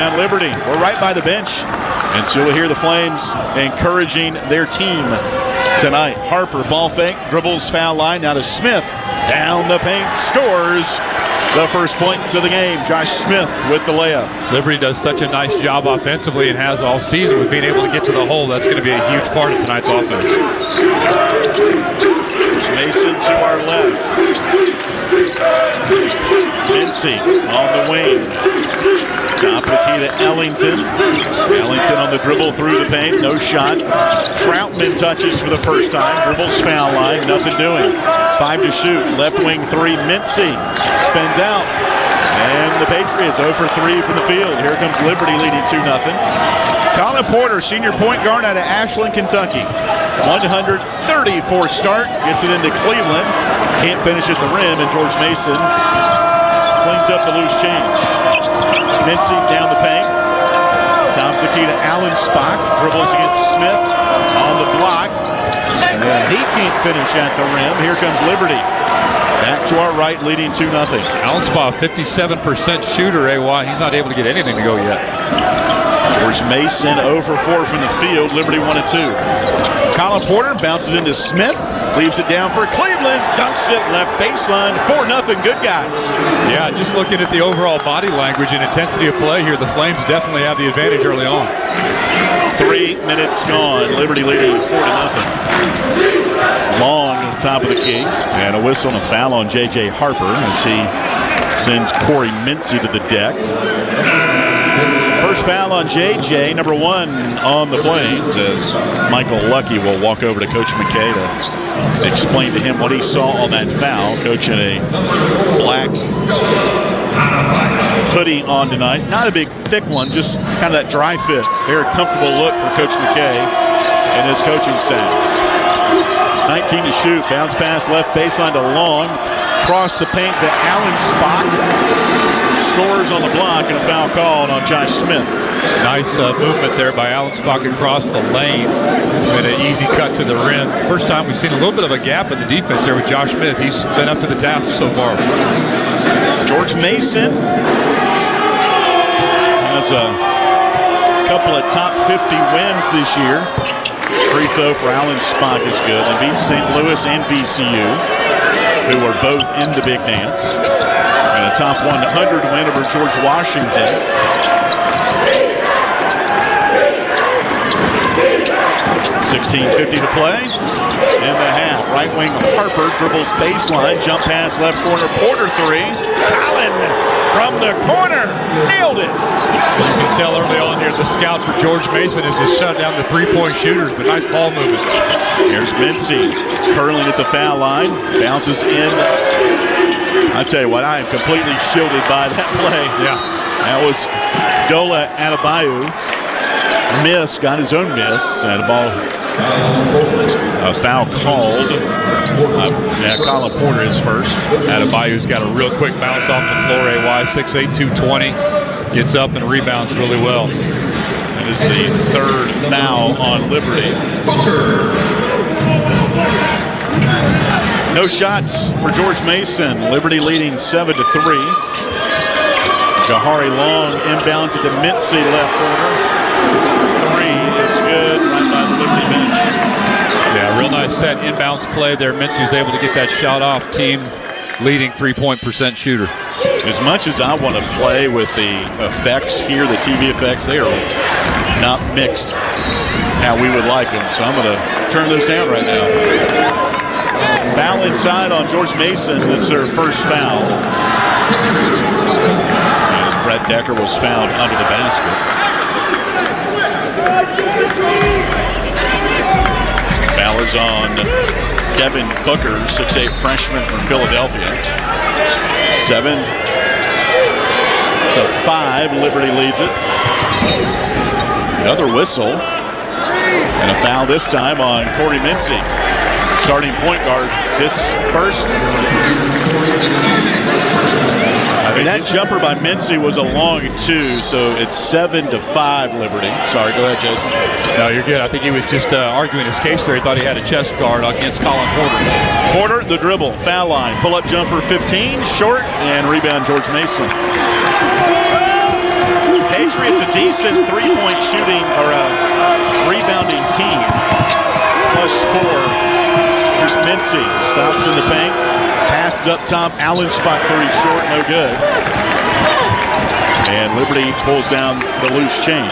And Liberty, we're right by the bench. And so we'll hear the Flames encouraging their team tonight. Harper, ball fake, dribbles foul line. Now to Smith. Down the paint, scores the first points of the game. Josh Smith with the layup. Liberty does such a nice job offensively and has all season with being able to get to the hole. That's going to be a huge part of tonight's offense. Mason to our left. Mincy on the wing. Top of the key to Ellington. Ellington on the dribble through the paint. No shot. Troutman touches for the first time. Dribbles foul line. Nothing doing. 5 to shoot. Left wing 3. Mincy spins out. And the Patriots 0 for 3 from the field. Here comes Liberty leading 2-0. Colin Porter, senior point guard out of Ashland, Kentucky. 134 start. Gets it into Cleveland. Can't finish at the rim. And George Mason cleans up the loose change. Mincy down the paint. Top of the key to Alan Spock. Dribbles against Smith on the block. And he can't finish at the rim. Here comes Liberty. Back to our right, leading 2-0. Alan Spock, 57% shooter, AY. He's not able to get anything to go yet. George Mason 0 for 4 from the field. Liberty 1-2. Colin Porter bounces into Smith. Leaves it down for Cleveland. Dunks it left baseline. 4-0. Good guys. Yeah, just looking at the overall body language and intensity of play here, the Flames definitely have the advantage early on. 3 minutes gone. Liberty leading 4-0. Long top of the key. And a whistle and a foul on J.J. Harper as he sends Corey Mincy to the deck. First foul on J.J., number 1 on the Flames, as Michael Lucky will walk over to Coach McKay to explain to him what he saw on that foul. Coach in a black hoodie on tonight. Not a big thick one, just kind of that dry fit. Very comfortable look for Coach McKay and his coaching staff. 19 to shoot. Bounce pass left baseline to Long. Cross the paint to Alan Spock. Scores on the block and a foul called on Josh Smith. Nice movement there by Alan Spock across the lane. And an easy cut to the rim. First time we've seen a little bit of a gap in the defense there with Josh Smith. He's been up to the task so far. George Mason has a couple of top 50 wins this year. Free throw for Alan Spock is good. And beat St. Louis and VCU, who are both in the big dance. And a top 100 win over George Washington. 16:50 to play in the half. Right wing Harper dribbles baseline. Jump pass left corner. Porter 3. Collin from the corner. Nailed it. You can tell early on here the scout for George Mason is just shut down the three-point shooters, but nice ball movement. Here's Mincy curling at the foul line. Bounces in. I tell you what, I am completely shielded by that play. Yeah. That was Dola Adebayo. Miss, got his own miss, and a foul called. Colin Porter is first. Adebayo's got a real quick bounce off the floor, AY, 6'8", 220. Gets up and rebounds really well. That is the third foul on Liberty. No shots for George Mason. Liberty leading 7-3. Jahari Long inbounds at the Mincy left corner. 3 is good right by the Liberty bench. Yeah, real nice set inbounds play there. Mincy's able to get that shot off. Team leading 3-point% shooter. As much as I want to play with the effects here, the TV effects, they are not mixed how we would like them. So I'm going to turn those down right now. Foul inside on George Mason. This is their first foul. As Brett Decker was fouled under the basket. Foul is on Devin Booker, 6'8" freshman from Philadelphia. 7-5. Liberty leads it. Another whistle. And a foul this time on Corey Mincy. Starting point guard, his first. I mean, that jumper by Mincy was a long 2, so it's 7-5 Liberty. Sorry, go ahead, Jason. No, you're good. I think he was just arguing his case there. He thought he had a chest guard against Colin Porter. Porter, the dribble, foul line, pull-up jumper 15, short, and rebound George Mason. Patriots a decent three-point shooting or a rebounding team. +4. Here's Mincy. Stops in the paint. Passes up top. Allen spot three short. No good. And Liberty pulls down the loose change.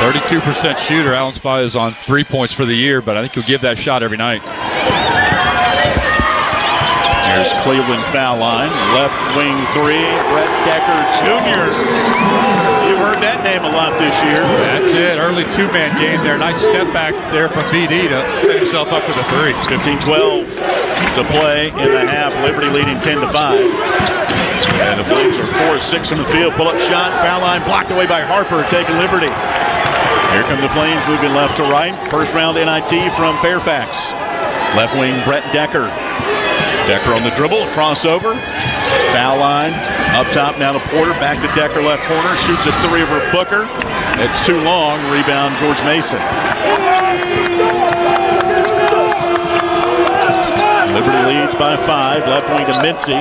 32% shooter. Allen Spy is on 3 points for the year, but I think he'll give that shot every night. There's Cleveland foul line. Left wing three. Brett Decker Jr. You've heard that name a lot this year. That's it. Early two-man game there. Nice step back there from BD to set himself up for the three. 15-12 to play in the half. Liberty leading 10-5. And the Flames are 4 of 6 from the field. Pull-up shot. Foul line blocked away by Harper, taking Liberty. Here come the Flames moving left to right. First round NIT from Fairfax. Left wing Brett Decker. Decker on the dribble, crossover. Foul line. Up top now to Porter. Back to Decker, left corner. Shoots a three over Booker. It's too long. Rebound George Mason. Liberty leads by 5. Left wing to Mincy.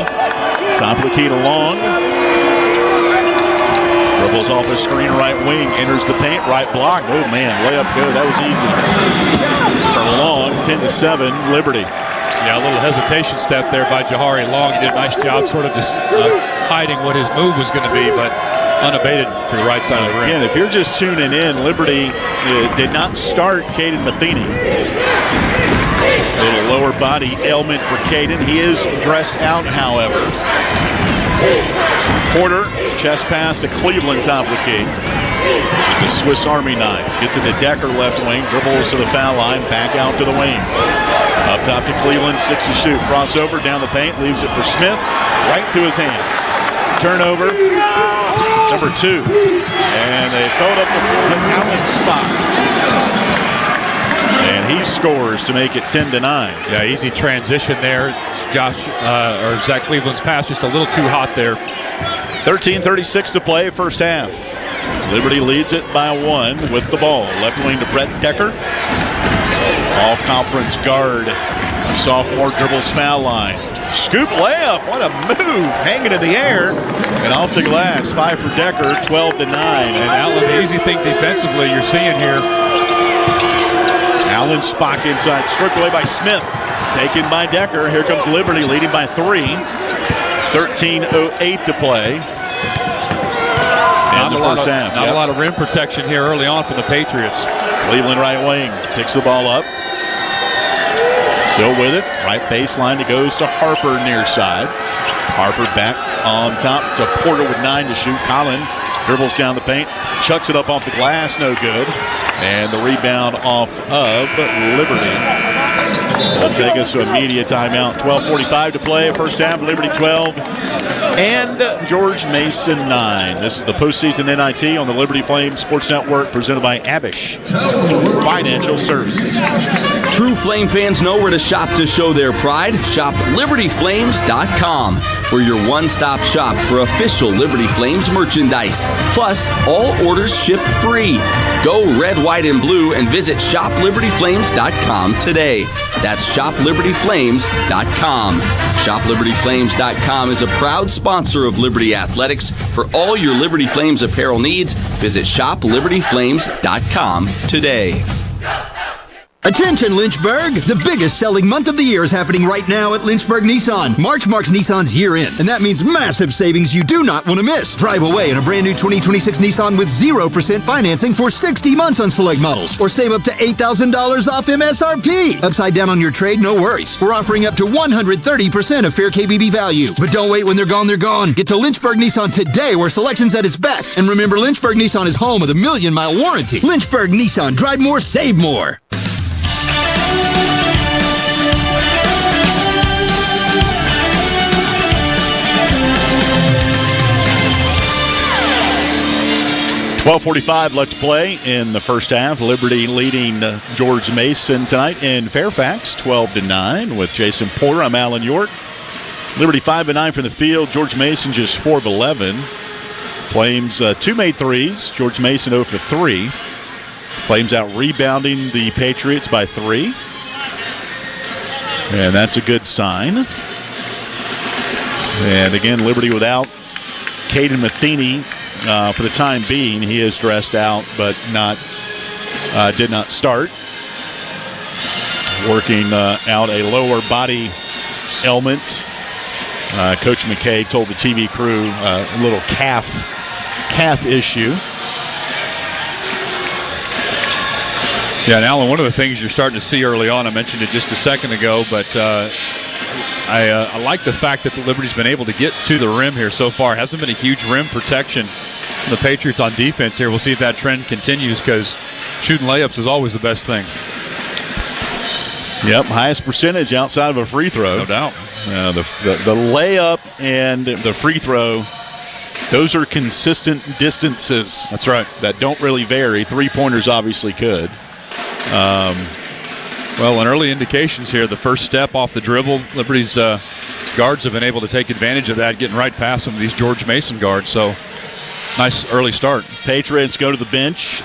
Top of the key to Long. Dribbles off a screen, right wing. Enters the paint, right block. Oh, man, layup good. That was easy. For Long, 10-7, Liberty. Yeah, a little hesitation step there by Jahari Long. He did a nice job sort of just hiding what his move was going to be, but unabated to the right side of the rim. Again, if you're just tuning in, Liberty did not start Caden Matheny. A little lower body ailment for Caden. He is dressed out, however. Porter, chest pass to Cleveland, top of the key. The Swiss Army knife. Gets it to Decker, left wing. Dribbles to the foul line. Back out to the wing. Up top to Cleveland, 6 to shoot. Crossover, down the paint. Leaves it for Smith. Right to his hands. Turnover. Number 2. And they throw it up the floor to Allen Spot. And he scores to make it 10-9. Yeah, easy transition there. Zach Cleveland's pass just a little too hot there. 13:36 to play, first half. Liberty leads it by 1 with the ball. Left wing to Brett Decker. All-conference guard. Sophomore dribbles foul line. Scoop layup. What a move. Hanging in the air. And off the glass. 5 for Decker. 12-9. And Allen, the easy thing defensively you're seeing here. Allen Spock inside. Stripped away by Smith. Taken by Decker. Here comes Liberty leading by 3. 13:08 to play. Not a lot of rim protection here early on from the Patriots. Cleveland right wing picks the ball up. Still with it. Right baseline. It goes to Harper near side. Harper back on top to Porter with 9 to shoot. Collin dribbles down the paint. Chucks it up off the glass. No good. And the rebound off of Liberty. Will take us to a media timeout. 12:45 to play. First half, Liberty 12 and George Mason 9. This is the postseason NIT on the Liberty Flames Sports Network, presented by Abish Financial Services. True Flame fans know where to shop to show their pride. Shop LibertyFlames.com. We're your one-stop shop for official Liberty Flames merchandise. Plus, all orders ship free. Go red, white, and blue and visit ShopLibertyFlames.com today. That's ShopLibertyFlames.com. ShopLibertyFlames.com is a proud sponsor of Liberty Athletics. For all your Liberty Flames apparel needs, visit ShopLibertyFlames.com today. Attention Lynchburg! The biggest selling month of the year is happening right now at Lynchburg Nissan. March marks Nissan's year end, and that means massive savings you do not want to miss. Drive away in a brand new 2026 Nissan with 0% financing for 60 months on select models, or save up to $8,000 off MSRP. Upside down on your trade? No worries. We're offering up to 130% of fair KBB value. But don't wait, when they're gone, they're gone. Get to Lynchburg Nissan today, where selection's at its best. And remember, Lynchburg Nissan is home of the 1,000,000-mile warranty. Lynchburg Nissan. Drive more, save more. .45 left to play in the first half. Liberty leading George Mason tonight in Fairfax, 12-9 with Jason Porter. I'm Alan York. Liberty 5 of 9 from the field. George Mason just 4 of 11. Flames 2 made threes. George Mason 0 for 3. Flames out rebounding the Patriots by 3. And that's a good sign. And again, Liberty without Caden Matheny for the time being. He is dressed out, but did not start. Working out a lower body ailment. Coach McKay told the TV crew a little calf issue. Yeah, and Alan, one of the things you're starting to see early on, I mentioned it just a second ago, but I like the fact that the Liberty's been able to get to the rim here so far. Hasn't been a huge rim protection from the Patriots on defense here. We'll see if that trend continues, because shooting layups is always the best thing. Yep, highest percentage outside of a free throw. No doubt. The layup and the free throw, those are consistent distances. That's right. That don't really vary. Three-pointers obviously could. Well, in early indications here, the first step off the dribble, Liberty's guards have been able to take advantage of that, getting right past some of these George Mason guards. So, nice early start. Patriots go to the bench.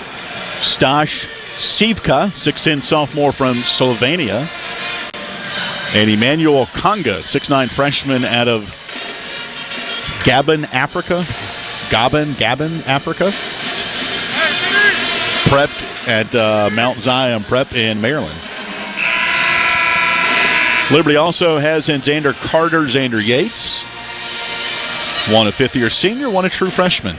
Stash Sivka, 6'10 sophomore from Slovenia. And Emmanuel Konga, 6'9 freshman out of Gabon, Africa. Prepped at Mount Zion Prep in Maryland. Liberty also has in Xander Carter, Xander Yates. One a fifth-year senior, one a true freshman.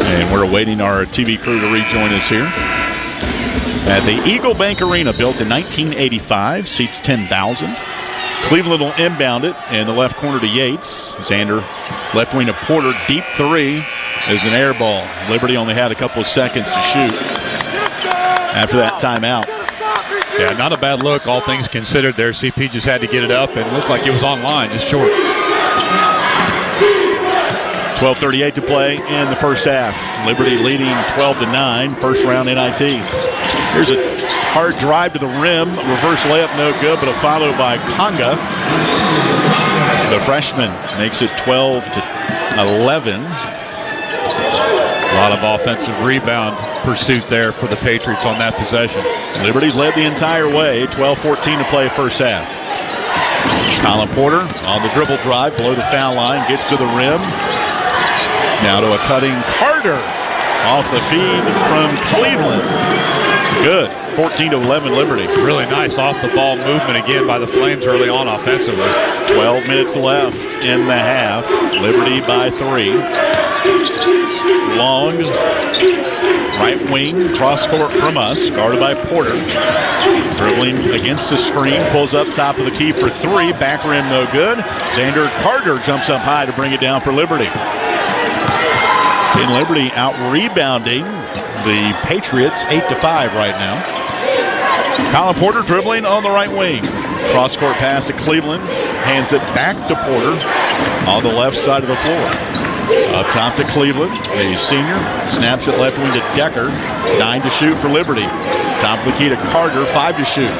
And we're awaiting our TV crew to rejoin us here. At the Eagle Bank Arena, built in 1985, seats 10,000. Cleveland will inbound it in the left corner to Yates. Xander, left wing to Porter, deep three is an air ball. Liberty only had a couple of seconds to shoot after that timeout. Yeah, not a bad look, all things considered there. CP just had to get it up and looked like it was online, just short. 12:38 to play in the first half. Liberty leading 12-9, first round NIT. Here's a hard drive to the rim, reverse layup, no good, but a follow by Konga. The freshman makes it 12-11. A lot of offensive rebound pursuit there for the Patriots on that possession. Liberty's led the entire way, 12-14 to play first half. Colin Porter on the dribble drive, below the foul line, gets to the rim. Now to a cutting Carter off the feed from Cleveland. Good. 14-11 Liberty. Really nice off-the-ball movement again by the Flames early on offensively. 12 minutes left in the half. Liberty by 3. Long right wing, cross court from us, guarded by Porter. Dribbling against the screen, pulls up top of the key for 3. Back rim no good. Xander Carter jumps up high to bring it down for Liberty. And Liberty out-rebounding the Patriots 8-5 right now. Colin Porter dribbling on the right wing. Cross-court pass to Cleveland. Hands it back to Porter on the left side of the floor. Up top to Cleveland, a senior. Snaps it left wing to Decker. 9 to shoot for Liberty. Top of the key to Carter, 5 to shoot.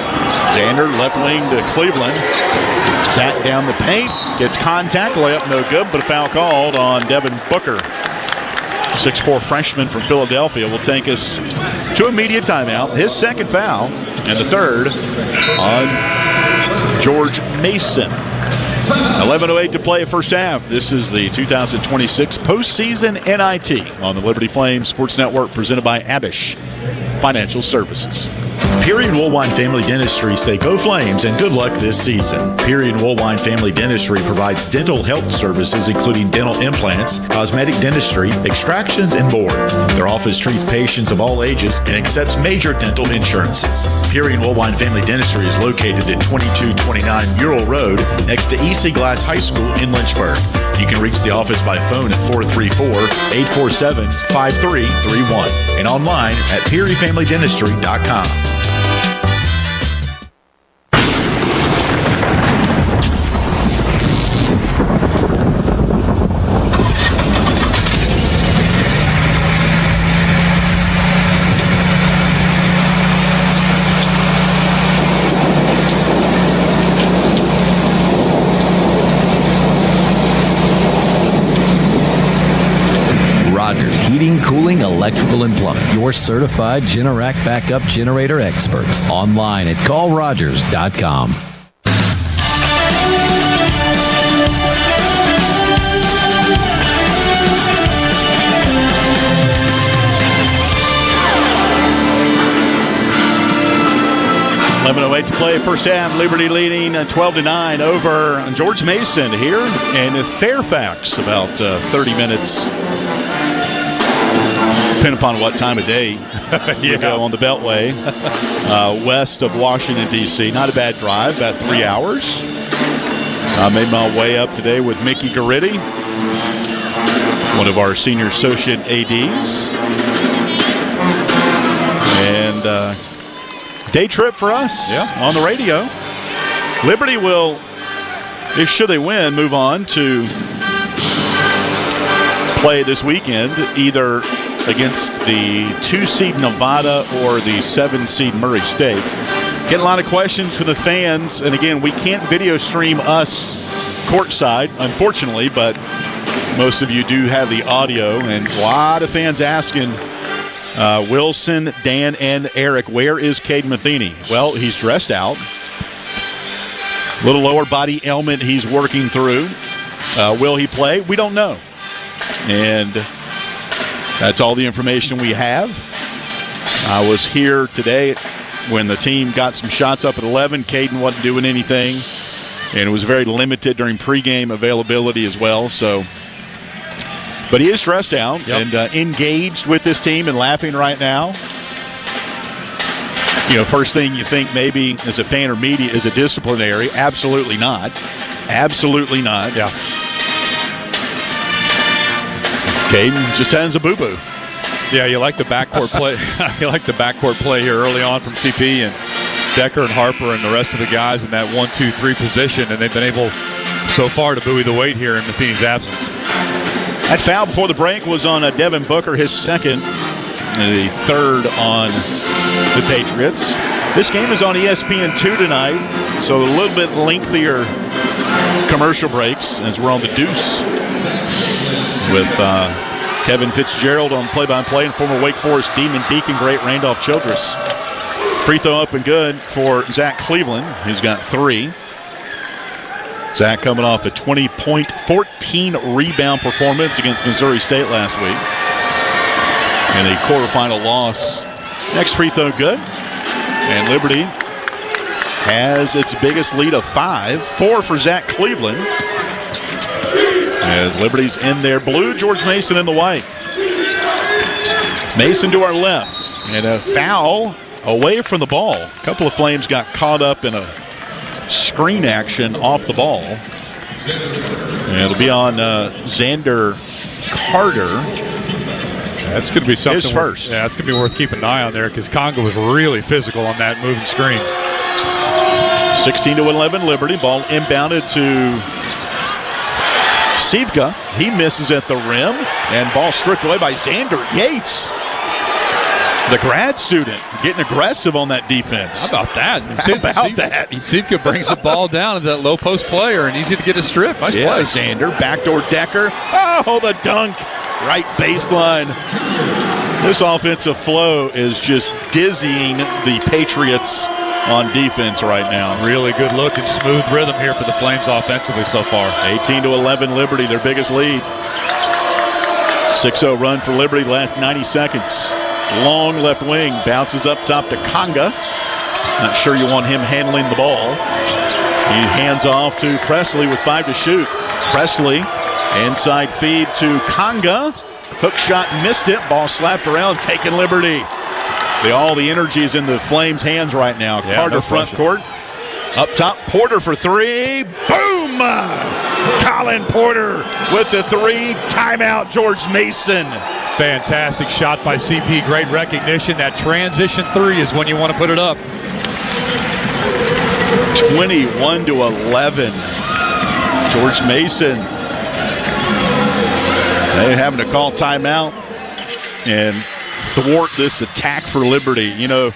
Xander left wing to Cleveland. Zach down the paint. Gets contact. Layup no good, but a foul called on Devin Booker. 6'4 freshman from Philadelphia will take us to immediate timeout. His second foul, and the third on George Mason. 11:08 to play first half. This is the 2026 postseason NIT on the Liberty Flames Sports Network, presented by Abish Financial Services. Peary and Woolwine Family Dentistry say go Flames and good luck this season. Peary and Woolwine Family Dentistry provides dental health services including dental implants, cosmetic dentistry, extractions, and more. Their office treats patients of all ages and accepts major dental insurances. Peary and Woolwine Family Dentistry is located at 2229 Ural Road next to EC Glass High School in Lynchburg. You can reach the office by phone at 434-847-5331 and online at PearyFamilyDentistry.com. Heating, cooling, electrical, and plumbing. Your certified Generac backup generator experts. Online at callrogers.com. 11:08 to play, first half. Liberty leading 12-9 over George Mason here in Fairfax. About 30 minutes, depending upon what time of day you go on the Beltway, west of Washington, D.C. Not a bad drive, about 3 hours. I made my way up today with Mickey Garitti, one of our senior associate ADs. And day trip for us on the radio. Liberty will, should they win, move on to play this weekend either against the 2-seed Nevada or the 7-seed Murray State. Getting a lot of questions from the fans, and again, we can't video stream us courtside, unfortunately, but most of you do have the audio, and a lot of fans asking, Wilson, Dan, and Eric, where is Caden Matheny? Well, he's dressed out. Little lower body ailment he's working through. Will he play? We don't know. And that's all the information we have. I was here today when the team got some shots up at 11. Caden wasn't doing anything, and it was very limited during pregame availability as well. So, but he is stressed out and engaged with this team and laughing right now. You know, first thing you think maybe as a fan or media is a disciplinary. Absolutely not. Absolutely not. Yeah. Caden just has a boo-boo. Yeah, you like the backcourt play. You like the backcourt play here early on from CP and Decker and Harper and the rest of the guys in that 1-2-3 position, and they've been able so far to buoy the weight here in Matheny's absence. That foul before the break was on Devin Booker, his second, and the third on the Patriots. This game is on ESPN2 tonight, so a little bit lengthier commercial breaks as we're on the deuce with Kevin Fitzgerald on play-by-play and former Wake Forest Demon Deacon great Randolph Childress. Free throw up and good for Zach Cleveland, who's got 3. Zach coming off a 20-point, 14-rebound performance against Missouri State last week in a quarterfinal loss. Next free throw good. And Liberty has its biggest lead of 5. 4 for Zach Cleveland. As Liberty's in their blue, George Mason in the white. Mason to our left. And a foul away from the ball. A couple of Flames got caught up in a screen action off the ball. And it'll be on Xander Carter. That's going to be something. His first. That's going to be worth keeping an eye on there because Conga was really physical on that moving screen. 16-11 Liberty. Ball inbounded to Sivka. He misses at the rim. And ball stripped away by Xander Yates, the grad student, getting aggressive on that defense. How about that? How about that? Sivka brings the ball down as that low post player and easy to get a strip. Nice play. Xander. Backdoor Decker. Oh, the dunk. Right baseline. This offensive flow is just dizzying the Patriots on defense right now. Really good look and smooth rhythm here for the Flames offensively so far. 18-11 Liberty, their biggest lead. 6-0 run for Liberty the last 90 seconds. Long left wing, bounces up top to Conga. Not sure you want him handling the ball. He hands off to Presley with 5 to shoot. Presley, inside feed to Conga. Hook shot, missed it. Ball slapped around, taking Liberty. All the energy is in the Flames' hands right now. Carter front court. Up top, Porter for 3. Boom! Colin Porter with the 3. Timeout, George Mason. Fantastic shot by CP. Great recognition. That transition 3 is when you want to put it up. 21-11. George Mason. They're having to call timeout and thwart this attack for Liberty. You know,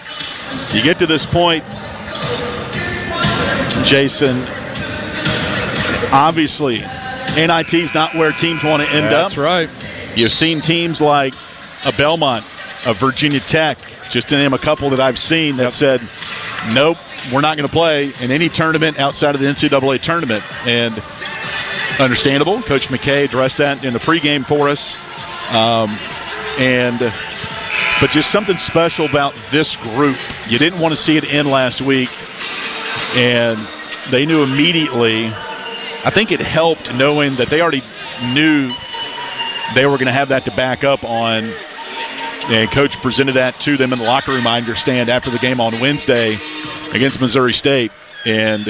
you get to this point, Jason, obviously NIT is not where teams want to end up. That's right. You've seen teams like a Belmont, a Virginia Tech, just to name a couple that I've seen that said, nope, we're not going to play in any tournament outside of the NCAA tournament. And understandable. Coach McKay addressed that in the pregame for us. But just something special about this group. You didn't want to see it end last week. And they knew immediately. I think it helped knowing that they already knew they were going to have that to back up on. And Coach presented that to them in the locker room, I understand, after the game on Wednesday against Missouri State. And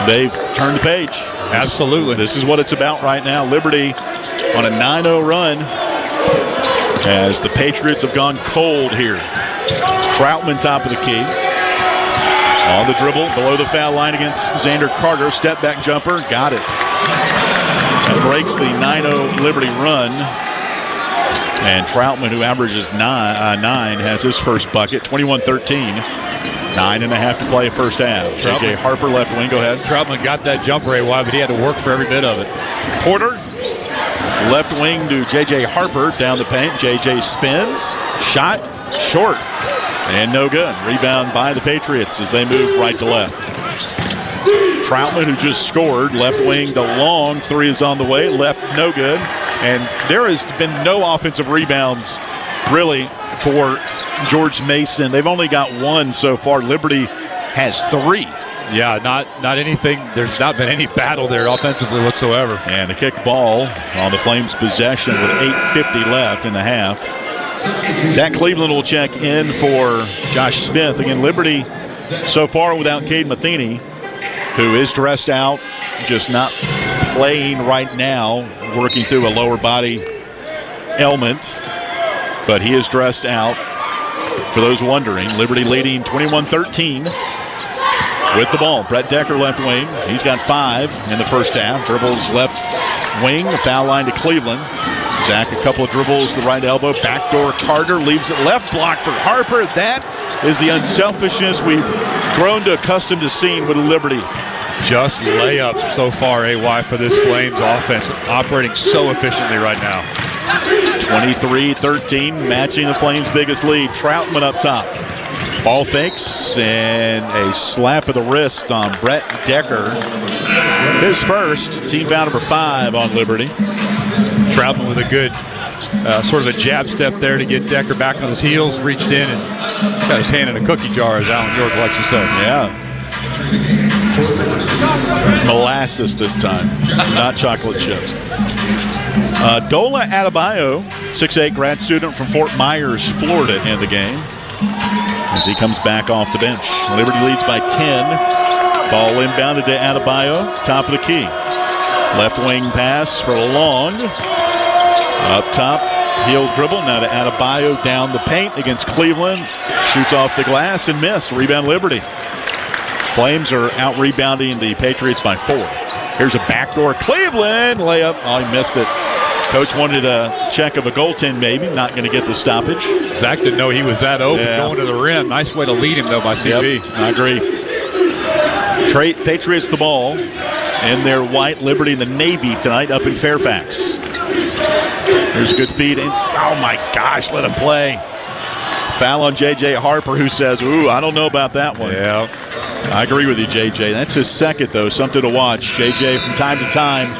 they've turned the page. Absolutely. This is what it's about right now. Liberty on a 9-0 run as the Patriots have gone cold here. Troutman top of the key. On the dribble, below the foul line against Xander Carter. Step back jumper, got it. That breaks the 9-0 Liberty run. And Troutman, who averages 9, has his first bucket, 21-13. 9.5 to play first half. J.J. Harper, left wing, go ahead. Troutman got that jumper, but he had to work for every bit of it. Porter, left wing to J.J. Harper, down the paint. J.J. spins, shot, short, and no good. Rebound by the Patriots as they move right to left. Troutman, who just scored, left wing to Long. 3 is on the way, left, no good. And there has been no offensive rebounds, really, for George Mason. They've only got 1 so far. Liberty has 3. Yeah, not anything. There's not been any battle there offensively whatsoever. And a kick ball on the Flames' possession with 8:50 left in the half. Zach Cleveland will check in for Josh Smith. Again, Liberty so far without Cade Matheny, who is dressed out, just not playing right now, working through a lower body ailment. But he is dressed out. For those wondering, Liberty leading 21-13 with the ball. Brett Decker, left wing. He's got 5 in the first half. Dribbles left wing, foul line to Cleveland. Zach, a couple of dribbles to the right elbow. Backdoor Carter leaves it left, block for Harper. That is the unselfishness we've grown to accustomed to seeing with Liberty. Just layups so far, AY, for this Flames offense, operating so efficiently right now. 23-13, matching the Flames' biggest lead. Troutman up top. Ball fakes and a slap of the wrist on Brett Decker. His first, team foul number 5 on Liberty. Troutman with a good sort of a jab step there to get Decker back on his heels, reached in and got his hand in a cookie jar, as Alan York likes to say. Yeah. Molasses this time, not chocolate chip. Dola Adebayo, 6'8" grad student from Fort Myers, Florida, in the game as he comes back off the bench. Liberty leads by 10. Ball inbounded to Adebayo, top of the key. Left wing pass for Long. Up top, heel dribble. Now to Adebayo down the paint against Cleveland. Shoots off the glass and missed. Rebound Liberty. Flames are out-rebounding the Patriots by 4. Here's a backdoor Cleveland layup. Oh, he missed it. Coach wanted a check of a goaltend maybe. Not going to get the stoppage. Zach didn't know he was that open going to the rim. Nice way to lead him, though, by CB. Yep, I agree. Patriots the ball in their white. Liberty in the navy tonight up in Fairfax. There's a good feed. Oh, my gosh, let him play. Foul on J.J. Harper, who says, ooh, I don't know about that one. Yeah. I agree with you, J.J. That's his second, though. Something to watch. J.J. from time to time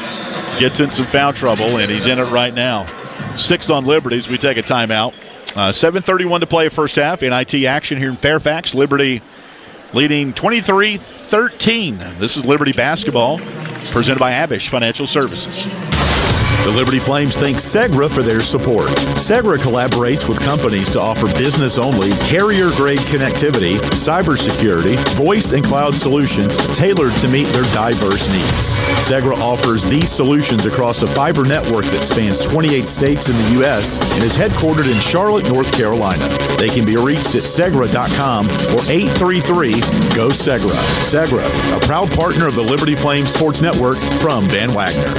gets in some foul trouble, and he's in it right now. 6 on Liberty as we take a timeout. 7:31 to play first half. NIT action here in Fairfax. Liberty leading 23-13. This is Liberty basketball presented by Abish Financial Services. The Liberty Flames thank Segra for their support. Segra collaborates with companies to offer business-only, carrier-grade connectivity, cybersecurity, voice and cloud solutions tailored to meet their diverse needs. Segra offers these solutions across a fiber network that spans 28 states in the U.S. and is headquartered in Charlotte, North Carolina. They can be reached at Segra.com or 833-GO-SEGRA. Segra, a proud partner of the Liberty Flames Sports Network from Van Wagner.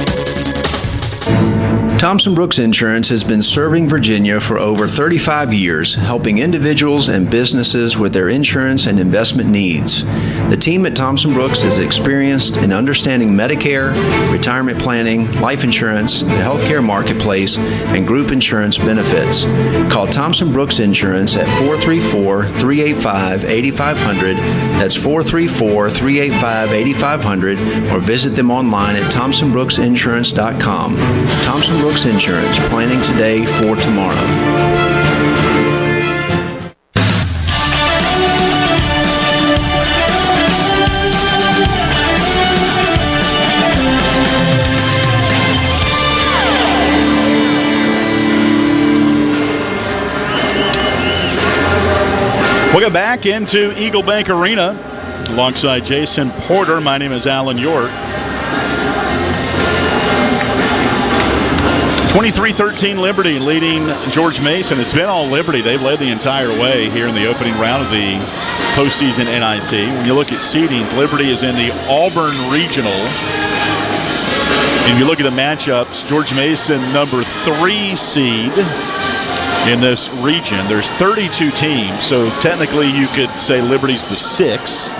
Thompson Brooks Insurance has been serving Virginia for over 35 years, helping individuals and businesses with their insurance and investment needs. The team at Thompson Brooks is experienced in understanding Medicare, retirement planning, life insurance, the healthcare marketplace, and group insurance benefits. Call Thompson Brooks Insurance at 434-385-8500. That's 434-385-8500, or visit them online at thompsonbrooksinsurance.com. Thompson Brooks Insurance, planning today for tomorrow. We'll get back into Eagle Bank Arena alongside Jason Porter. My name is Alan York. 23-13 Liberty leading George Mason. It's been all Liberty. They've led the entire way here in the opening round of the postseason NIT. When you look at seeding, Liberty is in the Auburn Regional. And if you look at the matchups, George Mason, number 3 seed in this region. There's 32 teams, so technically you could say Liberty's the 6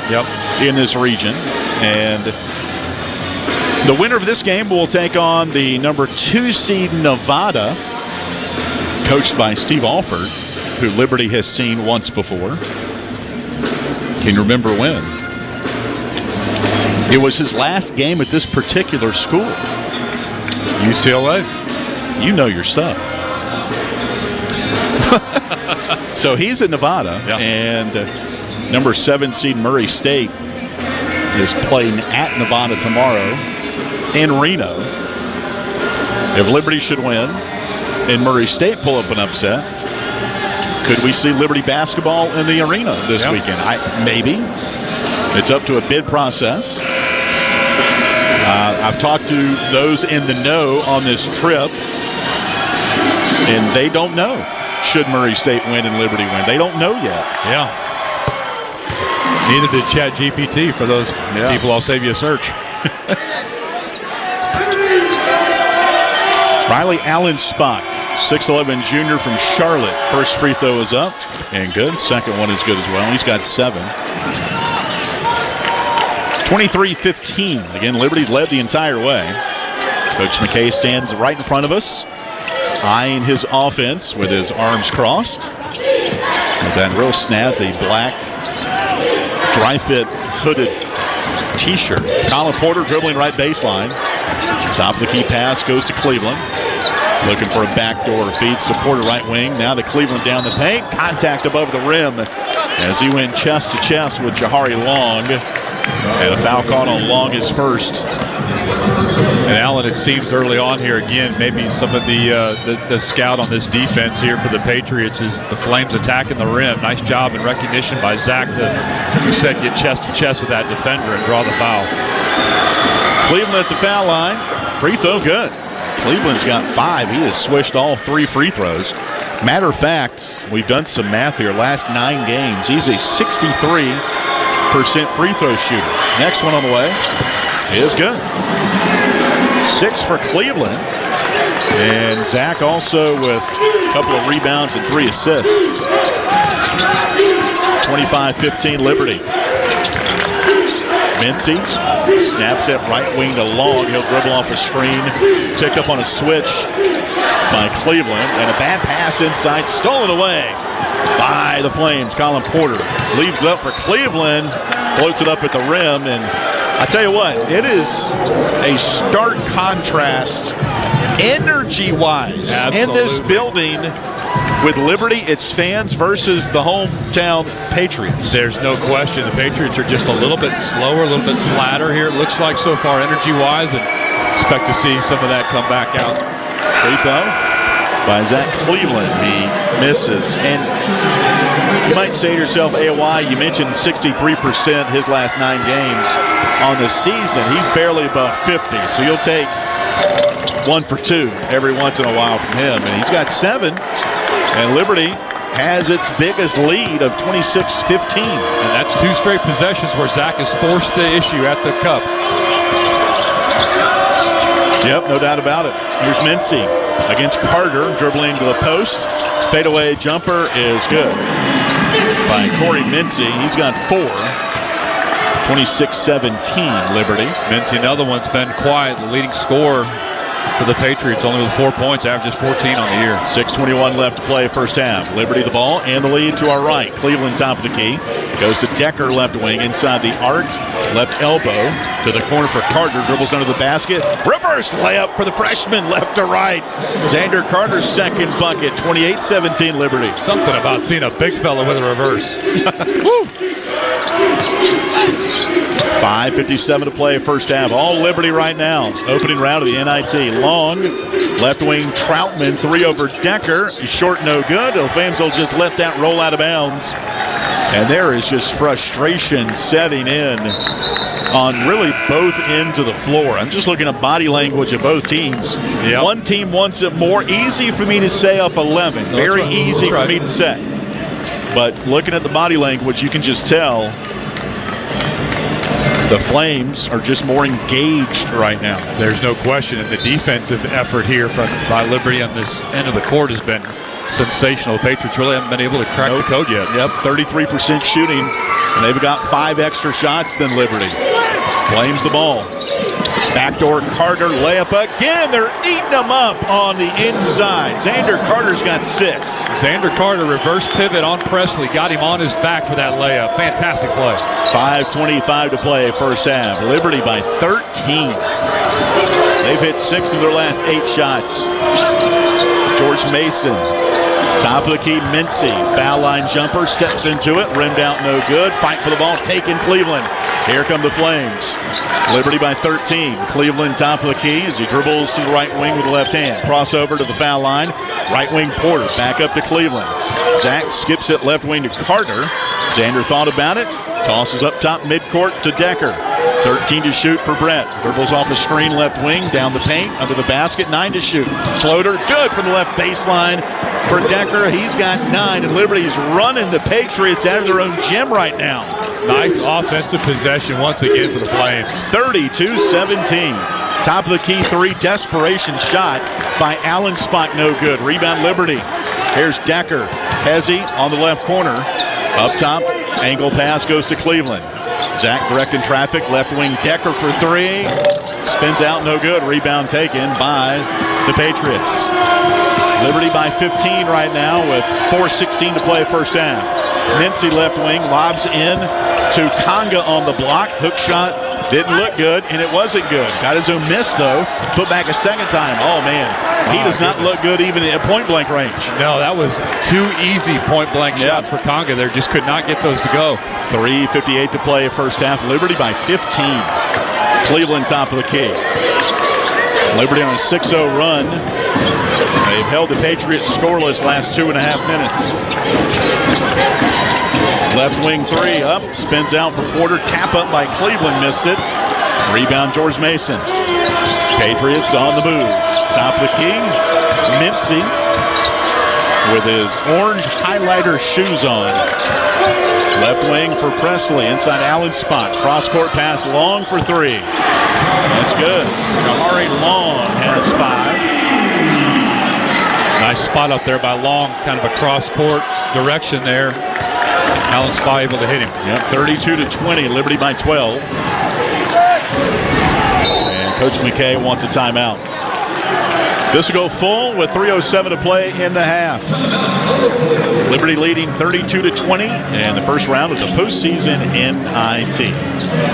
in this region. And the winner of this game will take on the number 2 seed Nevada, coached by Steve Alford, who Liberty has seen once before. Can you remember when? It was his last game at this particular school. UCLA. You know your stuff. So he's in Nevada, and number 7 seed Murray State is playing at Nevada tomorrow in Reno. If Liberty should win and Murray State pull up an upset, could we see Liberty basketball in the arena this weekend? Maybe. It's up to a bid process. I've talked to those in the know on this trip, and they don't know. Should Murray State win and Liberty win? They don't know yet. Yeah. Neither did ChatGPT. For those people, I'll save you a search. Riley Allen Spock, 6'11" junior from Charlotte. First free throw is up and good. Second one is good as well. He's got 7. 23-15. Again, Liberty's led the entire way. Coach McKay stands right in front of us, eyeing his offense with his arms crossed. With that real snazzy black dry-fit hooded T-shirt. Colin Porter dribbling right baseline. Top of the key pass goes to Cleveland. Looking for a backdoor, feeds to Porter right wing. Now to Cleveland down the paint. Contact above the rim as he went chest to chest with Jahari Long. And a foul call on Long, his first. And Alan, it seems early on here again, maybe some of the scout on this defense here for the Patriots is the Flames attacking the rim. Nice job and recognition by Zach to, as you said, get chest to chest with that defender and draw the foul. Cleveland at the foul line. Free throw good. Cleveland's got 5. He has swished all 3 free throws. Matter of fact, we've done some math here. Last 9 games, he's a 63% free throw shooter. Next one on the way is good. 6 for Cleveland. And Zach also with a couple of rebounds and 3 assists. 25-15 Liberty. Mincy snaps it right wing to Long. He'll dribble off a screen. Picked up on a switch by Cleveland. And a bad pass inside. Stolen away by the Flames. Colin Porter leaves it up for Cleveland. Floats it up at the rim. And I tell you what, it is a stark contrast energy-wise in this building with Liberty, its fans, versus the hometown Patriots. There's no question. The Patriots are just a little bit slower, a little bit flatter here, it looks like so far energy-wise, and expect to see some of that come back out. Free throw by Zach Cleveland. He misses. And you might say to yourself, AOY, you mentioned 63% his last 9 games on the season. He's barely above 50, so you'll take 1 for 2 every once in a while from him. And he's got 7. And Liberty has its biggest lead of 26-15. And that's 2 straight possessions where Zach has forced the issue at the cup. Yep, no doubt about it. Here's Mincy against Carter, dribbling to the post. Fadeaway jumper is good by Corey Mincy. He's got 4. 26-17 Liberty. Mincy, another one's been quiet, the leading scorer for the Patriots, only with 4 points, averages 14 on the year. 6:21 left to play first half. Liberty the ball and the lead to our right. Cleveland top of the key. Goes to Decker left wing inside the arc. Left elbow to the corner for Carter. Dribbles under the basket. Reverse layup for the freshman left to right. Xander Carter's second bucket. 28-17 Liberty. Something about seeing a big fella with a reverse. Woo! 5:57 to play first half. All Liberty right now. Opening round of the NIT. Long, left wing Troutman, 3 over Decker. Short, no good. The Flames will just let that roll out of bounds. And there is just frustration setting in on really both ends of the floor. I'm just looking at body language of both teams. Yep. One team wants it more. Easy for me to say up 11. Very easy for me to say. But looking at the body language, you can just tell the Flames are just more engaged right now. There's no question. And the defensive effort here by Liberty on this end of the court has been sensational. The Patriots really haven't been able to crack the code yet. Yep, 33% shooting, and they've got 5 extra shots than Liberty. Flames the ball. Backdoor Carter layup again. They're eating them up on the inside. Xander Carter's got 6. Xander Carter reverse pivot on Presley. Got him on his back for that layup. Fantastic play. 5:25 to play first half. Liberty by 13. They've hit 6 of their last 8 shots. George Mason. Top of the key, Mincy. Foul line jumper, steps into it. Rimmed out, no good. Fight for the ball, taken Cleveland. Here come the Flames. Liberty by 13. Cleveland top of the key as he dribbles to the right wing with the left hand. Crossover to the foul line. Right wing Porter, back up to Cleveland. Zach skips it left wing to Carter. Xander thought about it. Tosses up top midcourt to Decker. 13 to shoot for Brett. Dribbles off the screen left wing, down the paint, under the basket, 9 to shoot. Floater, good from the left baseline for Decker. He's got 9, and Liberty's running the Patriots out of their own gym right now. Nice offensive possession once again for the Flames. 32-17. Top of the key 3, desperation shot by Allen Spot, no good. Rebound Liberty. Here's Decker. Hezzy on the left corner. Up top, angle pass goes to Cleveland. Zach directing traffic, left wing Decker for 3. Spins out, no good. Rebound taken by the Patriots. Liberty by 15 right now with 4:16 to play first half. Mincy left wing, lobs in to Conga on the block. Hook shot didn't look good, and it wasn't good. Got his own miss, though. Put back a second time. Oh, man. He does not look good even at point-blank range. No, that was too easy point-blank shot for Conga there. Just could not get those to go. 3:58 to play first half. Liberty by 15. Cleveland top of the key. Liberty on a 6-0 run. They've held the Patriots scoreless last 2.5 minutes. Left wing 3 up. Spins out for Porter. Tap up by Cleveland. Missed it. Rebound George Mason. Patriots on the move. Top of the key. Mincy with his orange highlighter shoes on. Left wing for Presley. Inside Allen Spot. Cross-court pass long for 3. That's good. Jahari Long has 5. Nice spot up there by Long. Kind of a cross-court direction there. Allen Spot able to hit him. Yep, 32-20. Liberty by 12. And Coach McKay wants a timeout. This will go full with 3:07 to play in the half. Liberty leading 32-20 in the first round of the postseason NIT.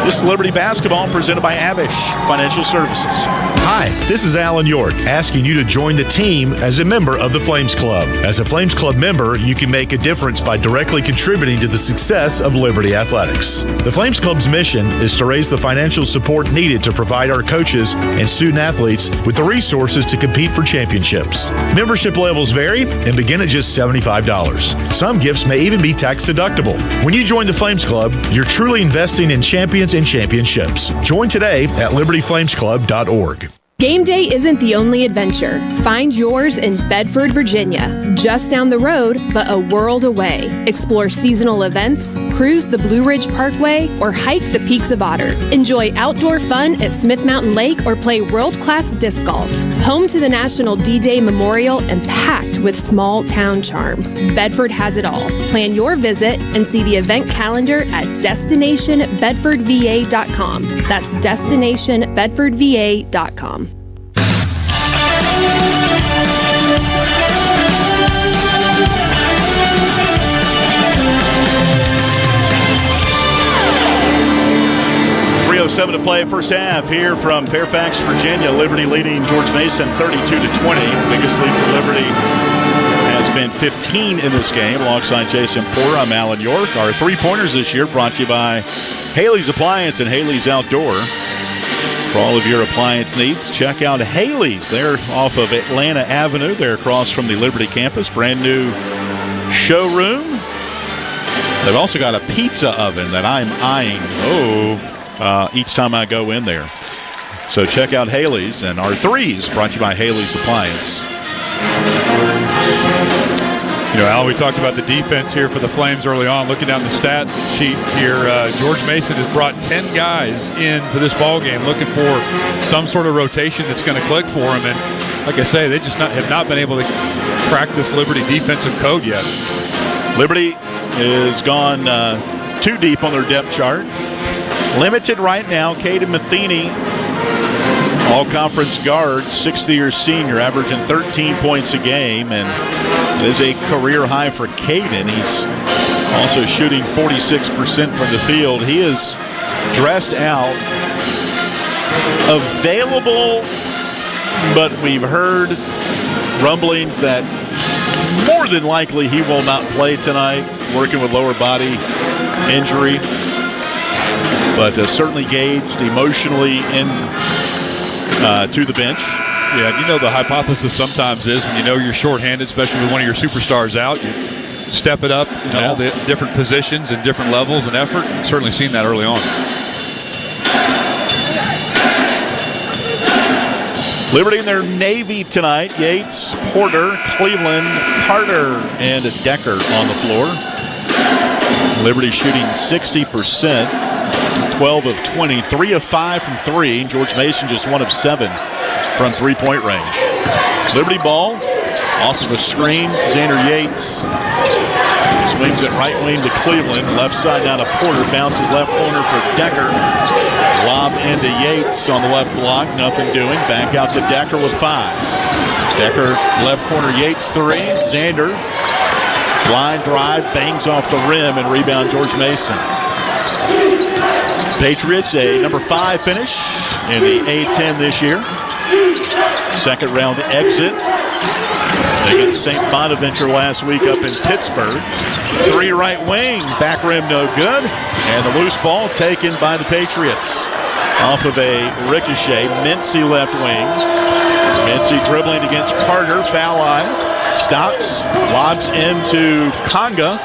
This is Liberty basketball presented by Abish Financial Services. Hi, this is Alan York, asking you to join the team as a member of the Flames Club. As a Flames Club member, you can make a difference by directly contributing to the success of Liberty Athletics. The Flames Club's mission is to raise the financial support needed to provide our coaches and student athletes with the resources to compete for championships. Membership levels vary and begin at just $75. Some gifts may even be tax deductible. When you join the Flames Club, you're truly investing in champions and championships. Join today at libertyflamesclub.org. Game day isn't the only adventure. Find yours in Bedford, Virginia. Just down the road, but a world away. Explore seasonal events, cruise the Blue Ridge Parkway, or hike the peaks of Otter. Enjoy outdoor fun at Smith Mountain Lake or play world-class disc golf. Home to the National D-Day Memorial and packed with small town charm. Bedford has it all. Plan your visit and see the event calendar at destinationbedfordva.com. That's destinationbedfordva.com. .07 to play first half here from Fairfax, Virginia. Liberty leading George Mason 32-20. Biggest lead for Liberty has been 15 in this game. Alongside Jason Porter, I'm Alan York. Our three-pointers this year brought to you by Haley's Appliance and Haley's Outdoor. For all of your appliance needs, check out Haley's. They're off of Atlanta Avenue. They're across from the Liberty campus. Brand new showroom. They've also got a pizza oven that I'm eyeing each time I go in there. So check out Haley's, and our threes brought to you by Haley's Appliance. You know, Al, we talked about the defense here for the Flames early on. Looking down the stat sheet here, George Mason has brought 10 guys into this ball game looking for some sort of rotation that's going to click for him. And like I say, they just have not been able to crack this Liberty defensive code yet. Liberty has gone too deep on their depth chart. Limited right now, Caden Matheny, all-conference guard, sixth-year senior, averaging 13 points a game, and it is a career high for Caden. He's also shooting 46% from the field. He is dressed out, available, but we've heard rumblings that more than likely he will not play tonight, working with lower body injury, but certainly gauged emotionally to the bench. Yeah, you know, the hypothesis sometimes is when you know you're shorthanded, especially with one of your superstars out, you step it up, you know, the different positions and different levels and effort. Certainly seen that early on. Liberty in their Navy tonight. Yates, Porter, Cleveland, Carter, and Decker on the floor. Liberty shooting 60%, 12 of 20, 3 of 5 from 3. George Mason just 1 of 7 from three-point range. Liberty ball off of a screen. Xander Yates swings it right wing to Cleveland. Left side down to Porter. Bounces left corner for Decker. Lob into Yates on the left block. Nothing doing. Back out to Decker with 5. Decker left corner. Yates 3. Xander blind drive. Bangs off the rim and rebound George Mason. Patriots a number 5 finish in the A-10 this year. Second round exit against St. Bonaventure last week up in Pittsburgh. 3 right wing, back rim no good, and the loose ball taken by the Patriots off of a ricochet. Mincy left wing. Mincy dribbling against Carter, foul line, stops, lobs into Conga.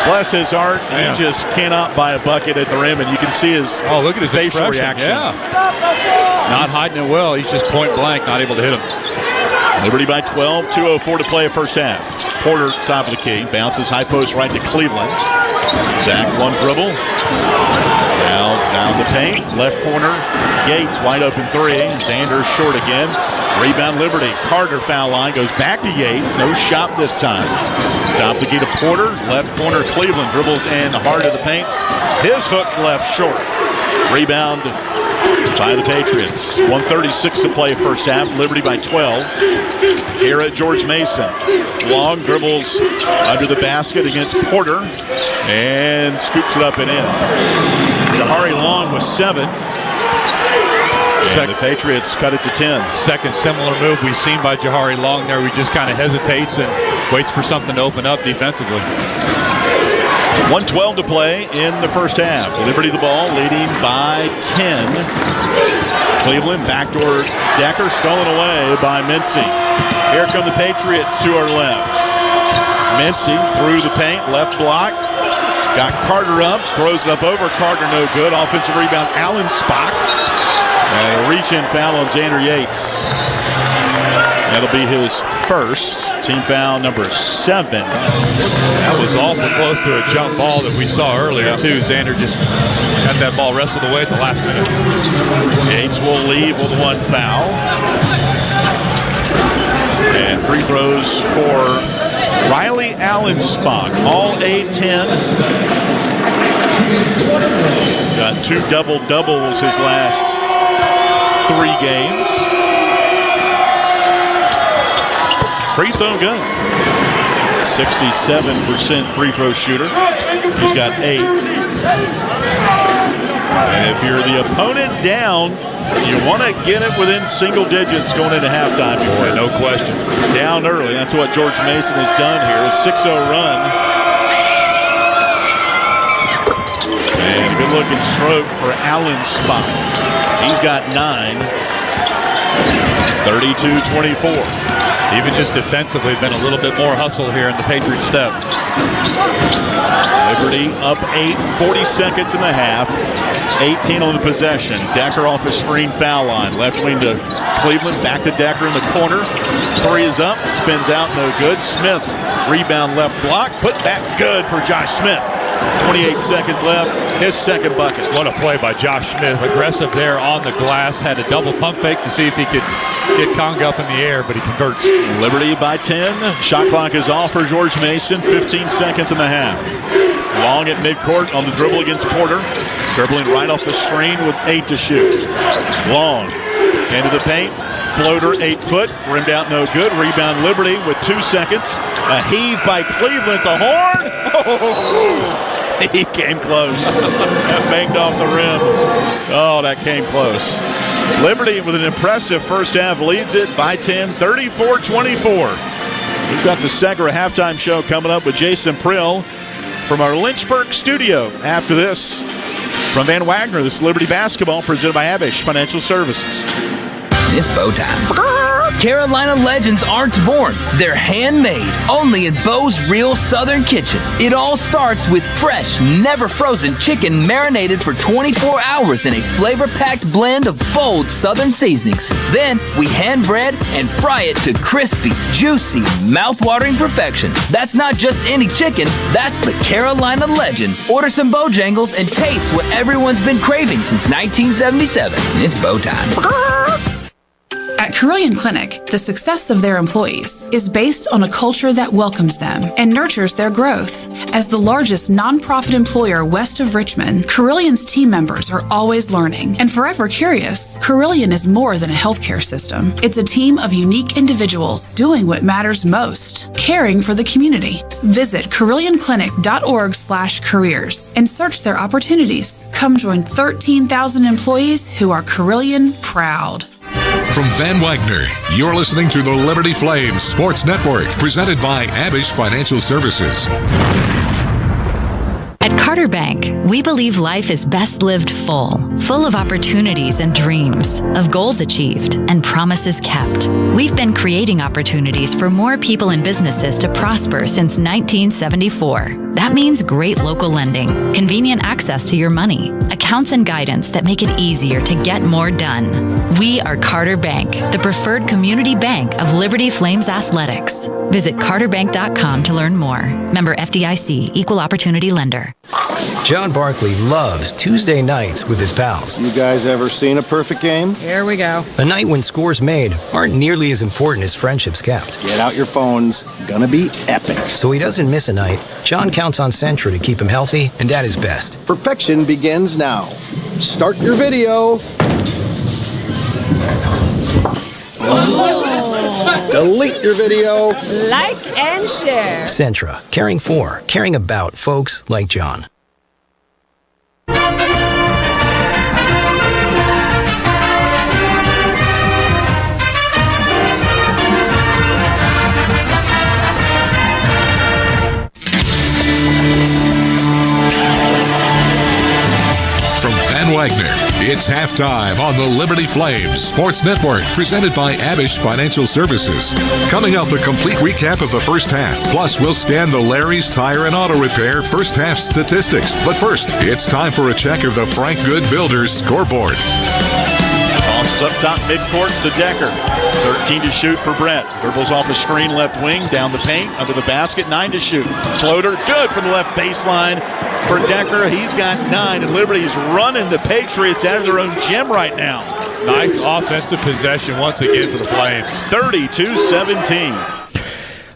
Bless his heart, and he just cannot buy a bucket at the rim, and you can see his look at his facial reaction. Yeah. Not hiding it well. He's just point blank, not able to hit him. Liberty by 12, 2:04 to play first half. Porter, top of the key, bounces high post right to Cleveland. Zach, one dribble. Now down the paint, left corner. Yates, wide open 3. Xander short again. Rebound Liberty. Carter foul line, goes back to Yates. No shot this time. Top of the key to Porter. Left corner, Cleveland dribbles in hard of the paint. His hook left short. Rebound by the Patriots. 1:36 to play first half. Liberty by 12. Here at George Mason. Long dribbles under the basket against Porter and scoops it up and in. Jahari Long with 7. And the Patriots cut it to 10. Second similar move we've seen by Jahari Long there. He just kind of hesitates and waits for something to open up defensively. 1:12 to play in the first half. Liberty the ball, leading by 10. Cleveland, backdoor Decker, stolen away by Mincy. Here come the Patriots to our left. Mincy through the paint, left block. Got Carter up, throws it up over Carter, no good. Offensive rebound, Allen Spock. And a reach-in foul on Xander Yates. That'll be his first. Team foul number 7. That was awful close to a jump ball that we saw earlier, too. Xander just got that ball wrestled away at the last minute. Yates will leave with 1 foul. And free throws for Riley Allen Spock. All A-10. Got 2 double-doubles his last 3 games. Free throw good. 67% free throw shooter. He's got 8. And if you're the opponent down, you want to get it within single digits going into halftime. Boy, no question. Down early. That's what George Mason has done here. A 6-0 run. And a good-looking stroke for Allen Spock. He's got 9. 32-24. Even just defensively, been a little bit more hustle here in the Patriots step. Liberty up 8, 40 seconds in the half. 18 on the possession. Decker off a screen foul line. Left wing to Cleveland. Back to Decker in the corner. 3 is up. Spins out. No good. Smith. Rebound left block. Put back good for Josh Smith. 28 seconds left. His second bucket. What a play by Josh Smith. Aggressive there on the glass. Had a double pump fake to see if he could get Conga up in the air, but he converts. Liberty by 10. Shot clock is off for George Mason. 15 seconds in the half. Long at midcourt on the dribble against Porter. Dribbling right off the screen with 8 to shoot. Long into the paint. Floater 8 foot. Rimmed out no good. Rebound Liberty with 2 seconds. A heave by Cleveland. The horn. Oh, he came close. That banged off the rim. Oh, that came close. Liberty with an impressive first half leads it by 10, 34-24. We've got the Segra halftime show coming up with Jason Prill from our Lynchburg studio. After this, from Van Wagner, this is Liberty Basketball presented by Abish Financial Services. It's bow time. Carolina legends aren't born. They're handmade, only in Bo's Real Southern Kitchen. It all starts with fresh, never frozen chicken marinated for 24 hours in a flavor-packed blend of bold Southern seasonings. Then we hand bread and fry it to crispy, juicy, mouth-watering perfection. That's not just any chicken, that's the Carolina legend. Order some Bojangles and taste what everyone's been craving since 1977. It's bow time. At Carillion Clinic, the success of their employees is based on a culture that welcomes them and nurtures their growth. As the largest nonprofit employer west of Richmond, Carillion's team members are always learning and forever curious. Carillion is more than a healthcare system. It's a team of unique individuals doing what matters most, caring for the community. Visit carillionclinic.org/careers and search their opportunities. Come join 13,000 employees who are Carillion proud. From Van Wagner, you're listening to the Liberty Flames Sports Network, presented by Abish Financial Services. At Carter Bank, we believe life is best lived full of opportunities and dreams, of goals achieved and promises kept. We've been creating opportunities for more people and businesses to prosper since 1974. That means great local lending, convenient access to your money, accounts and guidance that make it easier to get more done. We are Carter Bank, the preferred community bank of Liberty Flames Athletics. Visit carterbank.com to learn more. Member FDIC, Equal Opportunity Lender. John Barkley loves Tuesday nights with his pals. You guys ever seen a perfect game? Here we go. A night when scores made aren't nearly as important as friendships kept. Get out your phones. Gonna be epic. So he doesn't miss a night. John counts on Sentra to keep him healthy and at his best. Perfection begins now. Start your video. Delete your video. Like and share. Sentra, caring for, caring about folks like John. From Van Wagner, it's halftime on the Liberty Flames Sports Network, presented by Abish Financial Services. Coming up, a complete recap of the first half. Plus, we'll scan the Larry's Tire and Auto Repair first half statistics. But first, it's time for a check of the Frank Good Builders scoreboard. Tosses up top midcourt to Decker. 13 to shoot for Brett. Dribbles off the screen left wing, down the paint, under the basket, 9 to shoot. Floater, good from the left baseline for Decker. He's got 9, and Liberty's running the Patriots out of their own gym right now. Nice offensive possession once again for the Flames. 32-17.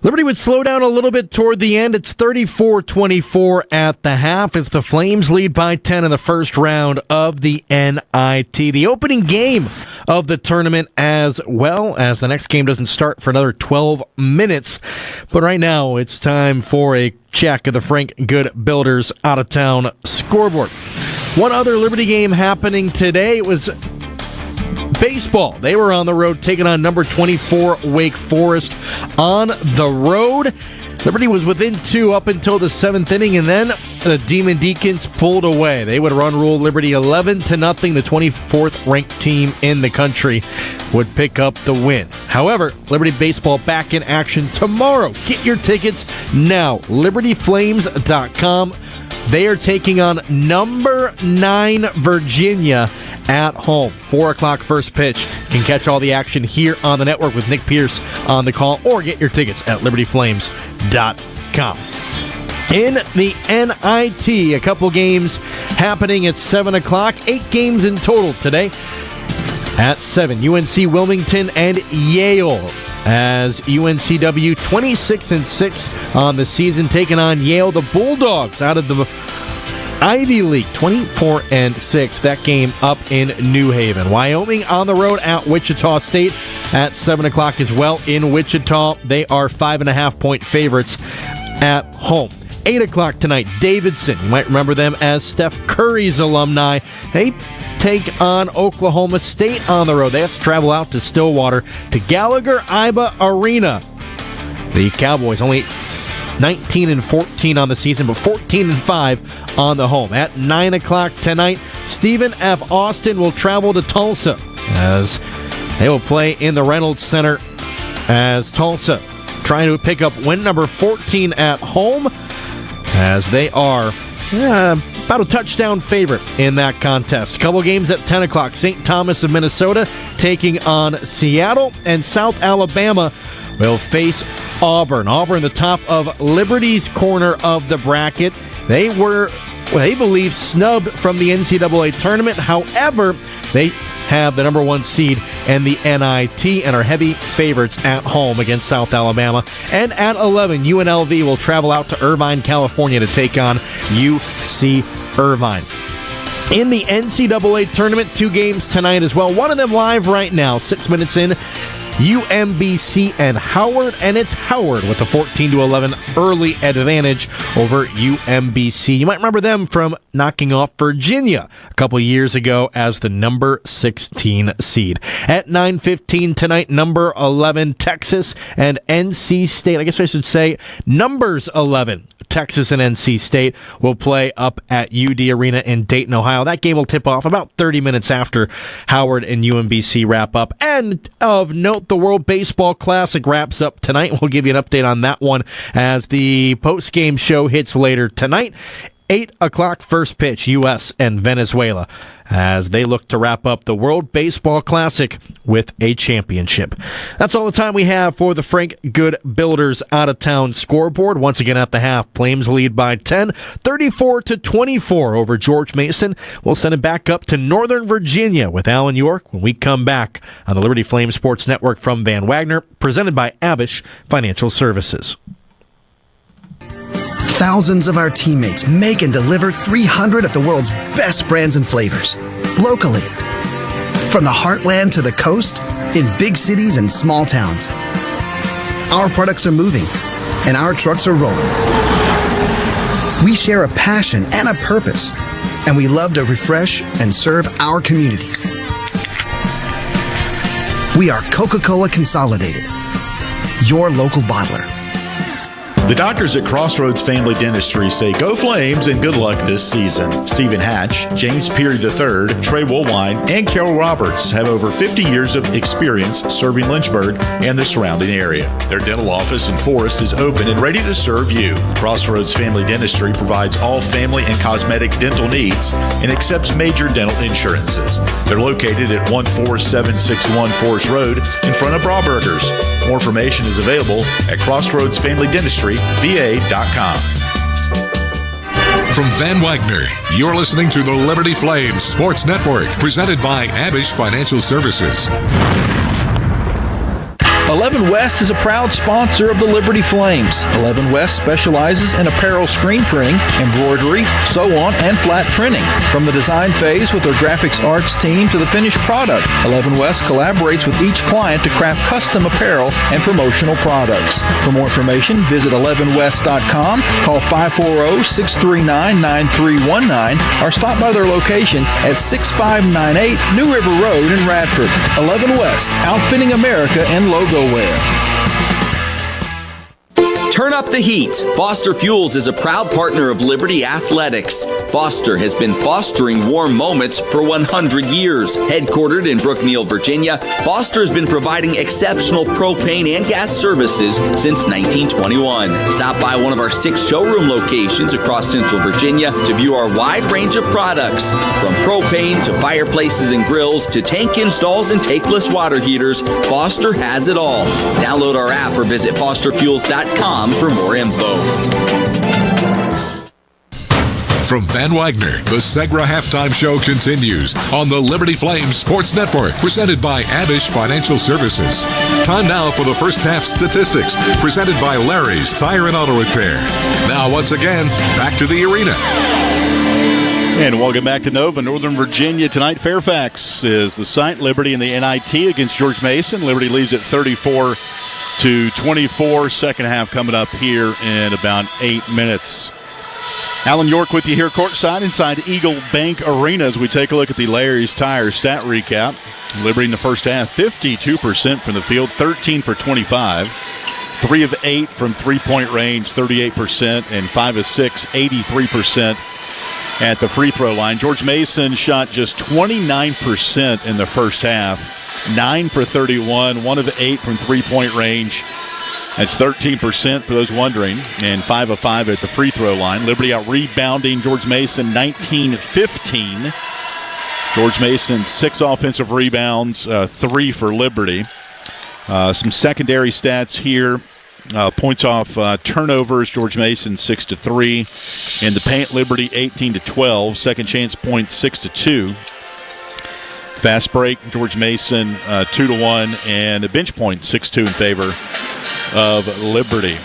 Liberty would slow down a little bit toward the end. It's 34-24 at the half as the Flames lead by 10 in the first round of the NIT. The opening game of the tournament, as well as the next game doesn't start for another 12 minutes. But right now, it's time for a check of the Frank Good Builders out-of-town scoreboard. One other Liberty game happening today was baseball. They were on the road taking on number 24 Wake Forest on the road. Liberty was within 2 up until the 7th inning, and then the Demon Deacons pulled away. They would run rule Liberty 11-0. The 24th ranked team in the country would pick up the win. However, Liberty baseball back in action tomorrow. Get your tickets now. LibertyFlames.com. They are taking on number 9 Virginia at home. 4 o'clock first pitch. You can catch all the action here on the network with Nick Pierce on the call, or get your tickets at LibertyFlames.com. In the NIT, a couple games happening at 7 o'clock. 8 games in total today. At 7, UNC Wilmington and Yale, as UNCW 26-6 on the season, taking on Yale. The Bulldogs out of the Ivy League, 24-6. That game up in New Haven. Wyoming on the road at Wichita State at 7 o'clock as well. In Wichita, they are 5.5-point favorites at home. 8 o'clock tonight, Davidson. You might remember them as Steph Curry's alumni. They take on Oklahoma State on the road. They have to travel out to Stillwater to Gallagher-Iba Arena. The Cowboys only 19-14 on the season, but 14-5 on the home. At 9 o'clock tonight, Stephen F. Austin will travel to Tulsa as they will play in the Reynolds Center, as Tulsa trying to pick up win number 14 at home, as they are about a touchdown favorite in that contest. A couple games at 10 o'clock. St. Thomas of Minnesota taking on Seattle, and South Alabama will face Auburn. Auburn, the top of Liberty's corner of the bracket. They were, they believe, snubbed from the NCAA tournament. However, they have the number 1 seed and the NIT and are heavy favorites at home against South Alabama. And at 11, UNLV will travel out to Irvine, California to take on UC Irvine. In the NCAA tournament, 2 games tonight as well. One of them live right now, 6 minutes in. UMBC and Howard, and it's Howard with a 14-11 early advantage over UMBC. You might remember them from knocking off Virginia a couple years ago as the number 16 seed. At 9:15 tonight, number 11 Texas and NC State. I guess I should say numbers 11 Texas and NC State will play up at UD Arena in Dayton, Ohio. That game will tip off about 30 minutes after Howard and UMBC wrap up. And of note, the World Baseball Classic wraps up tonight. We'll give you an update on that one as the post-game show hits later tonight. 8 o'clock first pitch, U.S. and Venezuela, as they look to wrap up the World Baseball Classic with a championship. That's all the time we have for the Frank Good Builders Out-of-Town scoreboard. Once again at the half, Flames lead by 10, 34-24 over George Mason. We'll send it back up to Northern Virginia with Alan York when we come back on the Liberty Flames Sports Network from Van Wagner, presented by Abish Financial Services. Thousands of our teammates make and deliver 300 of the world's best brands and flavors, locally. From the heartland to the coast, in big cities and small towns. Our products are moving, and our trucks are rolling. We share a passion and a purpose, and we love to refresh and serve our communities. We are Coca-Cola Consolidated, your local bottler. The doctors at Crossroads Family Dentistry say go Flames and good luck this season. Stephen Hatch, James Peary III, Trey Woolwine, and Carol Roberts have over 50 years of experience serving Lynchburg and the surrounding area. Their dental office in Forest is open and ready to serve you. Crossroads Family Dentistry provides all family and cosmetic dental needs and accepts major dental insurances. They're located at 14761 Forest Road in front of Brauburgers. More information is available at CrossroadsFamilyDentistryVA.com. From Van Wagner, you're listening to the Liberty Flames Sports Network, presented by Abish Financial Services. 11 West is a proud sponsor of the Liberty Flames. 11 West specializes in apparel screen printing, embroidery, sew-on, and flat printing. From the design phase with their graphics arts team to the finished product, 11 West collaborates with each client to craft custom apparel and promotional products. For more information, visit 11west.com, call 540-639-9319, or stop by their location at 6598 New River Road in Radford. 11 West, outfitting America and logo wear. Turn up the heat. Foster Fuels is a proud partner of Liberty Athletics. Foster has been fostering warm moments for 100 years. Headquartered in Brookneal, Virginia, Foster has been providing exceptional propane and gas services since 1921. Stop by one of our 6 showroom locations across Central Virginia to view our wide range of products. From propane to fireplaces and grills to tank installs and tankless water heaters, Foster has it all. Download our app or visit fosterfuels.com for more info. From Van Wagner, the Segra Halftime Show continues on the Liberty Flames Sports Network, presented by Abish Financial Services. Time now for the first half statistics, presented by Larry's Tire and Auto Repair. Now, once again, back to the arena. And welcome back to Nova, Northern Virginia. Tonight, Fairfax is the site. Liberty in the NIT against George Mason. Liberty leads at 34-24. Second half coming up here in about 8 minutes. Alan York with you here courtside inside Eagle Bank Arena as we take a look at the Larry's Tire stat recap. Liberty in the first half, 52% from the field, 13 for 25. 3 of 8 from three-point range, 38%, and 5 of 6, 83% at the free throw line. George Mason shot just 29% in the first half, 9 for 31, 1 of 8 from three-point range. That's 13% for those wondering, and 5 of 5 at the free throw line. Liberty out rebounding George Mason 19-15. George Mason 6 offensive rebounds, 3 for Liberty. Some secondary stats here. Points off turnovers, George Mason 6-3. In the paint, Liberty 18-12. Second chance points 6-2. Fast break, George Mason 2-1, and a bench point 6-2 in favor of Liberty.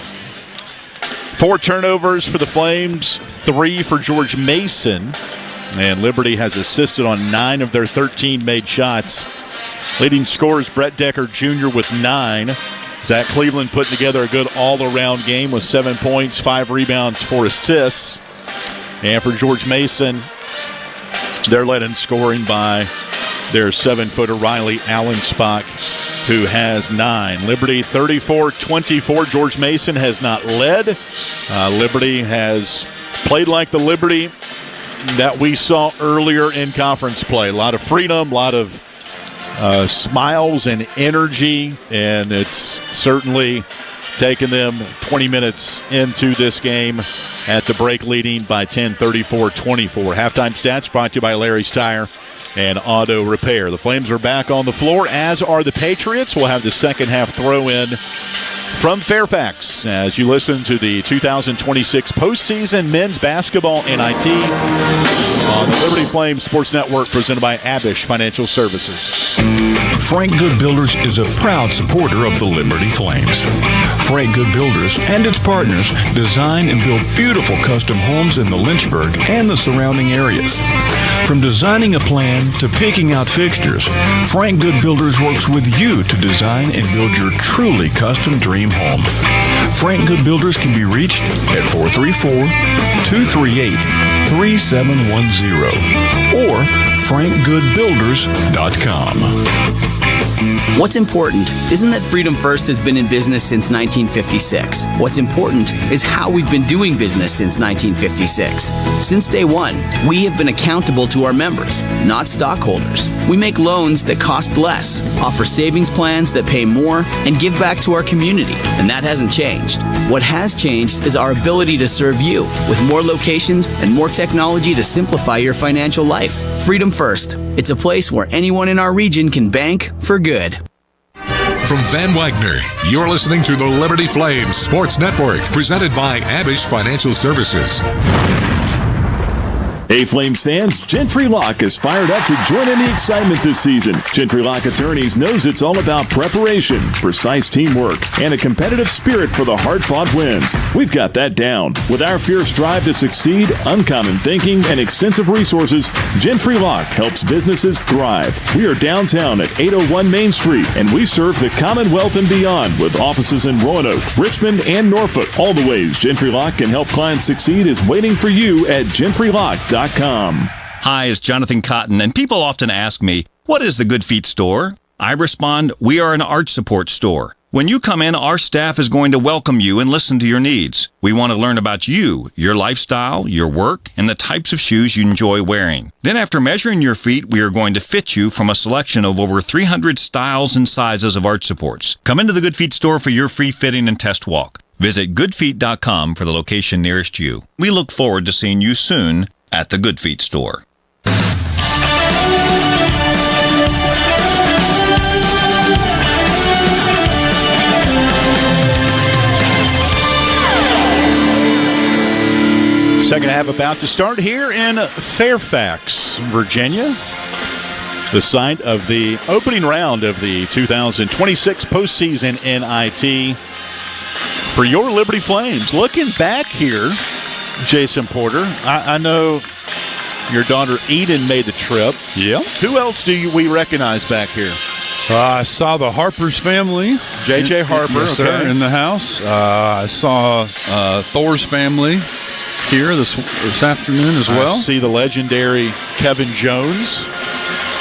4 turnovers for the Flames, 3 for George Mason, and Liberty has assisted on 9 of their 13 made shots. Leading scorers Brett Decker Jr. with 9. Zach Cleveland putting together a good all-around game with 7 points, 5 rebounds, 4 assists. And for George Mason, they're led in scoring by their 7-footer Riley Allensbach, who has 9. Liberty 34-24. George Mason has not led. Liberty has played like the Liberty that we saw earlier in conference play. A lot of freedom, a lot of smiles and energy, and it's certainly taken them 20 minutes into this game at the break, leading by 10, 34-24. Halftime stats brought to you by Larry's Tire and Auto Repair. The Flames are back on the floor, as are the Patriots. We'll have the second half throw-in from Fairfax as you listen to the 2026 postseason men's basketball NIT on the Liberty Flames Sports Network, presented by Abish Financial Services. Frank Good Builders is a proud supporter of the Liberty Flames. Frank Good Builders and its partners design and build beautiful custom homes in the Lynchburg and the surrounding areas. From designing a plan to picking out fixtures, Frank Good Builders works with you to design and build your truly custom dream home. Frank Good Builders can be reached at 434-238-3710 or frankgoodbuilders.com. What's important isn't that Freedom First has been in business since 1956. What's important is how we've been doing business since 1956. Since day one, we have been accountable to our members, not stockholders. We make loans that cost less, offer savings plans that pay more, and give back to our community, and that hasn't changed. What has changed is our ability to serve you with more locations and more technology to simplify your financial life. Freedom First. It's a place where anyone in our region can bank for good. From Van Wagner, you're listening to the Liberty Flames Sports Network, presented by Abish Financial Services. Hey Flames fans, Gentry Lock is fired up to join in the excitement this season. Gentry Lock Attorneys knows it's all about preparation, precise teamwork, and a competitive spirit for the hard-fought wins. We've got that down. With our fierce drive to succeed, uncommon thinking, and extensive resources, Gentry Lock helps businesses thrive. We are downtown at 801 Main Street, and we serve the Commonwealth and beyond with offices in Roanoke, Richmond, and Norfolk. All the ways Gentry Lock can help clients succeed is waiting for you at GentryLock.com. Hi, it's Jonathan Cotton, and people often ask me, what is the Good Feet store? I respond, we are an arch support store. When you come in, our staff is going to welcome you and listen to your needs. We want to learn about you, your lifestyle, your work, and the types of shoes you enjoy wearing. Then after measuring your feet, we are going to fit you from a selection of over 300 styles and sizes of arch supports. Come into the Good Feet store for your free fitting and test walk. Visit goodfeet.com for the location nearest you. We look forward to seeing you soon at the Good Feet store. Second half about to start here in Fairfax, Virginia. The site of the opening round of the 2026 postseason NIT for your Liberty Flames. Looking back here, Jason Porter, I know your daughter Eden made the trip. Yeah. Who else do we recognize back here? I saw the Harper's family. J.J. Harper, yes, sir, in the house. I saw Thor's family here this afternoon as well. I see the legendary Kevin Jones.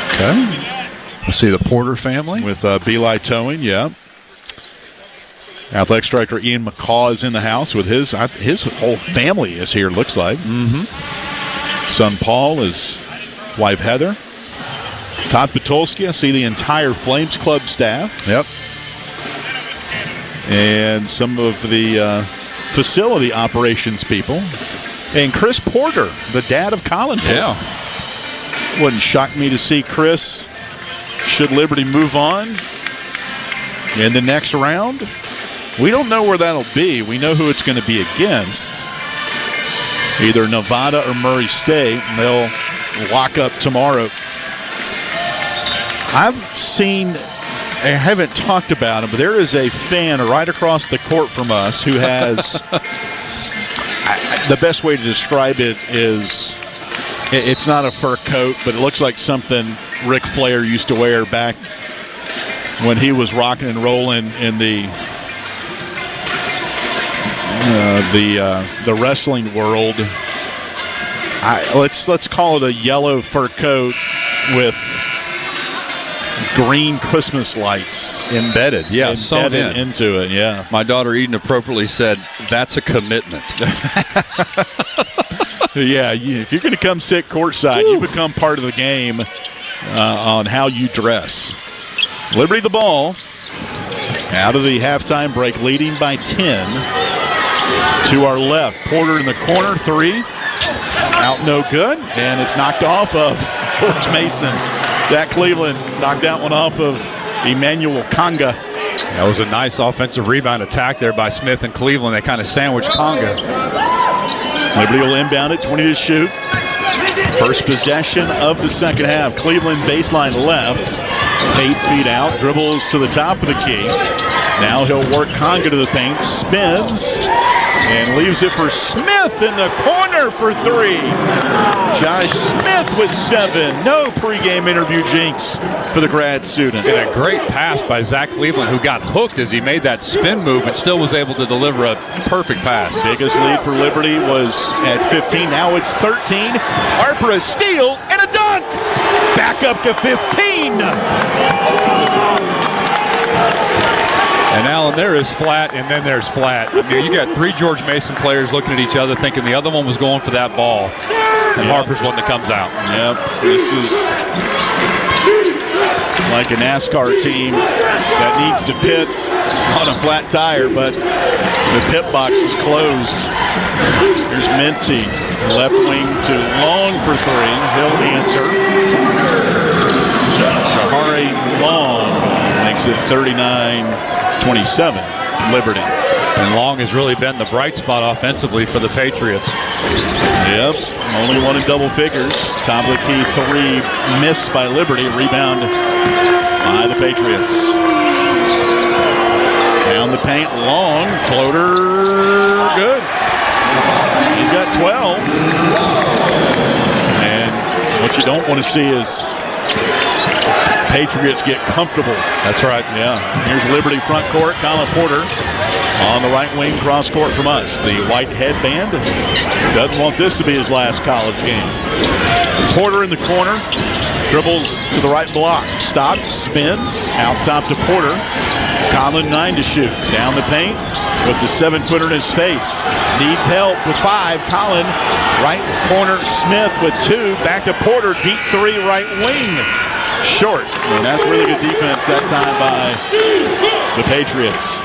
Okay. I see the Porter family. With Beli Towing, yeah. Athletics Director Ian McCaw is in the house with his whole family is here, looks like. Mm-hmm. Son Paul, his wife Heather. Todd Patulski, I see the entire Flames Club staff. Yep. And some of the facility operations people. And Chris Porter, the dad of Colin Porter. Yeah. Wouldn't shock me to see Chris, should Liberty move on in the next round. We don't know where that'll be. We know who it's going to be against. Either Nevada or Murray State. And they'll lock up tomorrow. I haven't talked about him, but there is a fan right across the court from us who has the best way to describe it is it's not a fur coat, but it looks like something Ric Flair used to wear back when he was rocking and rolling in the wrestling world. Let's call it a yellow fur coat with green Christmas lights embedded sewn into it. Yeah, my daughter Eden appropriately said, "That's a commitment." Yeah, if you're going to come sit courtside, you become part of the game on how you dress. Liberty the ball out of the halftime break, leading by 10. To our left, Porter in the corner, three, out no good, and it's knocked off of George Mason. Jack Cleveland knocked that one off of Emmanuel Conga. That was a nice offensive rebound attack there by Smith and Cleveland. They kind of sandwiched Conga. Liberty will inbound it, 20 to shoot. First possession of the second half. Cleveland baseline left, 8 feet out, dribbles to the top of the key. Now he'll work Conga to the paint, spins, and leaves it for Smith in the corner for three. Josh Smith with 7. No pregame interview jinx for the grad student. And a great pass by Zach Cleveland, who got hooked as he made that spin move and still was able to deliver a perfect pass. Biggest lead for Liberty was at 15. Now it's 13. Harper a steal and a dunk. Back up to 15. And Alan, there is flat, and then there's flat. I mean, you got 3 George Mason players looking at each other, thinking the other one was going for that ball, and Harper's one that comes out. Yep, this is like a NASCAR team that needs to pit on a flat tire, but the pit box is closed. Here's Mincy, left wing to Long for 3. He'll answer. Jahari Long makes it 39-27, Liberty. And Long has really been the bright spot offensively for the Patriots. Yep, only one in double figures. Top of the key 3 missed by Liberty. Rebound by the Patriots. Down the paint, Long, floater, good. He's got 12. And what you don't want to see is Patriots get comfortable. That's right. Yeah. Here's Liberty front court. Colin Porter on the right wing, cross court from us. The white headband doesn't want this to be his last college game. Porter in the corner, dribbles to the right block, stops, spins, out top to Porter. Collin, 9 to shoot. Down the paint with the 7-footer in his face. Needs help with 5. Collin, right corner. Smith with 2. Back to Porter. Deep 3, right wing. Short. And that's really good defense that time by the Patriots.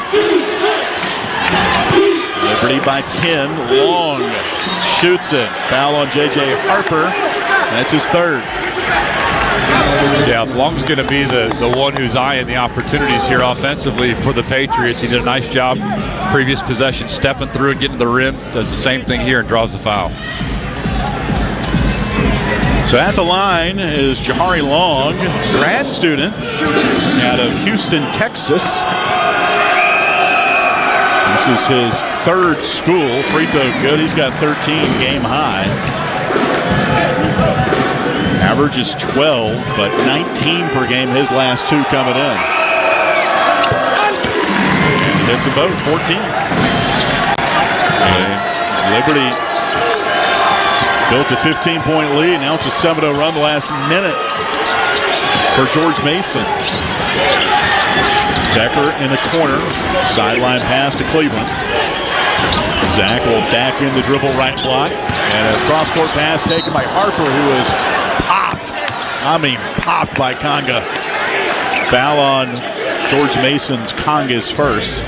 Liberty by 10. Long shoots it. Foul on J.J. Harper. That's his 3rd. Yeah, Long's going to be the one who's eyeing the opportunities here offensively for the Patriots. He did a nice job previous possession, stepping through and getting to the rim. Does the same thing here and draws the foul. So at the line is Jahari Long, grad student out of Houston, Texas. This is his 3rd school. Free throw good. He's got 13 game high. Average is 12, but 19 per game his last 2 coming in. And he hits them both, 14. And Liberty built a 15-point lead. Now it's a 7-0 run the last minute for George Mason. Decker in the corner. Sideline pass to Cleveland. Zach will back in the dribble, right block. And a cross-court pass taken by Harper, who is popped. I mean, popped by Conga. Foul on George Mason's. Conga's first.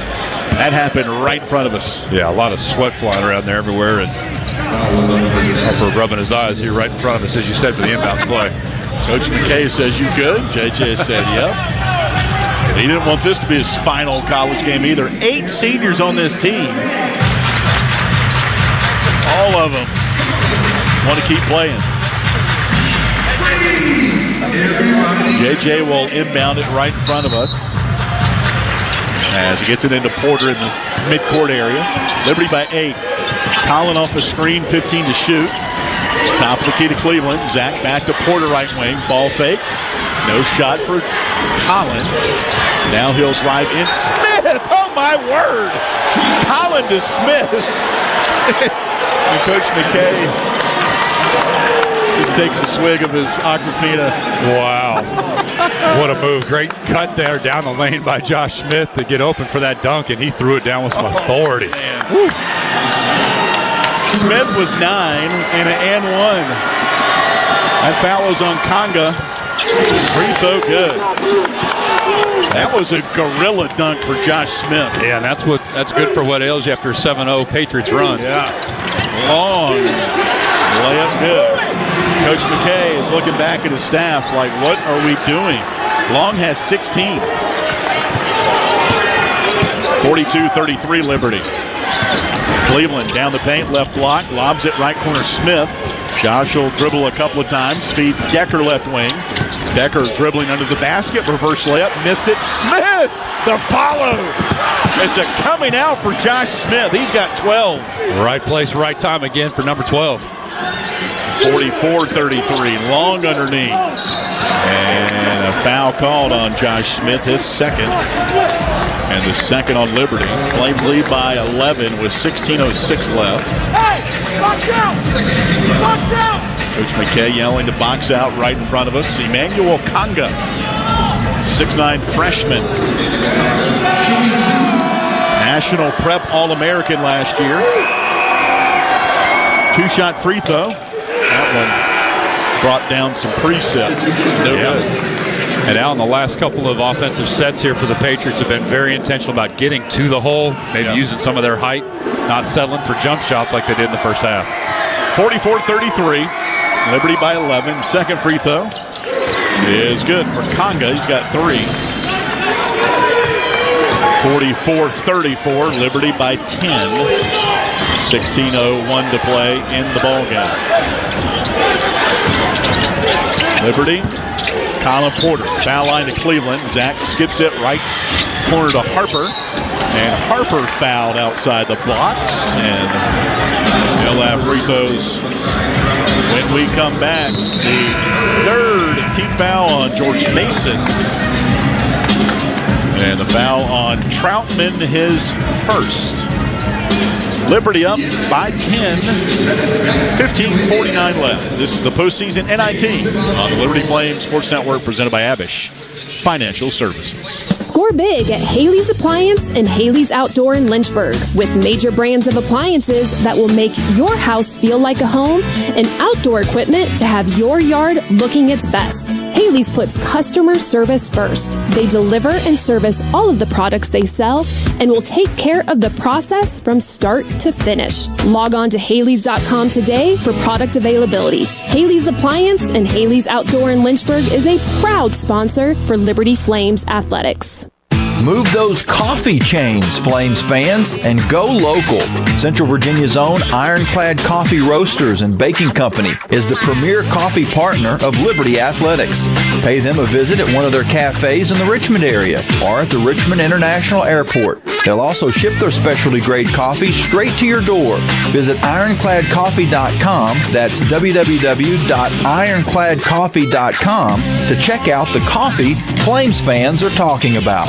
That happened right in front of us. Yeah, a lot of sweat flying around there everywhere. And Harper rubbing his eyes here right in front of us, as you said, for the inbounds play. Coach McKay says, "You good?" JJ said, "Yep." He didn't want this to be his final college game either. 8 seniors on this team. All of them want to keep playing. JJ will inbound it right in front of us as he gets it into Porter in the midcourt area. Liberty by 8. Collin off a screen, 15 to shoot. Top of the key to Cleveland. Zach back to Porter, right wing. Ball fake. No shot for Collin. Now he'll drive in. Smith! Oh my word! Collin to Smith. And Coach McKay just takes a swig of his Aquafina. Wow. What a move. Great cut there down the lane by Josh Smith to get open for that dunk, and he threw it down with some authority. Smith with 9 and an and 1. That foul was on Conga. Free throw good. That was a gorilla dunk for Josh Smith. Yeah, and that's good for what ails you after a 7-0 Patriots run. Yeah. Long layup good. Coach McKay is looking back at his staff like, what are we doing? Long has 16. 42-33 Liberty. Cleveland down the paint, left block, lobs it right corner Smith. Josh will dribble a couple of times, feeds Decker left wing. Decker dribbling under the basket, reverse layup, missed it. Smith, the follow. It's a coming out for Josh Smith. He's got 12. Right place, right time again for number 12. 44-33, Long underneath. And a foul called on Josh Smith, his 2nd. And the 2nd on Liberty. Flames lead by 11 with 16:06 left. Hey, watch out! Watch out! Coach McKay yelling to box out right in front of us. Emmanuel Conga, 6'9" freshman. National Prep All-American last year. 2-shot free throw. That one brought down some precip. No good. And now in the last couple of offensive sets here for the Patriots have been very intentional about getting to the hole, maybe using some of their height, not settling for jump shots like they did in the first half. 44-33, Liberty by 11. 2nd free throw is good for Conga. He's got 3. 44-34, Liberty by 10. 16:01 to play in the ballgame. Liberty. Colin Porter, foul line to Cleveland. Zach skips it right corner to Harper. And Harper fouled outside the blocks. And he'll have free throws when we come back. The 3rd team foul on George Mason. And the foul on Troutman, his 1st. Liberty up by 10, 15:49 left. This is the postseason NIT on the Liberty Flames Sports Network presented by Abish. Financial Services. Score big at Haley's Appliance and Haley's Outdoor in Lynchburg with major brands of appliances that will make your house feel like a home and outdoor equipment to have your yard looking its best. Haley's puts customer service first. They deliver and service all of the products they sell and will take care of the process from start to finish. Log on to Haleys.com today for product availability. Haley's Appliance and Haley's Outdoor in Lynchburg is a proud sponsor for Liberty Flames Athletics. Move those coffee chains, Flames fans, and go local. Central Virginia's own Ironclad Coffee Roasters and Baking Company is the premier coffee partner of Liberty Athletics. Pay them a visit at one of their cafes in the Richmond area or at the Richmond International Airport. They'll also ship their specialty grade coffee straight to your door. Visit ironcladcoffee.com, that's www.ironcladcoffee.com, to check out the coffee Flames fans are talking about.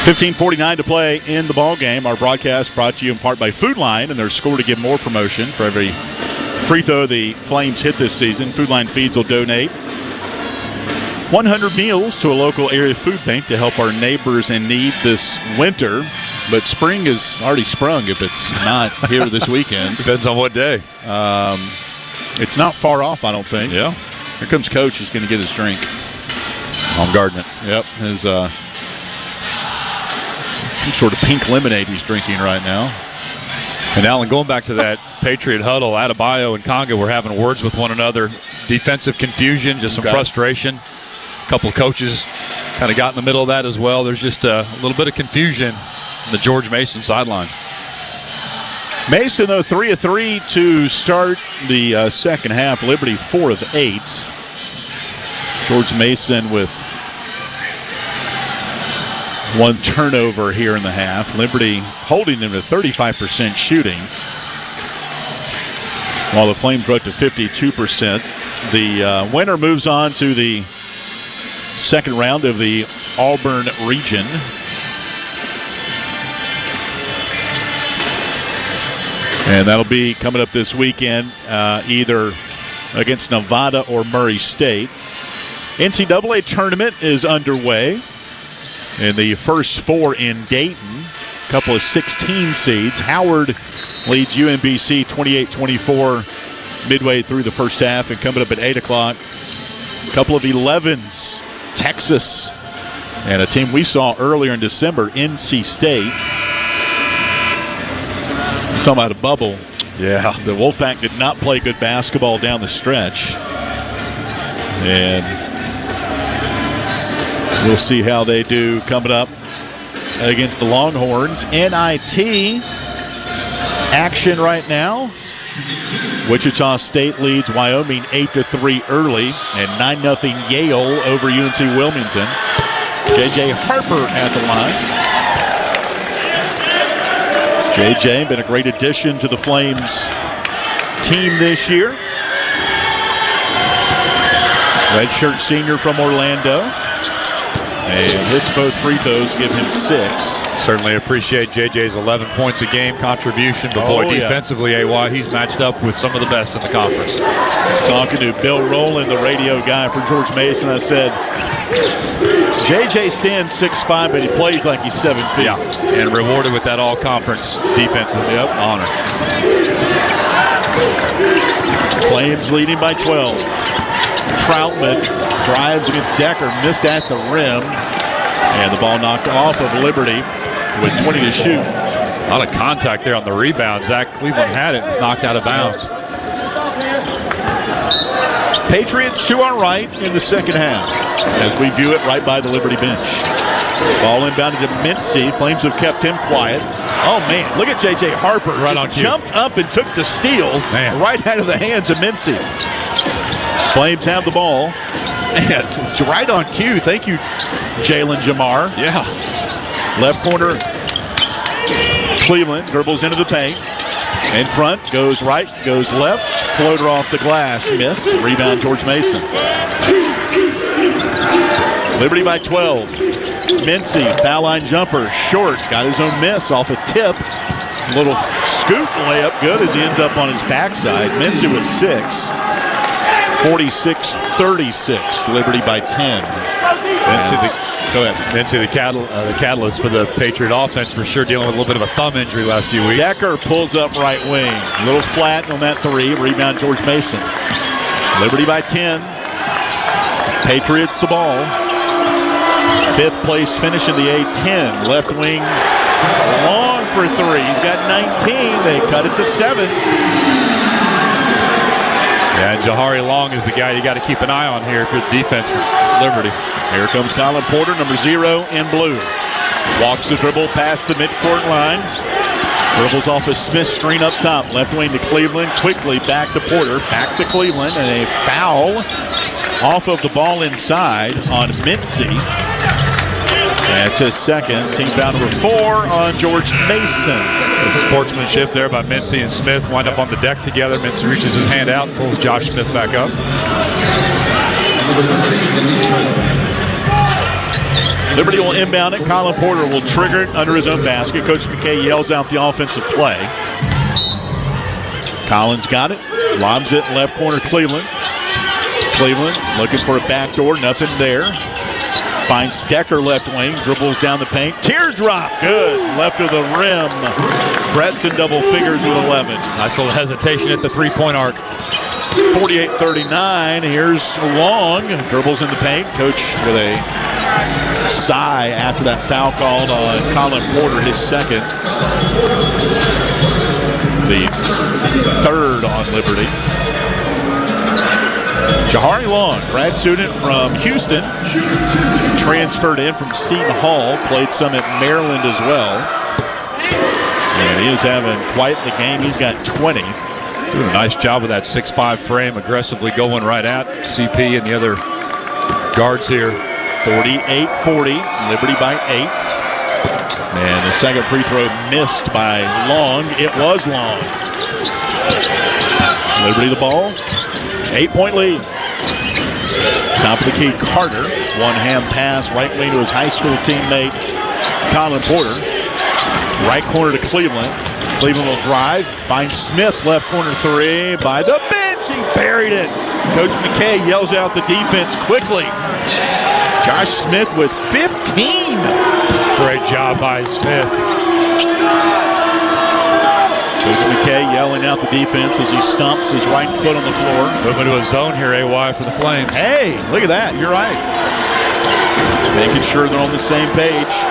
$15:49 to play in the ball game. Our broadcast brought to you in part by Food Line and their Score to Give More promotion. For every free throw the Flames hit this season, Food Line Feeds will donate 100 meals to a local area food bank to help our neighbors in need this winter. But spring is already sprung if it's not here this weekend. Depends on what day. It's not far off, I don't think. Yeah. Here comes Coach. He's going to get his drink. I'm guarding it. Yep. His some sort of pink lemonade he's drinking right now. And Alan, going back to that Patriot huddle, Adebayo and Conga were having words with one another. Defensive confusion, just some frustration. A couple of coaches kind of got in the middle of that as well. There's just a little bit of confusion on the George Mason sideline. Mason, though, 3 of 3 to start the second half. Liberty 4 of 8. George Mason with one turnover here in the half. Liberty holding them to 35% shooting, while the Flames rose to 52%. The winner moves on to the second round of the Auburn region. And that'll be coming up this weekend, either against Nevada or Murray State. NCAA tournament is underway. In the first 4 in Dayton, a couple of 16 seeds. Howard leads UMBC 28-24 midway through the first half, and coming up at 8 o'clock, a couple of 11s. Texas and a team we saw earlier in December, NC State. Talking about a bubble. Yeah. The Wolfpack did not play good basketball down the stretch. And we'll see how they do coming up against the Longhorns. NIT action right now. Wichita State leads Wyoming 8-3 early, and 9-0 Yale over UNC Wilmington. J.J. Harper at the line. J.J. been a great addition to the Flames team this year. Redshirt senior from Orlando. And hits both free throws, give him 6. Certainly appreciate JJ's 11 points a game contribution, but boy, defensively, AY, he's matched up with some of the best in the conference. I was talking to Bill Rowland, the radio guy for George Mason. I said, JJ stands 6'5", but he plays like he's 7 feet. Yeah, and rewarded with that all-conference defensive honor. Flames leading by 12. Troutman drives against Decker, missed at the rim, and the ball knocked off of Liberty with 20 to shoot. A lot of contact there on the rebound. Zach Cleveland had it and was knocked out of bounds. Patriots to our right in the second half as we view it right by the Liberty bench. Ball inbounded to Mincy. Flames have kept him quiet. Oh, man, look at J.J. Harper. Right on cue. Jumped up and took the steal right out of the hands of Mincy. Flames have the ball. And right on cue. Thank you, Jalen Jamar. Yeah. Left corner, Cleveland dribbles into the paint. In front, goes right, goes left. floater off the glass. Miss. Rebound, George Mason. Liberty by 12. Mincy, foul line jumper, short. Got his own miss off a tip. Little scoop layup, good as he ends up on his backside. Mincy with 6. 46-36. Liberty by 10. Mincy, the catalyst for the Patriot offense for sure, dealing with a little bit of a thumb injury last few weeks. Decker pulls up right wing. A little flat on that 3. Rebound, George Mason. Liberty by 10. Patriots the ball. 5th place finish in the A-10. Left wing long for 3. He's got 19. They cut it to 7. Yeah, and Jahari Long is the guy you got to keep an eye on here for defense for Liberty. Here comes Colin Porter, number 0 in blue. Walks the dribble past the midcourt line. Dribbles off a Smith screen up top. Left wing to Cleveland. Quickly back to Porter. Back to Cleveland. And a foul off of the ball inside on Mincy. That's his second. Team foul number 4 on George Mason. The sportsmanship there by Mincy and Smith. Wind up on the deck together. Mincy reaches his hand out and pulls Josh Smith back up. Liberty will inbound it. Colin Porter will trigger it under his own basket. Coach McKay yells out the offensive play. Collins got it. Lobs it in left corner, Cleveland. Cleveland looking for a backdoor. Nothing there. Finds Decker left wing. Dribbles down the paint. Teardrop. Good. Left of the rim. Brett's in double figures with 11. Nice little hesitation at the three-point arc. 48-39. Here's Long. Dribbles in the paint. Coach with a sigh after that foul called on Colin Porter, his second. The 3rd on Liberty. Jahari Long, grad student from Houston, transferred in from Seton Hall, played some at Maryland as well. And he is having quite the game. He's got 20. Doing a nice job with that 6'5" frame, aggressively going right at CP and the other guards here. 48-40, Liberty by 8. And the second free throw missed by Long. It was Long. Liberty the ball. 8-point lead. Top of the key, Carter. One-hand pass, right wing to his high school teammate, Colin Porter. Right corner to Cleveland. Cleveland will drive. Finds Smith, left corner 3 by the bench. He buried it. Coach McKay yells out the defense quickly. Josh Smith with 15. Great job by Smith. Coach McKay yelling out the defense as he stomps his right foot on the floor. Moving to a zone here, AY, for the Flames. Hey, look at that. You're right. Making sure they're on the same page.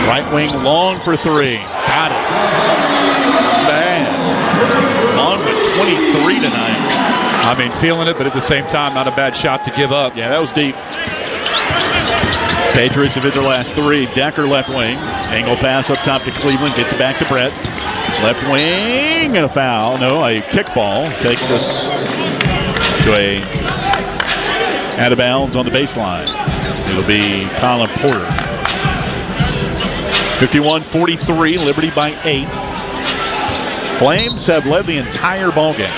Right wing Long for 3. Got it. Man. Long with 23 tonight. I mean, feeling it, but at the same time, not a bad shot to give up. Yeah, that was deep. Patriots have hit their last 3. Decker left wing. Angle pass up top to Cleveland. Gets it back to Brett. Left wing and a foul. No, a kickball takes us to a out of bounds on the baseline. It'll be Colin Porter. 51-43, Liberty by 8. Flames have led the entire ball game.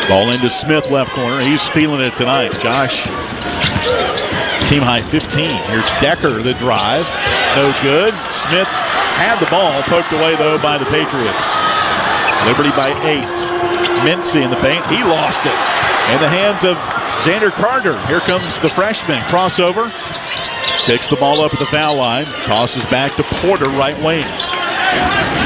Ball into Smith, left corner. He's feeling it tonight. Josh, team high 15. Here's Decker, the drive. No good. Smith had the ball, poked away though by the Patriots. Liberty by 8. Mincy in the paint. He lost it. In the hands of Xander Carter. Here comes the freshman. Crossover. Picks the ball up at the foul line. Tosses back to Porter, right wing.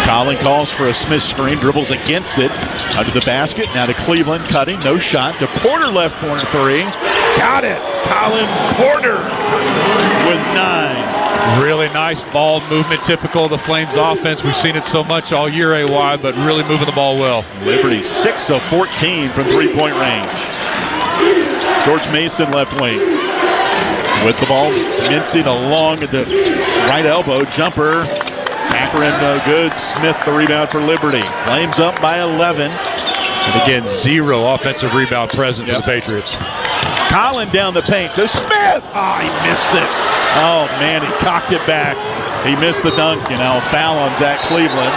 Colin calls for a Smith screen. Dribbles against it. Under the basket. Now to Cleveland. Cutting. No shot. To Porter, left corner 3. Got it. Colin Porter with 9. Really nice ball movement, typical of the Flames offense. We've seen it so much all year, AY, but really moving the ball well. Liberty 6 of 14 from three-point range. George Mason left wing. With the ball, Mincy along at the right elbow. Jumper. Back rim no good. Smith the rebound for Liberty. Flames up by 11. And again, 0 offensive rebound present for the Patriots. Colin down the paint to Smith. Oh, he missed it. Oh, man, he cocked it back. He missed the dunk, foul on Zach Cleveland.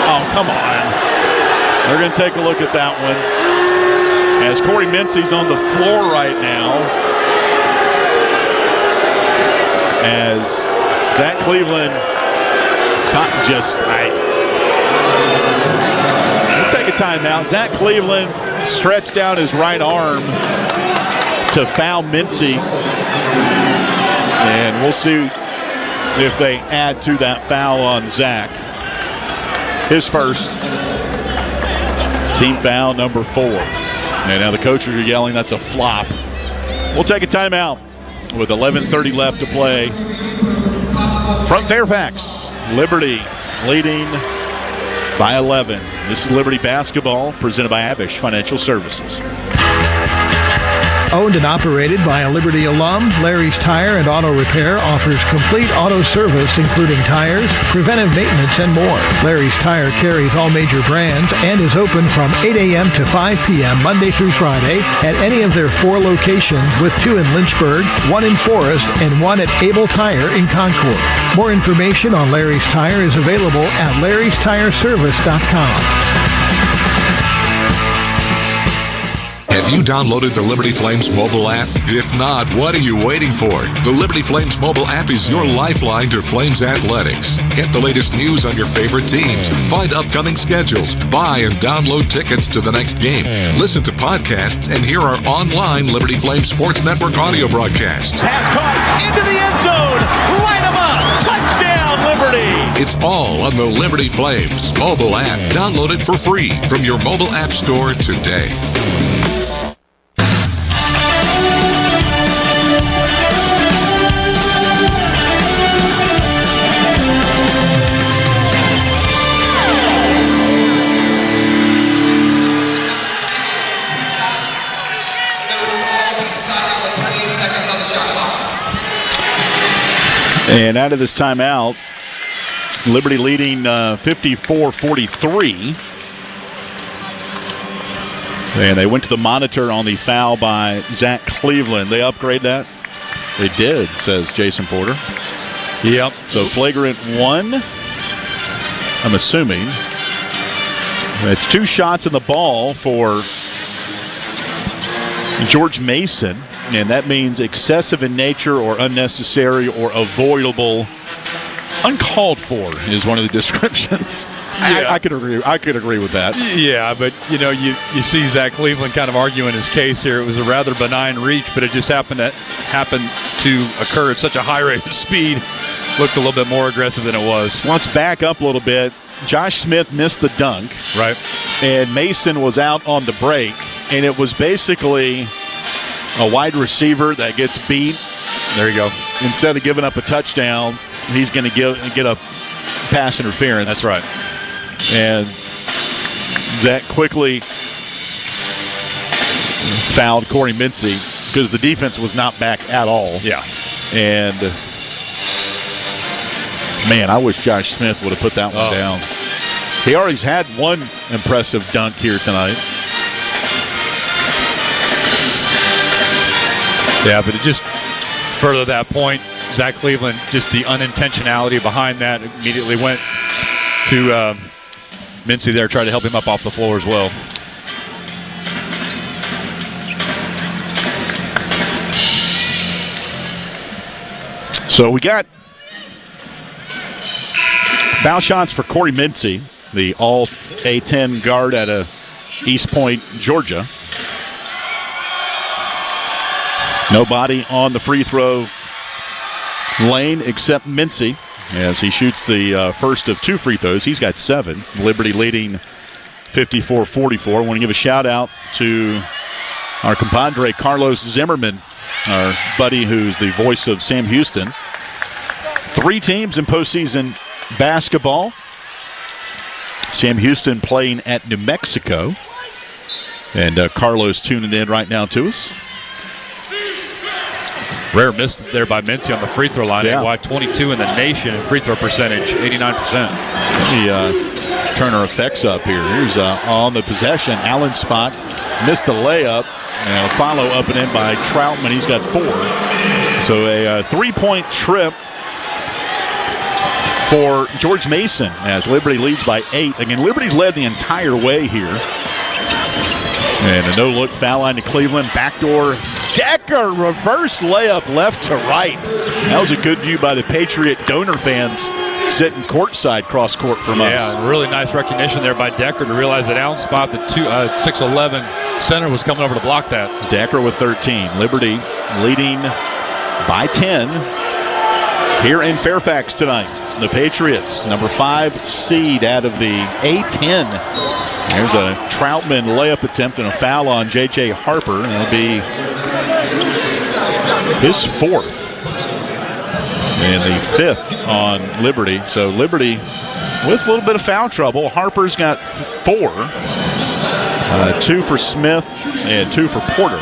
Oh, come on. They're going to take a look at that one. As Corey Mincy's on the floor right now. As Zach Cleveland we'll take a timeout. Zach Cleveland stretched out his right arm to foul Mincy. And we'll see if they add to that foul on Zach. His first. Team foul number 4. And now the coaches are yelling that's a flop. We'll take a timeout with 11:30 left to play. From Fairfax, Liberty leading by 11. This is Liberty basketball presented by Abish Financial Services. Owned and operated by a Liberty alum, Larry's Tire and Auto Repair offers complete auto service including tires, preventive maintenance, and more. Larry's Tire carries all major brands and is open from 8 a.m. to 5 p.m. Monday through Friday at any of their 4 locations, with 2 in Lynchburg, 1 in Forest, and 1 at Able Tire in Concord. More information on Larry's Tire is available at larrystireservice.com. Have you downloaded the Liberty Flames mobile app? If not, what are you waiting for? The Liberty Flames mobile app is your lifeline to Flames athletics. Get the latest news on your favorite teams, find upcoming schedules, buy and download tickets to the next game, listen to podcasts, and hear our online Liberty Flames Sports Network audio broadcasts. Pass caught into the end zone. Light them up. Touchdown, Liberty. It's all on the Liberty Flames mobile app. Download it for free from your mobile app store today. And out of this timeout, Liberty leading 54-43. And they went to the monitor on the foul by Zach Cleveland. They upgrade that? They did, says Jason Porter. Yep. So flagrant 1, I'm assuming. It's 2 shots in the ball for George Mason. And that means excessive in nature or unnecessary or avoidable. Uncalled for is one of the descriptions. Yeah. I could agree with that. Yeah, but you see Zach Cleveland kind of arguing his case here. It was a rather benign reach, but it just happened to occur at such a high rate of speed. Looked a little bit more aggressive than it was. So let's back up a little bit. Josh Smith missed the dunk. Right. And Mason was out on the break, and it was basically a wide receiver that gets beat. There you go. Instead of giving up a touchdown, he's going to get a pass interference. That's right. And Zach quickly fouled Corey Mincy because the defense was not back at all. Yeah. And, man, I wish Josh Smith would have put that one down. He already had one impressive dunk here tonight. Yeah, but it just further that point, Zach Cleveland, just the unintentionality behind that immediately went to Mincy there, tried to help him up off the floor as well. So we got foul shots for Corey Mincy, the all A-10 guard out of East Point, Georgia. Nobody on the free throw lane except Mincy as he shoots the first of 2 free throws. He's got 7. Liberty leading 54-44. I want to give a shout out to our compadre Carlos Zimmerman, our buddy who's the voice of Sam Houston. 3 teams in postseason basketball. Sam Houston playing at New Mexico. And Carlos tuning in right now to us. Rare miss there by Mincy on the free throw line. Yeah. AY 22 in the nation in free throw percentage, 89%. Let me turn our effects up here. Here's on the possession. Allen spot. Missed the layup. And a follow up and in by Troutman. He's got 4. So a 3-point trip for George Mason as Liberty leads by 8. Again, Liberty's led the entire way here. And a no-look foul line to Cleveland. Backdoor Decker, reverse layup left to right. That was a good view by the Patriot donor fans sitting courtside cross court from us. Yeah, really nice recognition there by Decker to realize that Allen Spot, the 6'11" center, was coming over to block that. Decker with 13. Liberty leading by 10 here in Fairfax tonight. The Patriots, number 5 seed out of the A-10. There's a Troutman layup attempt and a foul on J.J. Harper. And it'll be his 4th. And the 5th on Liberty. So Liberty with a little bit of foul trouble. Harper's got 4. 2 for Smith and 2 for Porter.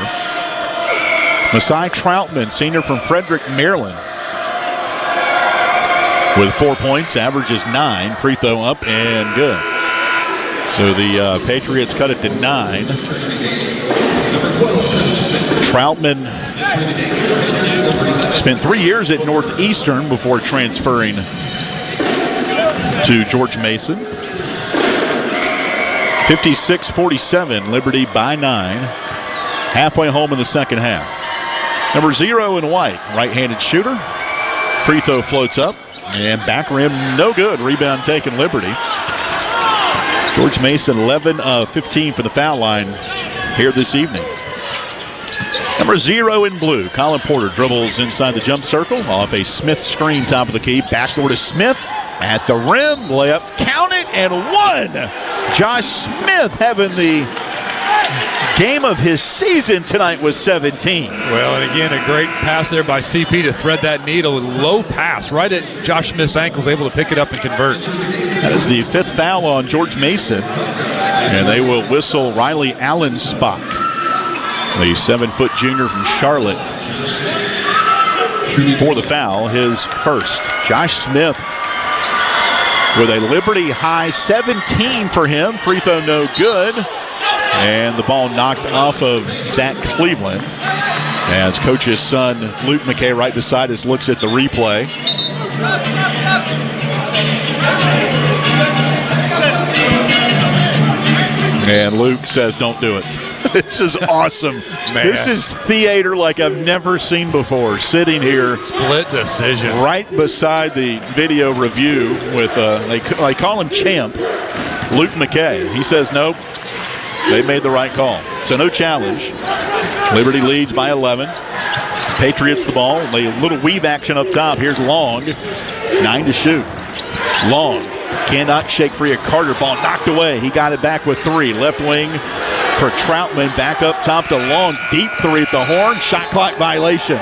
Masai Troutman, senior from Frederick, Maryland, with 4 points, averages 9. Free throw up and good. So the Patriots cut it to 9. Troutman spent 3 years at Northeastern before transferring to George Mason. 56-47, Liberty by 9. Halfway home in the second half. Number 0 in white, right-handed shooter. Free throw floats up. And back rim, no good. Rebound taken, Liberty. George Mason, 11 of 15 for the foul line here this evening. Number 0 in blue, Colin Porter dribbles inside the jump circle off a Smith screen, top of the key. Backdoor to Smith at the rim. Layup, count it, and 1. Josh Smith having the game of his season tonight with 17. Well, and again, a great pass there by CP to thread that needle. Low pass right at Josh Smith's ankles, able to pick it up and convert. That is the 5th foul on George Mason. And they will whistle Riley Allenspach, the 7-foot junior from Charlotte, for the foul, his first. Josh Smith with a Liberty high 17 for him. Free throw no good. And the ball knocked off of Zach Cleveland as coach's son, Luke McKay, right beside us, looks at the replay. And Luke says, don't do it. This is awesome. Man. This is theater like I've never seen before. Sitting here. Split decision. Right beside the video review with, they call him Champ, Luke McKay. He says, nope. They made the right call. So no challenge. Liberty leads by 11. Patriots the ball. A little weave action up top. Here's Long. 9 to shoot. Long cannot shake free of Carter. Ball knocked away. He got it back with 3. Left wing for Troutman. Back up top to Long. Deep 3 at the horn. Shot clock violation.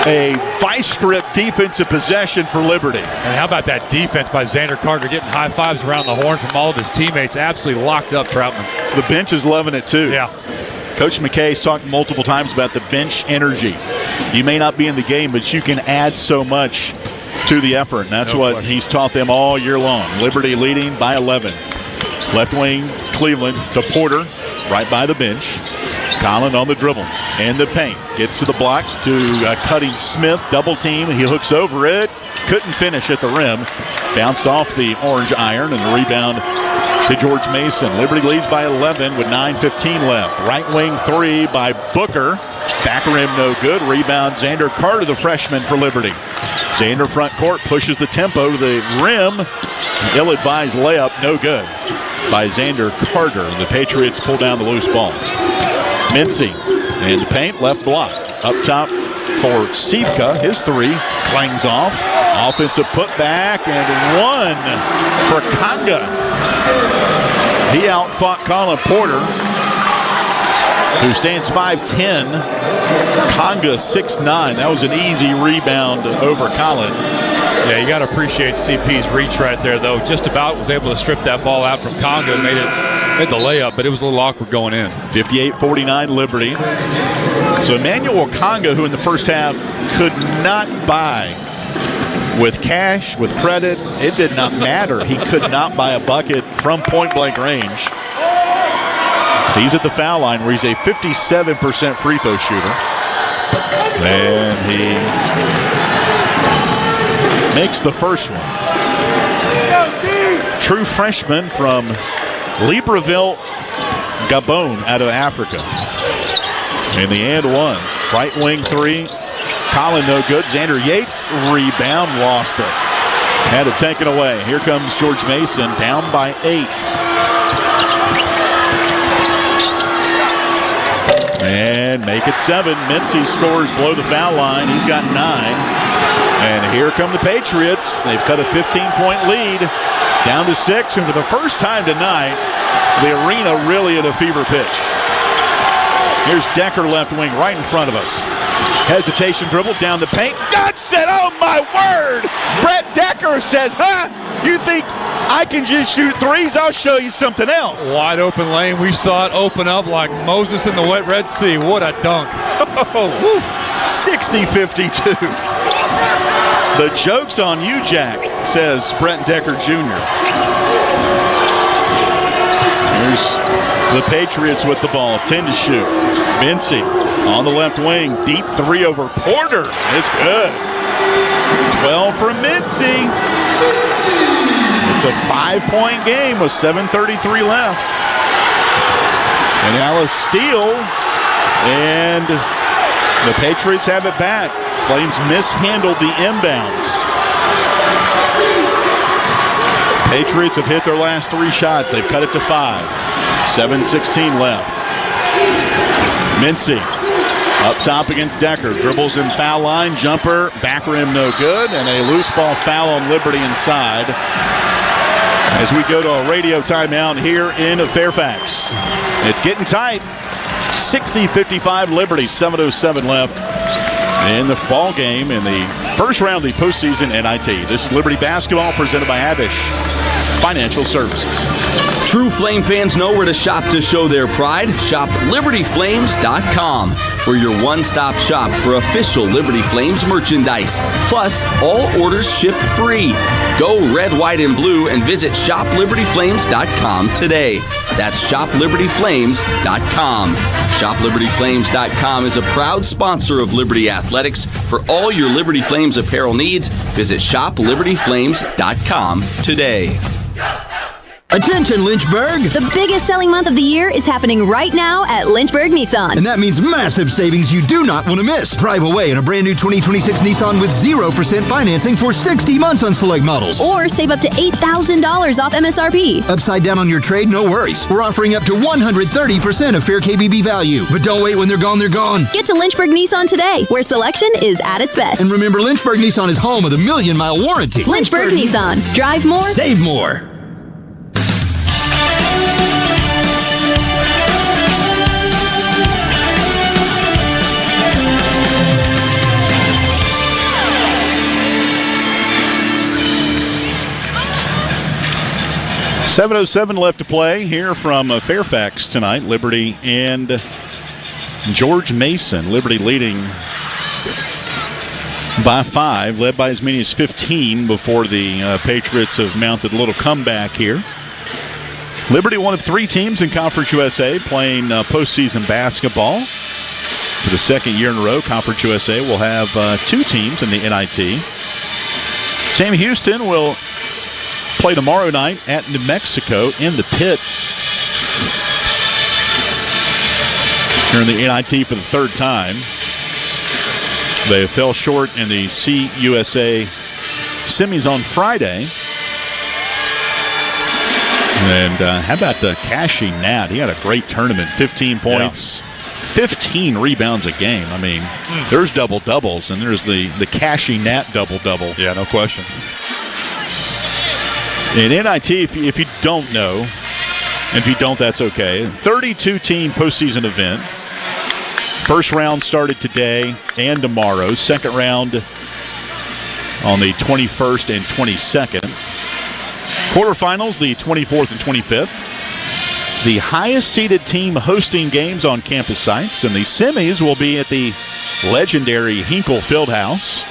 A vice grip defensive possession for Liberty. And how about that defense by Xander Carter, getting high fives around the horn from all of his teammates. Absolutely locked up Troutman. The bench is loving it too. Yeah. Coach McKay's talked multiple times about the bench energy. You may not be in the game, but you can add so much to the effort. And that's what he's taught them all year long. Liberty leading by 11. Left wing, Cleveland to Porter, right by the bench. Collin on the dribble and the paint. Gets to the block to cutting Smith. Double team. He hooks over it. Couldn't finish at the rim. Bounced off the orange iron and the rebound to George Mason. Liberty leads by 11 with 9:15 left. Right wing 3 by Booker. Back rim no good. Rebound Xander Carter, the freshman for Liberty. Xander front court pushes the tempo to the rim. Ill-advised layup no good by Xander Carter. The Patriots pull down the loose ball. Mincy in the paint, left block. Up top for Sivka. His 3 clangs off. Offensive putback and 1 for Conga. He outfought Colin Porter, who stands 5'10". Conga 6'9". That was an easy rebound over Colin. Yeah, you got to appreciate CP's reach right there, though. Just about was able to strip that ball out from Conga and made the layup, but it was a little awkward going in. 58-49 Liberty. So Emmanuel Conga, who in the first half could not buy with cash, with credit, it did not matter. He could not buy a bucket from point-blank range. He's at the foul line where he's a 57% free throw shooter. And he makes the first one. True freshman from Libreville, Gabon, out of Africa. And the and one. Right wing three. Colin no good. Xander Yates rebound, lost it. Had it taken away. Here comes George Mason, down by 8. And make it 7. Mincy scores below the foul line. He's got 9. And here come the Patriots. They've cut a 15-point lead down to 6. And for the first time tonight, the arena really at a fever pitch. Here's Decker left wing right in front of us. Hesitation dribble down the paint. Dunks it! Oh my word! Brett Decker says, you think I can just shoot threes? I'll show you something else. Wide open lane. We saw it open up like Moses in the wet Red Sea. What a dunk. 60-52. The joke's on you, Jack, says Brett Decker Jr. Here's the Patriots with the ball. 10 to shoot. Mincy on the left wing. Deep 3 over Porter. It's good. 12 for Mincy. It's a 5-point game with 7:33 left. And now a steal. And the Patriots have it back. Flames mishandled the inbounds. Patriots have hit their last 3 shots. They've cut it to 5. 7:16 left. Mincy up top against Decker. Dribbles in foul line. Jumper. Back rim no good. And a loose ball foul on Liberty inside. As we go to a radio timeout here in Fairfax. It's getting tight. 60-55 Liberty. 7:07 left in the ball game in the first round of the postseason NIT. This is Liberty basketball presented by Abish Financial Services. True Flame fans know where to shop to show their pride. Shop LibertyFlames.com. We're your one-stop shop for official Liberty Flames merchandise. Plus, all orders ship free. Go red, white, and blue and visit ShopLibertyFlames.com today. That's ShopLibertyFlames.com. ShopLibertyFlames.com is a proud sponsor of Liberty Athletics. For all your Liberty Flames apparel needs, visit ShopLibertyFlames.com today. Attention, Lynchburg! The biggest selling month of the year is happening right now at Lynchburg Nissan. And that means massive savings you do not want to miss. Drive away in a brand new 2026 Nissan with 0% financing for 60 months on select models. Or save up to $8,000 off MSRP. Upside down on your trade? No worries. We're offering up to 130% of fair KBB value. But don't wait, when they're gone, they're gone. Get to Lynchburg Nissan today, where selection is at its best. And remember, Lynchburg Nissan is home of the 1,000,000-mile warranty. Lynchburg Nissan. Drive more. Save more. .707 left to play here from Fairfax tonight. Liberty and George Mason. Liberty leading by 5, led by as many as 15 before the Patriots have mounted a little comeback here. Liberty, one of 3 teams in Conference USA playing postseason basketball for the second year in a row. Conference USA will have 2 teams in the NIT. Sam Houston will play tomorrow night at New Mexico in the pit. Here in the NIT for the 3rd time. They fell short in the CUSA semis on Friday. And how about Cashy Nat? He had a great tournament. 15 points, 15 rebounds a game. I mean, there's double-doubles, and there's the Cashy Nat double-double. Yeah, no question. In NIT, if you don't know, and if you don't, that's okay. 32-team postseason event. First round started today and tomorrow. Second round on the 21st and 22nd. Quarterfinals, the 24th and 25th. The highest seeded team hosting games on campus sites. And the semis will be at the legendary Hinkle Fieldhouse,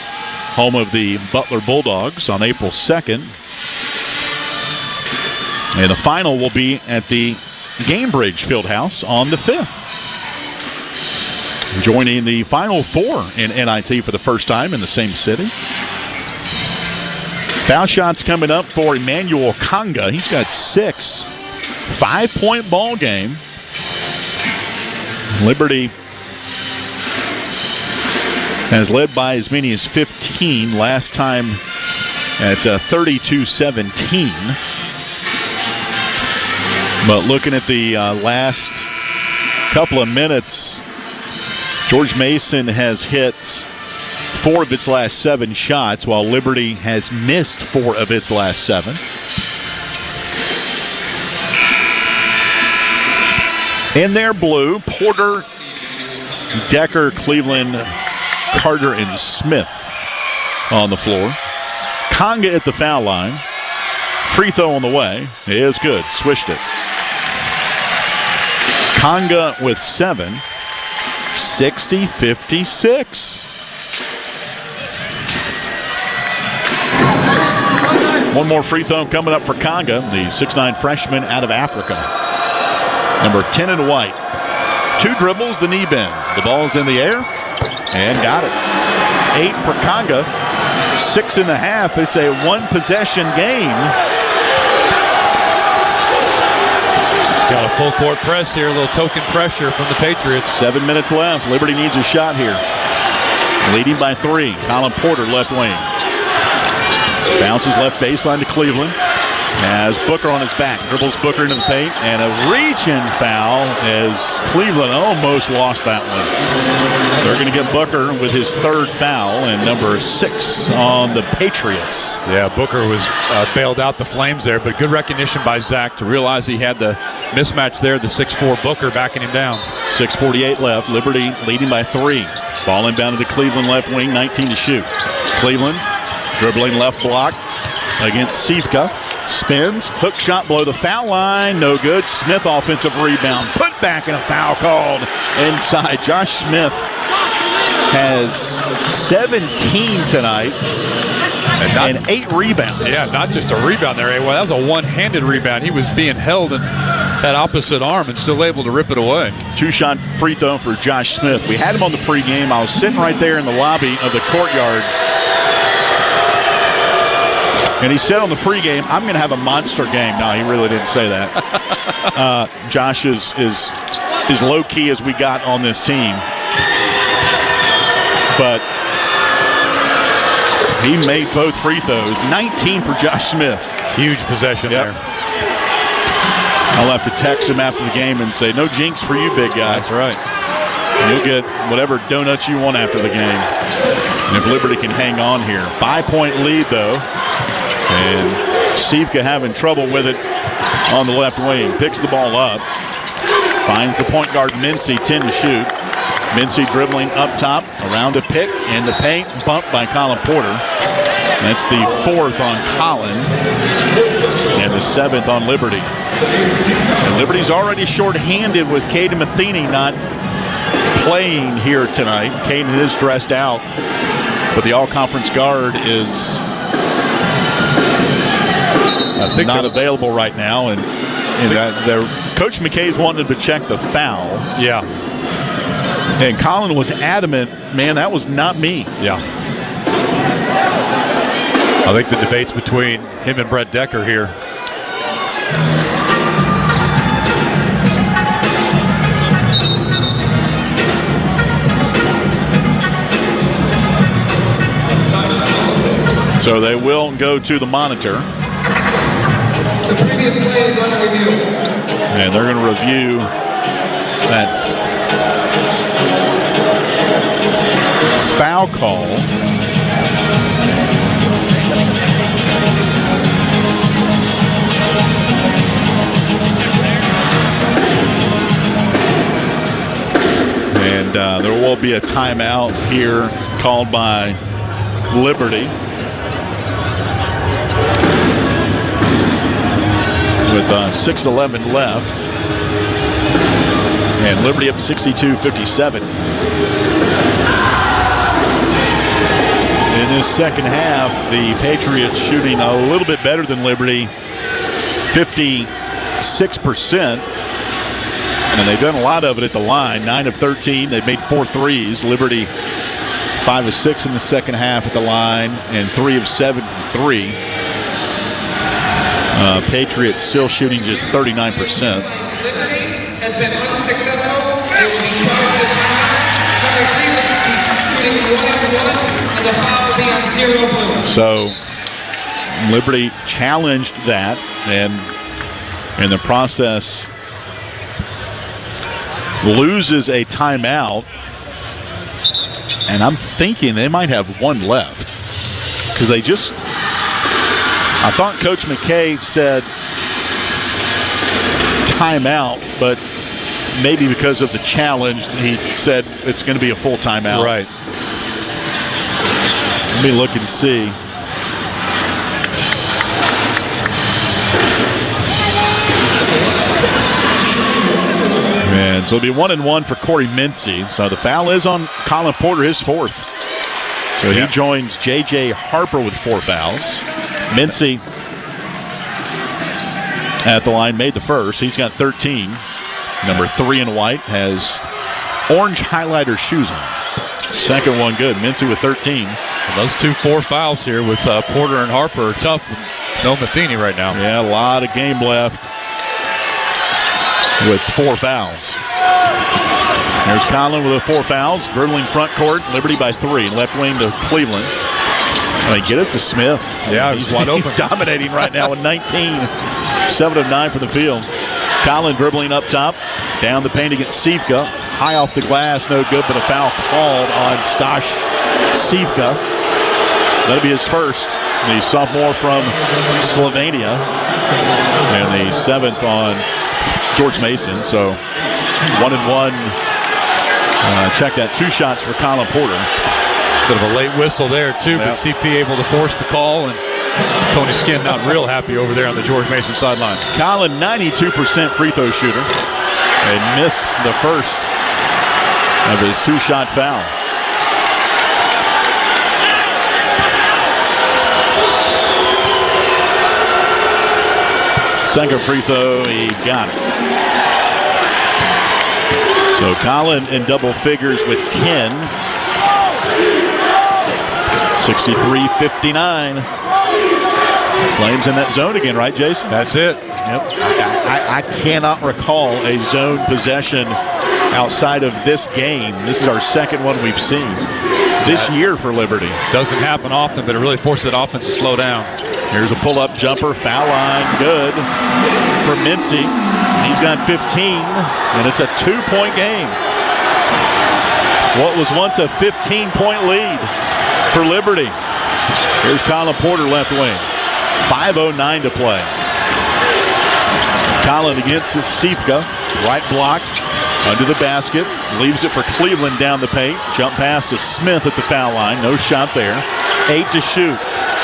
home of the Butler Bulldogs, on April 2nd. And the final will be at the Gamebridge Fieldhouse on the 5th. Joining the Final 4 in NIT for the first time in the same city. Foul shots coming up for Emmanuel Conga. He's got 6. 5-point ball game. Liberty has led by as many as 15 last time at 32-17. But looking at the last couple of minutes, George Mason has hit 4 of its last 7 shots, while Liberty has missed 4 of its last 7. In their blue, Porter, Decker, Cleveland, Carter, and Smith on the floor. Conga at the foul line. Free throw on the way. It is good. Swished it. Conga with 7. 60-56. One more free throw coming up for Conga, the 6'9 freshman out of Africa. Number 10 in white. 2 dribbles, the knee bend. The ball's in the air, and got it. 8 for Conga. 6.5. It's a 1-possession game. Got a full court press here, a little token pressure from the Patriots. 7 minutes left. Liberty needs a shot here. Leading by 3. Colin Porter, left wing. Bounces left baseline to Cleveland. Has Booker on his back. Dribbles Booker into the paint. And a reach-in foul as Cleveland almost lost that one. They're going to get Booker with his 3rd foul and number 6 on the Patriots. Yeah, Booker was bailed out the Flames there, but good recognition by Zach to realize he had the mismatch there, the 6'4 Booker backing him down. 6:48 left. Liberty leading by 3. Ball inbounded to Cleveland left wing, 19 to shoot. Cleveland dribbling left block against Sivka. Spins, hook shot below the foul line, no good. Smith offensive rebound, put back, and a foul called inside. Josh Smith has 17 tonight and 8 rebounds. Yeah, not just a rebound there. Well, that was a one-handed rebound. He was being held in that opposite arm and still able to rip it away. 2-shot free throw for Josh Smith. We had him on the pregame. I was sitting right there in the lobby of the courtyard. And he said on the pregame, I'm going to have a monster game. No, he really didn't say that. Josh is low-key as we got on this team. But he made both free throws. 19 for Josh Smith. Huge possession there. I'll have to text him after the game and say, no jinx for you, big guy. That's right. And you'll get whatever donuts you want after the game. And if Liberty can hang on here. 5-point lead, though. And Sivka having trouble with it on the left wing. Picks the ball up. Finds the point guard, Mincy, 10 to shoot. Mincy dribbling up top, around a pick, in the paint, bumped by Colin Porter. That's the 4th on Colin, and the 7th on Liberty. And Liberty's already short-handed with Caden Matheny not playing here tonight. Caden is dressed out, but the all-conference guard is not available right now, and Coach McKay's wanted to check the foul. Yeah. And Colin was adamant, man, that was not me. Yeah. I think the debate's between him and Brett Decker here. So they will go to the monitor. The previous play is under review. And they're going to review that foul call. And there will be a timeout here called by Liberty. With 6:11 left. And Liberty up 62-57. In this second half, the Patriots shooting a little bit better than Liberty, 56%. And they've done a lot of it at the line, 9 of 13. They've made 4 threes. Liberty 5 of 6 in the second half at the line and 3 of 7 from 3. Patriots still shooting just 39%. Liberty has been unsuccessful. They will be charged with timeout. Number 3 will be shooting 1-1, and the foul will be on 0 blue. So Liberty challenged that, and in the process loses a timeout. And I'm thinking they might have one left because I thought Coach McKay said timeout, but maybe because of the challenge, he said it's going to be a full timeout. Right. Let me look and see. And so it'll be 1-1 for Corey Mincy. So the foul is on Colin Porter, his 4th. So he joins J.J. Harper with 4 fouls. Mincy at the line made the first. He's got 13. Number 3 in white has orange highlighter shoes on. Second one good. Mincy with 13. And those 4 fouls here with Porter and Harper are tough with no Matheny right now. Yeah, a lot of game left with 4 fouls. There's Conlon with 4 fouls. Dribbling front court. Liberty by 3. Left wing to Cleveland. Get it to Smith. Yeah, he's wide open. He's dominating right now with 19. 7 of 9 for the field. Conlon dribbling up top. Down the paint against Sivka. High off the glass. No good, but a foul called on Stash Sivka. That'll be his first. The sophomore from Slovenia. And the 7th on George Mason. So 1-1. Check that. 2 shots for Colin Porter. Bit of a late whistle there, too, but CP able to force the call, and Tony Skinn not real happy over there on the George Mason sideline. Colin, 92% free throw shooter. They missed the first of his 2-shot foul. Second free throw, he got it. So Colin in double figures with 10. 63-59. Flames in that zone again, right, Jason? That's it. Yep. I cannot recall a zone possession outside of this game. This is our second one we've seen this year for Liberty. Doesn't happen often, but it really forces that offense to slow down. Here's a pull-up jumper, foul line, good for Mincy. He's got 15, and it's a 2-point game. What was once a 15-point lead for Liberty. Here's Colin Porter, left wing. 5:09 to play. Colin against Sivka, right block, under the basket, leaves it for Cleveland down the paint. Jump pass to Smith at the foul line, no shot there. 8 to shoot.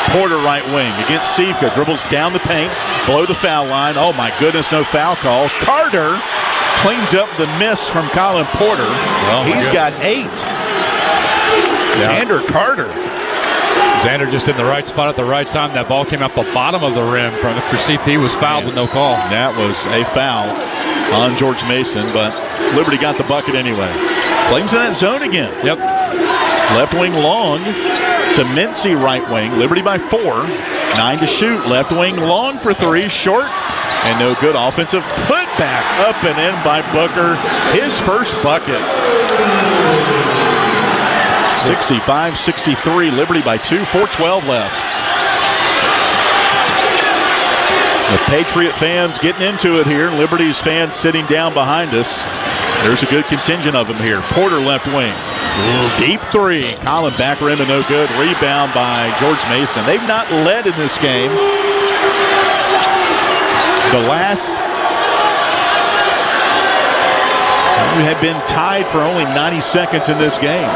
Porter right wing against Sivka, dribbles down the paint, below the foul line. Oh my goodness, no foul calls. Carter cleans up the miss from Colin Porter. He's got 8. Xander Carter. Xander just in the right spot at the right time. That ball came out the bottom of the rim for CP, was fouled with no call. That was a foul on George Mason, but Liberty got the bucket anyway. Flames in that zone again. Yep. Left wing long to Mincy, right wing. Liberty by 4. 9 to shoot. Left wing long for 3. Short and no good. Offensive putback up and in by Booker. His first bucket. 65-63. Liberty by 2. 4:12 left. The Patriot fans getting into it here. Liberty's fans sitting down behind us. There's a good contingent of them here. Porter left wing. Deep 3. Colin back rim and no good. Rebound by George Mason. They've not led in this game. The last, we have been tied for only 90 seconds in this game.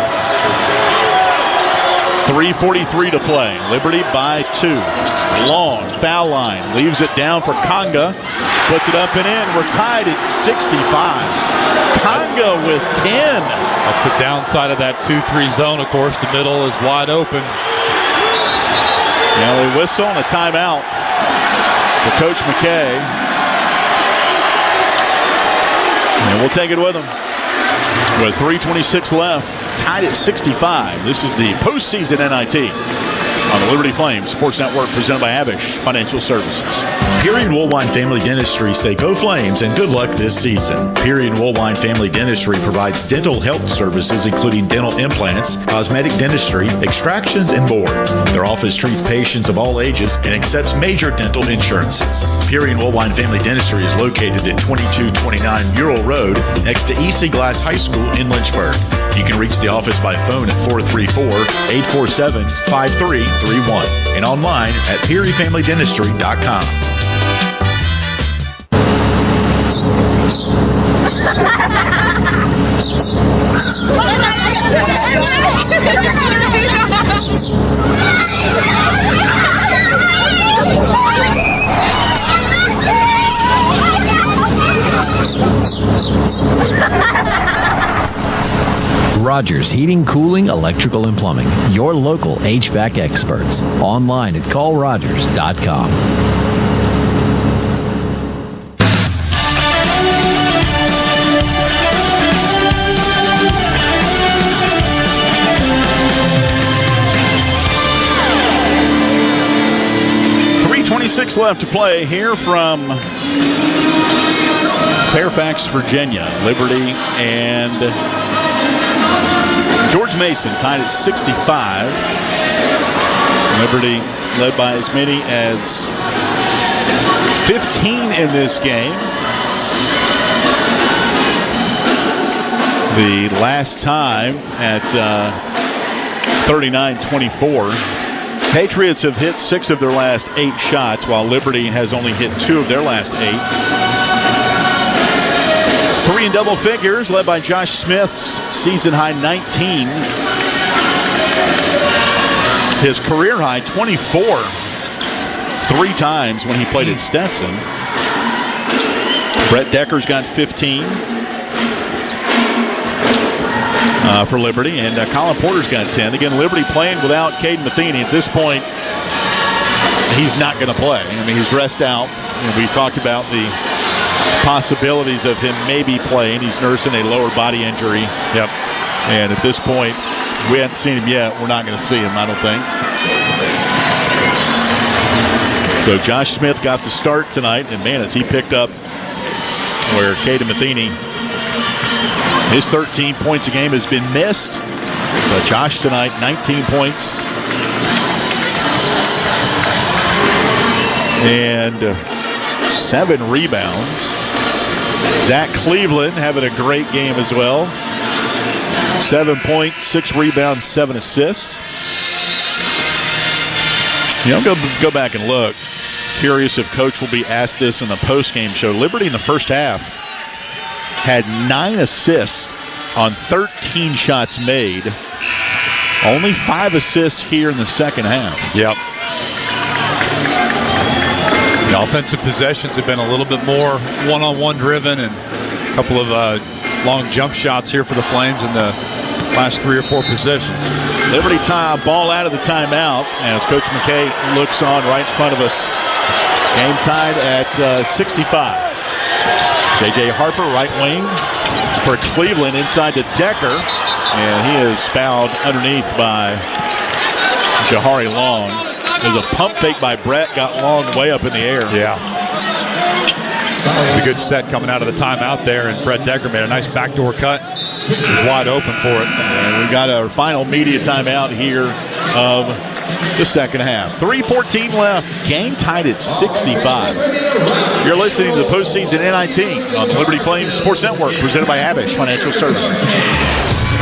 3:43 to play. Liberty by 2. Long foul line. Leaves it down for Conga. Puts it up and in. We're tied at 65. Conga with 10. That's the downside of that 2-3 zone, of course. The middle is wide open. Now we whistle and a timeout for Coach McKay. And we'll take it with him. With 3:26 left, tied at 65. This is the postseason NIT. on the Liberty Flames Sports Network, presented by Abish Financial Services. Peary and Woolwine Family Dentistry say go Flames and good luck this season. Peary and Woolwine Family Dentistry provides dental health services including dental implants, cosmetic dentistry, extractions, and more. Their office treats patients of all ages and accepts major dental insurances. Peary and Woolwine Family Dentistry is located at 2229 Mural Road next to EC Glass High School in Lynchburg. You can reach the office by phone at 434-847-5331 and online at PearyFamilyDentistry.com. Rogers Heating, Cooling, Electrical, and Plumbing. Your local HVAC experts. Online at callrogers.com. .326 left to play here from Fairfax, Virginia. Liberty and George Mason tied at 65. Liberty led by as many as 15 in this game. The last time at 39-24. Patriots have hit 6 of their last 8 shots, while Liberty has only hit 2 of their last 8. 3 in double figures, led by Josh Smith's season-high 19. His career-high 24 3 times when he played at Stetson. Brett Decker's got 15 for Liberty, and Colin Porter's got 10. Again, Liberty playing without Caden Matheny. At this point, he's not going to play. I mean, he's dressed out. And we talked about the possibilities of him maybe playing. He's nursing a lower body injury. Yep. And at this point, we haven't seen him yet. We're not going to see him, I don't think. So Josh Smith got the start tonight, and man, as he picked up where Caden Matheny, his 13 points a game has been missed. But Josh tonight, 19 points. And 7 rebounds. Zach Cleveland having a great game as well. 7 points, 6 rebounds, 7 assists. You know, go back and look. Curious if Coach will be asked this in the postgame show. Liberty in the first half had 9 assists on 13 shots made. Only 5 assists here in the second half. Yep. The offensive possessions have been a little bit more one-on-one driven, and a couple of long jump shots here for the Flames in the last 3 or 4 possessions. Liberty ball out of the timeout as Coach McKay looks on right in front of us. Game tied at 65. J.J. Harper, right wing for Cleveland, inside to Decker, and he is fouled underneath by Jahari Long. There's a pump fake by Brett, got Long way up in the air. Yeah. That was a good set coming out of the timeout there, and Brett Decker made a nice backdoor cut. He's wide open for it. And we got our final media timeout here of the second half. 3:14 left. Game tied at 65. You're listening to the postseason NIT on the Liberty Flames Sports Network, presented by Abish Financial Services.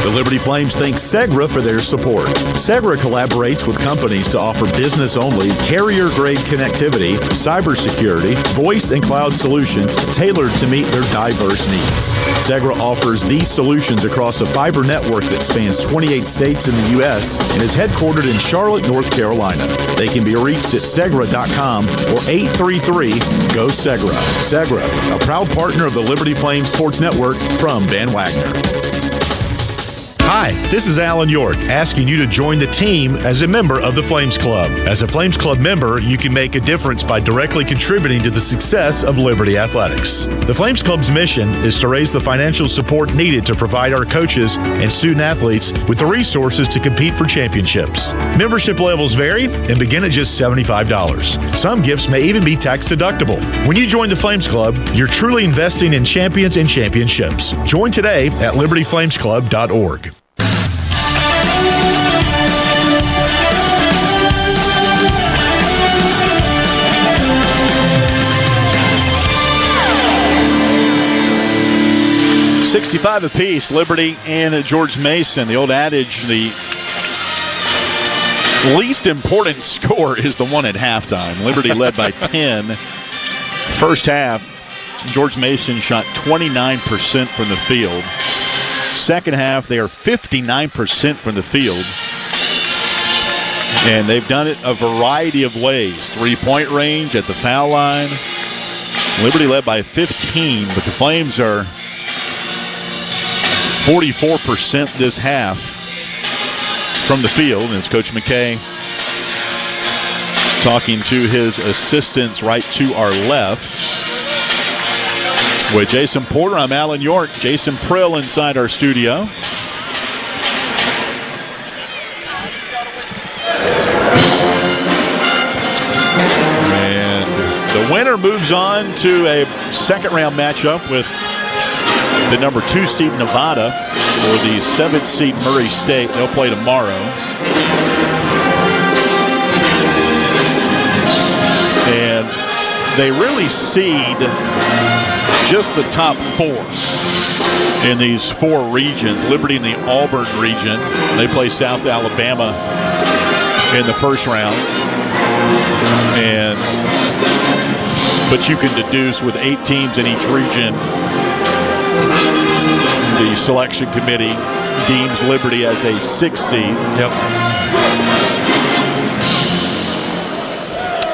The Liberty Flames thank Segra for their support. Segra collaborates with companies to offer business-only, carrier-grade connectivity, cybersecurity, voice and cloud solutions tailored to meet their diverse needs. Segra offers these solutions across a fiber network that spans 28 states in the U.S. and is headquartered in Charlotte, North Carolina. They can be reached at Segra.com or 833-GO-SEGRA. Segra, a proud partner of the Liberty Flames Sports Network from Van Wagner. Hi, this is Alan York, asking you to join the team as a member of the Flames Club. As a Flames Club member, you can make a difference by directly contributing to the success of Liberty Athletics. The Flames Club's mission is to raise the financial support needed to provide our coaches and student athletes with the resources to compete for championships. Membership levels vary and begin at just $75. Some gifts may even be tax deductible. When you join the Flames Club, you're truly investing in champions and championships. Join today at libertyflamesclub.org. $65 apiece, Liberty and George Mason. The old adage, the least important score is the one at halftime. Liberty led by 10. First half, George Mason shot 29% from the field. Second half, they are 59% from the field. And they've done it a variety of ways. Three-point range, at the foul line. Liberty led by 15, but the Flames are 44% this half from the field. And it's Coach McKay talking to his assistants right to our left. With Jason Porter, I'm Alan York. Jason Prill inside our studio. And the winner moves on to a second-round matchup with the number 2 seed Nevada or the 7th seed Murray State. They'll play tomorrow. And they really seed just the top 4 in these 4 regions. Liberty in the Auburn region. They play South Alabama in the first round. But you can deduce with 8 teams in each region, the selection committee deems Liberty as a 6th seed. Yep.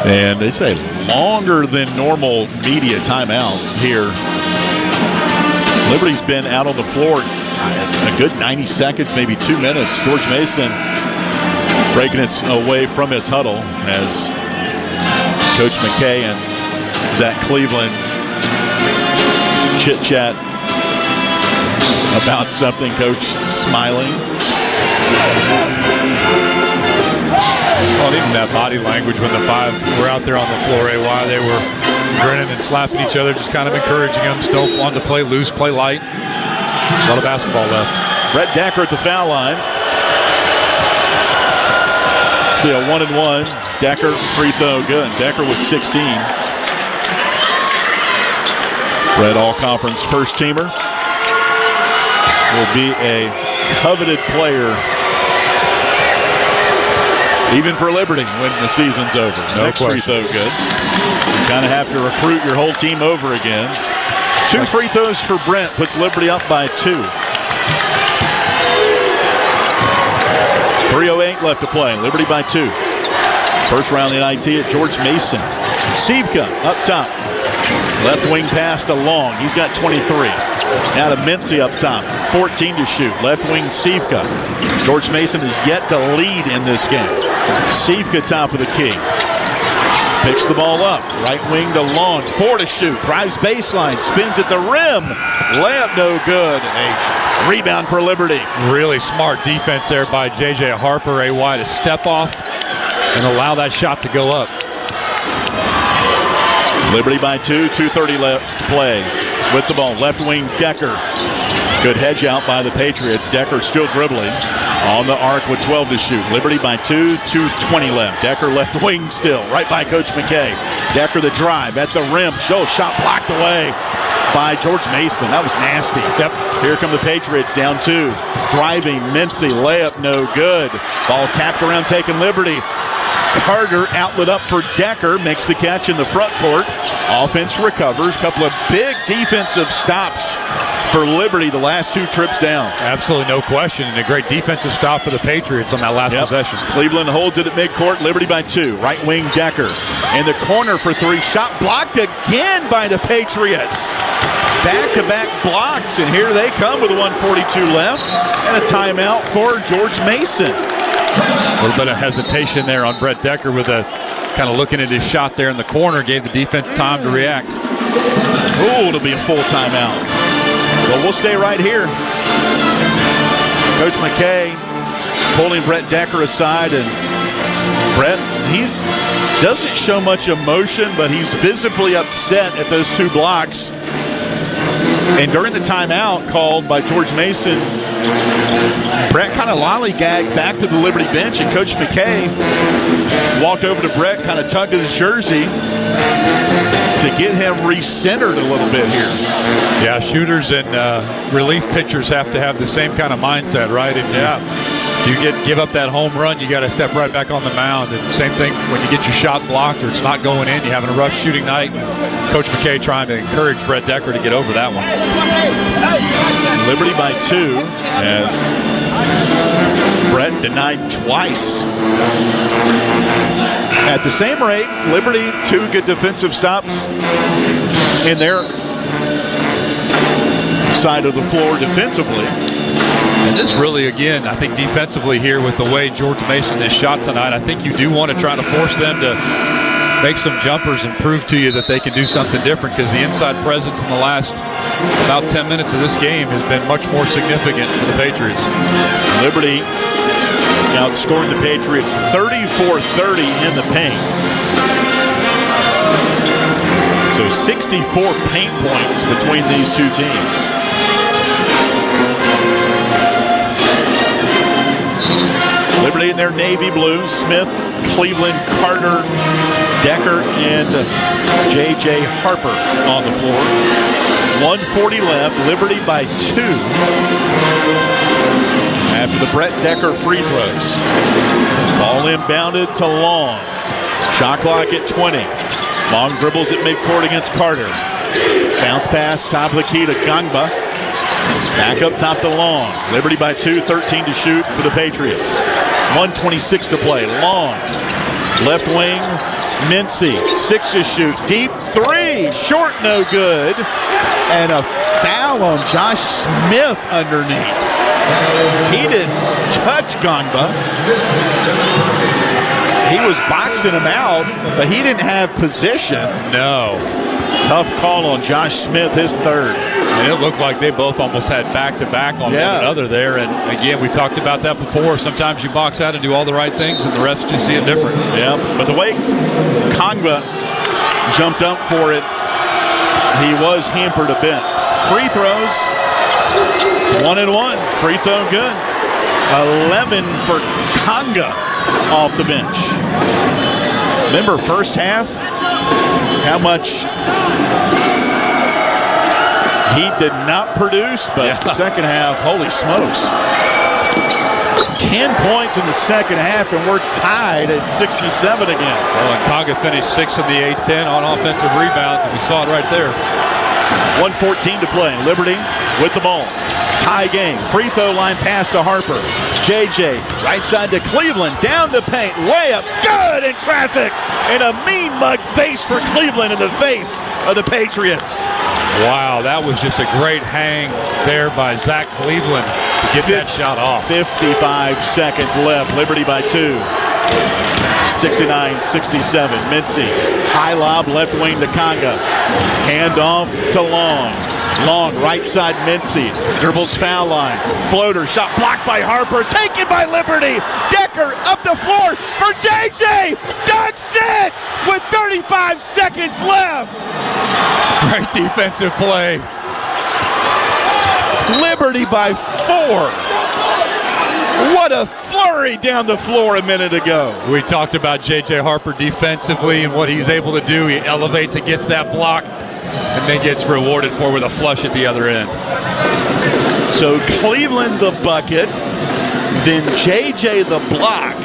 And they say longer than normal media timeout here. Liberty's been out on the floor a good 90 seconds, maybe 2 minutes. George Mason breaking it away from his huddle as Coach McKay and Zach Cleveland chit-chat about something. Coach smiling. Well, even that body language when the 5 were out there on the floor, AY, they were grinning and slapping each other, just kind of encouraging them, still wanting to play loose, play light. A lot of basketball left. Brett Decker at the foul line. It's be a 1-and-1. Decker free throw good. Decker with 16. Brett all-conference first teamer. Will be a coveted player even for Liberty when the season's over. Next free throw good. You kind of have to recruit your whole team over again. 2 free throws for Brent puts Liberty up by 2. 3:08 left to play. Liberty by 2. First round of the NIT at George Mason. Sivka up top. Left wing pass to Long. He's got 23. Now to Mincy up top. 14 to shoot. Left wing Sivka. George Mason is yet to lead in this game. Sivka top of the key. Picks the ball up. Right wing to Long. 4 to shoot. Drives baseline. Spins at the rim. Layup no good. A rebound for Liberty. Really smart defense there by J.J. Harper, AY, to step off and allow that shot to go up. Liberty by 2. 2:30 left to play. With the ball. Left wing Decker. Good hedge out by the Patriots. Decker still dribbling. On the arc with 12 to shoot. Liberty by 2. 2:20 left. Decker left wing still. Right by Coach McKay. Decker the drive at the rim. Shot blocked away by George Mason. That was nasty. Yep. Here come the Patriots down 2. Driving Mincy. Layup no good. Ball tapped around taking Liberty. Carter outlet up for Decker. Makes the catch in the front court. Offense recovers. Couple of big defensive stops for Liberty the last 2 trips down. Absolutely no question, and a great defensive stop for the Patriots on that last possession. Cleveland holds it at midcourt. Liberty by 2. Right wing Decker in the corner for 3. Shot blocked again by the Patriots. Back-to-back blocks, and here they come with 1:42 left and a timeout for George Mason. A little bit of hesitation there on Brett Decker with a kind of looking at his shot there in the corner, gave the defense time to react. Ooh, it'll be a full timeout. Well, we'll stay right here. Coach McKay pulling Brett Decker aside, and Brett, doesn't show much emotion, but he's visibly upset at those 2 blocks. And during the timeout called by George Mason, Brett kind of lollygagged back to the Liberty bench, and Coach McKay walked over to Brett, kind of tugged at his jersey to get him recentered a little bit here. Yeah, shooters and relief pitchers have to have the same kind of mindset, right? If you give up that home run, you got to step right back on the mound. And same thing when you get your shot blocked or it's not going in, you're having a rough shooting night. Coach McKay trying to encourage Brett Decker to get over that one. Liberty by 2 as Brett denied twice. At the same rate, Liberty 2 good defensive stops in their side of the floor defensively. And this really, again, I think defensively here with the way George Mason has shot tonight, I think you do want to try to force them to make some jumpers and prove to you that they can do something different, because the inside presence in the last about 10 minutes of this game has been much more significant for the Patriots. Liberty outscoring the Patriots 34-30 in the paint. So 64 paint points between these 2 teams. Liberty in their navy blue. Smith, Cleveland, Carter, Decker, and J.J. Harper on the floor. 1:40 left. Liberty by 2 after the Brett Decker free throws. Ball inbounded to Long. Shot clock at 20. Long dribbles at midcourt against Carter. Bounce pass, top of the key to Gangba. Back up top to Long. Liberty by 2, 13 to shoot for the Patriots. 1:26 to play. Long. Left wing, Mincy. 6 to shoot. Deep 3. Short, no good. And a foul on Josh Smith underneath. He didn't touch Gangba. He was boxing him out, but he didn't have position. No. Tough call on Josh Smith, his 3rd. And it looked like they both almost had back-to-back on one another there. And, again, we talked about that before. Sometimes you box out and do all the right things, and the refs just see it different. Yeah, but the way Gangba jumped up for it, he was hampered a bit. Free throws, 1 and 1. Free throw good. 11 for Gangba off the bench. Remember first half, how much he did not produce, but second half, holy smokes. 10 points in the second half, and we're tied at 67 again. Well, and Gangba finished 6th in the A-10 on offensive rebounds, and we saw it right there. 1:14 to play. Liberty with the ball. Tie game. Free throw line pass to Harper. JJ, right side to Cleveland. Down the paint. Layup. Good in traffic. And a mean mug face for Cleveland in the face of the Patriots. Wow, that was just a great hang there by Zach Cleveland to get that shot off. 55 seconds left. Liberty by 2. 69-67. Mincy. High lob left wing to Gangba. Hand off to Long. Long, right side Mincy. Dribbles foul line. Floater. Shot blocked by Harper. Taken by Liberty. Decker up the floor for JJ. Dunks it with 35 seconds left. Great defensive play. Liberty by 4. What a flurry down the floor a minute ago. We talked about J.J. Harper defensively and what he's able to do. He elevates and gets that block and then gets rewarded for with a flush at the other end. So Cleveland the bucket, then J.J. the block.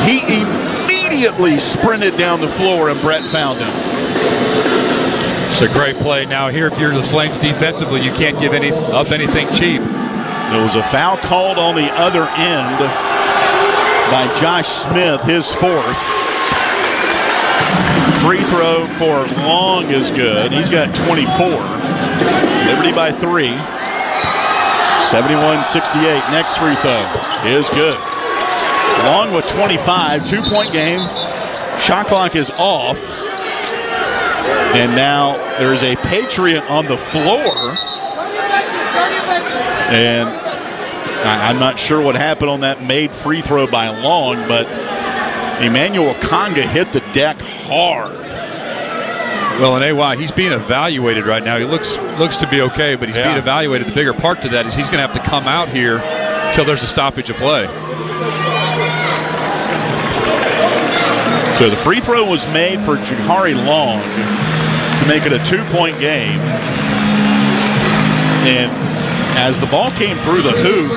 He immediately sprinted down the floor and Brett found him. It's a great play. Now here, if you're the Flames defensively, you can't give up anything cheap. There was a foul called on the other end by Josh Smith, his fourth. Free throw for Long is good. He's got 24. Liberty by 3. 71-68. Next free throw is good. Long with 25. 2-point game. Shot clock is off. And now there's a Patriot on the floor. And I'm not sure what happened on that made free throw by Long, but Emmanuel Conga hit the deck hard. Well, and AY, he's being evaluated right now. He looks to be okay, but he's being evaluated. The bigger part to that is he's going to have to come out here until there's a stoppage of play. So the free throw was made for Jahari Long to make it a 2-point game. And as the ball came through the hoop,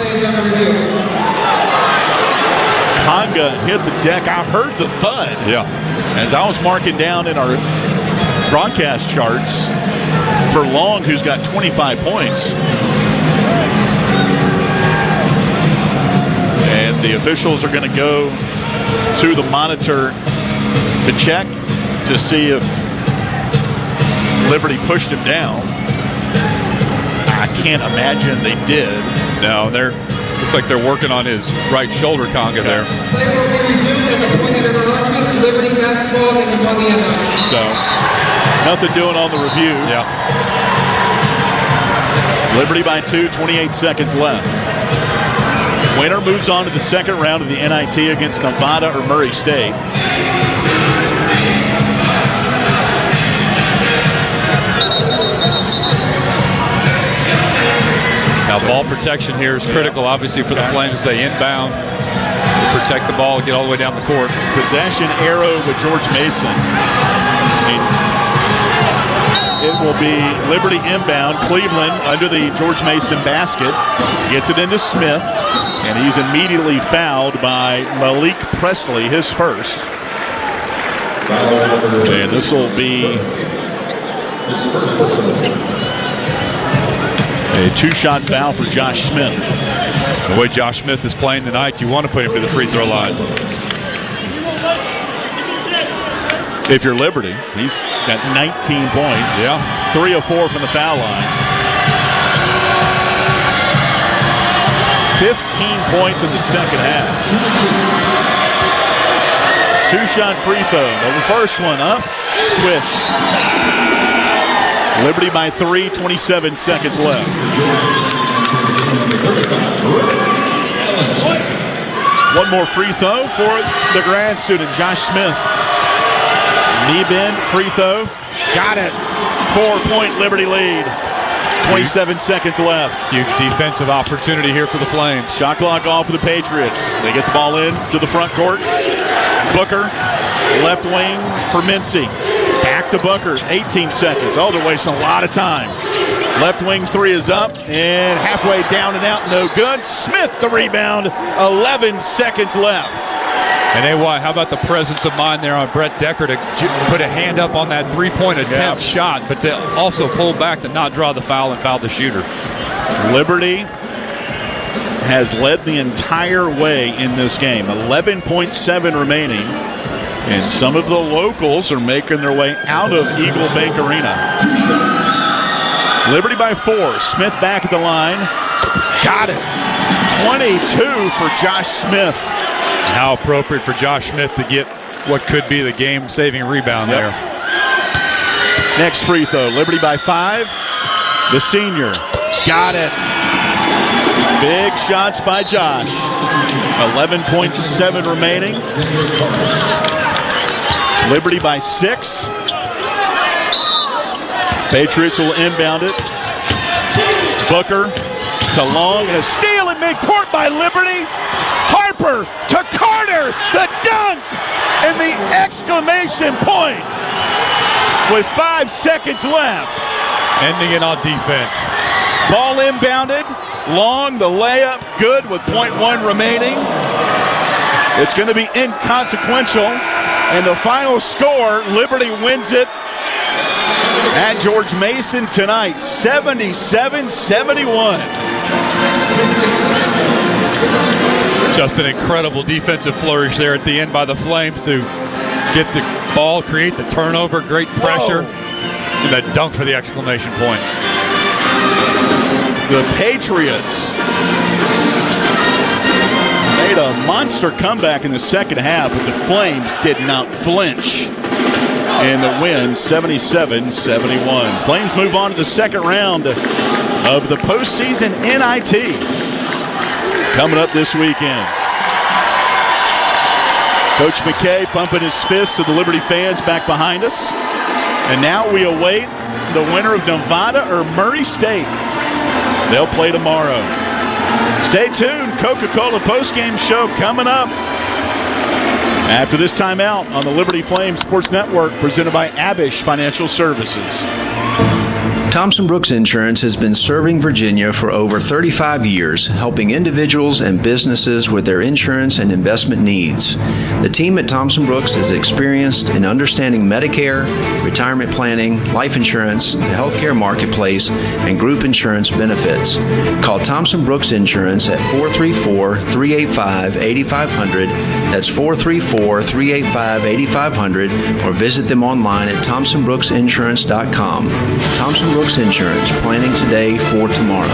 Conga hit the deck. I heard the thud. Yeah. As I was marking down in our broadcast charts for Long, who's got 25 points. And the officials are going to go to the monitor to check to see if Liberty pushed him down. I can't imagine they did. No, looks like they're working on his right shoulder, Conga there. Play will be resumed at the point of interruption. Liberty basketball and the So, nothing doing on the review. Yeah. Liberty by 2, 28 seconds left. Winner moves on to the second round of the NIT against Nevada or Murray State. Now, ball protection here is critical, obviously, for the Flames. They inbound, they protect the ball, get all the way down the court. Possession arrow with George Mason. It will be Liberty inbound. Cleveland under the George Mason basket. Gets it into Smith, and he's immediately fouled by Malik Presley, his first. And this will be a 2-shot foul for Josh Smith. The way Josh Smith is playing tonight, you want to put him to the free throw line. If you're Liberty, he's got 19 points. Yeah. 3 of 4 from the foul line. 15 points in the second half. 2-shot free throw. The first one up. Swish. Liberty by 3, 27 seconds left. One more free throw for the grad student, Josh Smith. Knee bend, free throw. Got it. 4-point Liberty lead. 27 seconds left. Huge defensive opportunity here for the Flames. Shot clock off for the Patriots. They get the ball in to the front court. Booker, left wing for Mincy. Back to Booker, 18 seconds. Oh, they're wasting a lot of time. Left wing 3 is up and halfway down and out, no good. Smith the rebound, 11 seconds left. And AY, how about the presence of mind there on Brett Decker to put a hand up on that 3-point attempt shot, but to also pull back to not draw the foul and foul the shooter. Liberty has led the entire way in this game. 11.7 remaining. And some of the locals are making their way out of Eagle Bank Arena. Liberty by 4. Smith back at the line. Got it. 22 for Josh Smith. How appropriate for Josh Smith to get what could be the game-saving rebound there. Next free throw. Liberty by 5. The senior. Got it. Big shots by Josh. 11.7 remaining. Liberty by 6. Patriots will inbound it. Booker to Long, and a steal in midcourt by Liberty. Harper to Carter, the dunk, and the exclamation point with 5 seconds left. Ending it on defense. Ball inbounded. Long, the layup, good with 0.1 remaining. It's going to be inconsequential. And the final score, Liberty wins it At George Mason tonight, 77-71. Just an incredible defensive flourish there at the end by the Flames to get the ball, create the turnover, great pressure, and that dunk for the exclamation point. The Patriots made a monster comeback in the second half, but the Flames did not flinch in the win, 77-71. Flames move on to the second round of the postseason NIT coming up this weekend. Coach McKay pumping his fist to the Liberty fans back behind us. And now we await the winner of Nevada or Murray State. They'll play tomorrow. Stay tuned. Coca-Cola postgame show coming up after this timeout on the Liberty Flames Sports Network, presented by Abish Financial Services. Thompson Brooks Insurance has been serving Virginia for over 35 years, helping individuals and businesses with their insurance and investment needs. The team at Thompson Brooks is experienced in understanding Medicare, retirement planning, life insurance, the healthcare marketplace, and group insurance benefits. Call Thompson Brooks Insurance at 434-385-8500. That's 434-385-8500, or visit them online at thompsonbrooksinsurance.com. Thompson Brooks Insurance, planning today for tomorrow.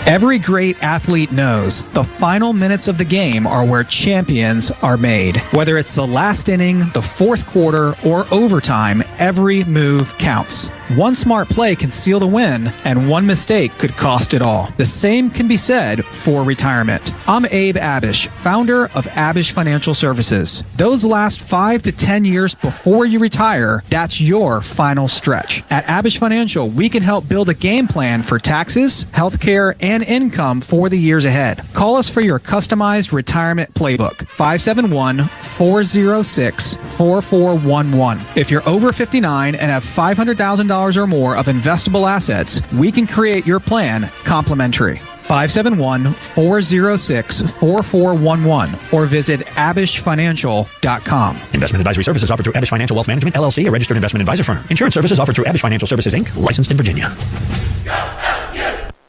Every great athlete knows the final minutes of the game are where champions are made. Whether it's the last inning, the fourth quarter, or overtime, every move counts. One smart play can seal the win, and one mistake could cost it all. The same can be said for retirement. I'm Abe Abish, founder of Abish Financial Services. Those last 5 to 10 years before you retire, that's your final stretch. At Abish Financial, we can help build a game plan for taxes, healthcare, and income for the years ahead. Call us for your customized retirement playbook, 571-406-4411. If you're over 59 and have $500,000 or more of investable assets, we can create your plan complimentary. 571-406-4411 or visit abishfinancial.com. Investment advisory services offered through Abish Financial Wealth Management, LLC, a registered investment advisor firm. Insurance services offered through Abish Financial Services, Inc., licensed in Virginia.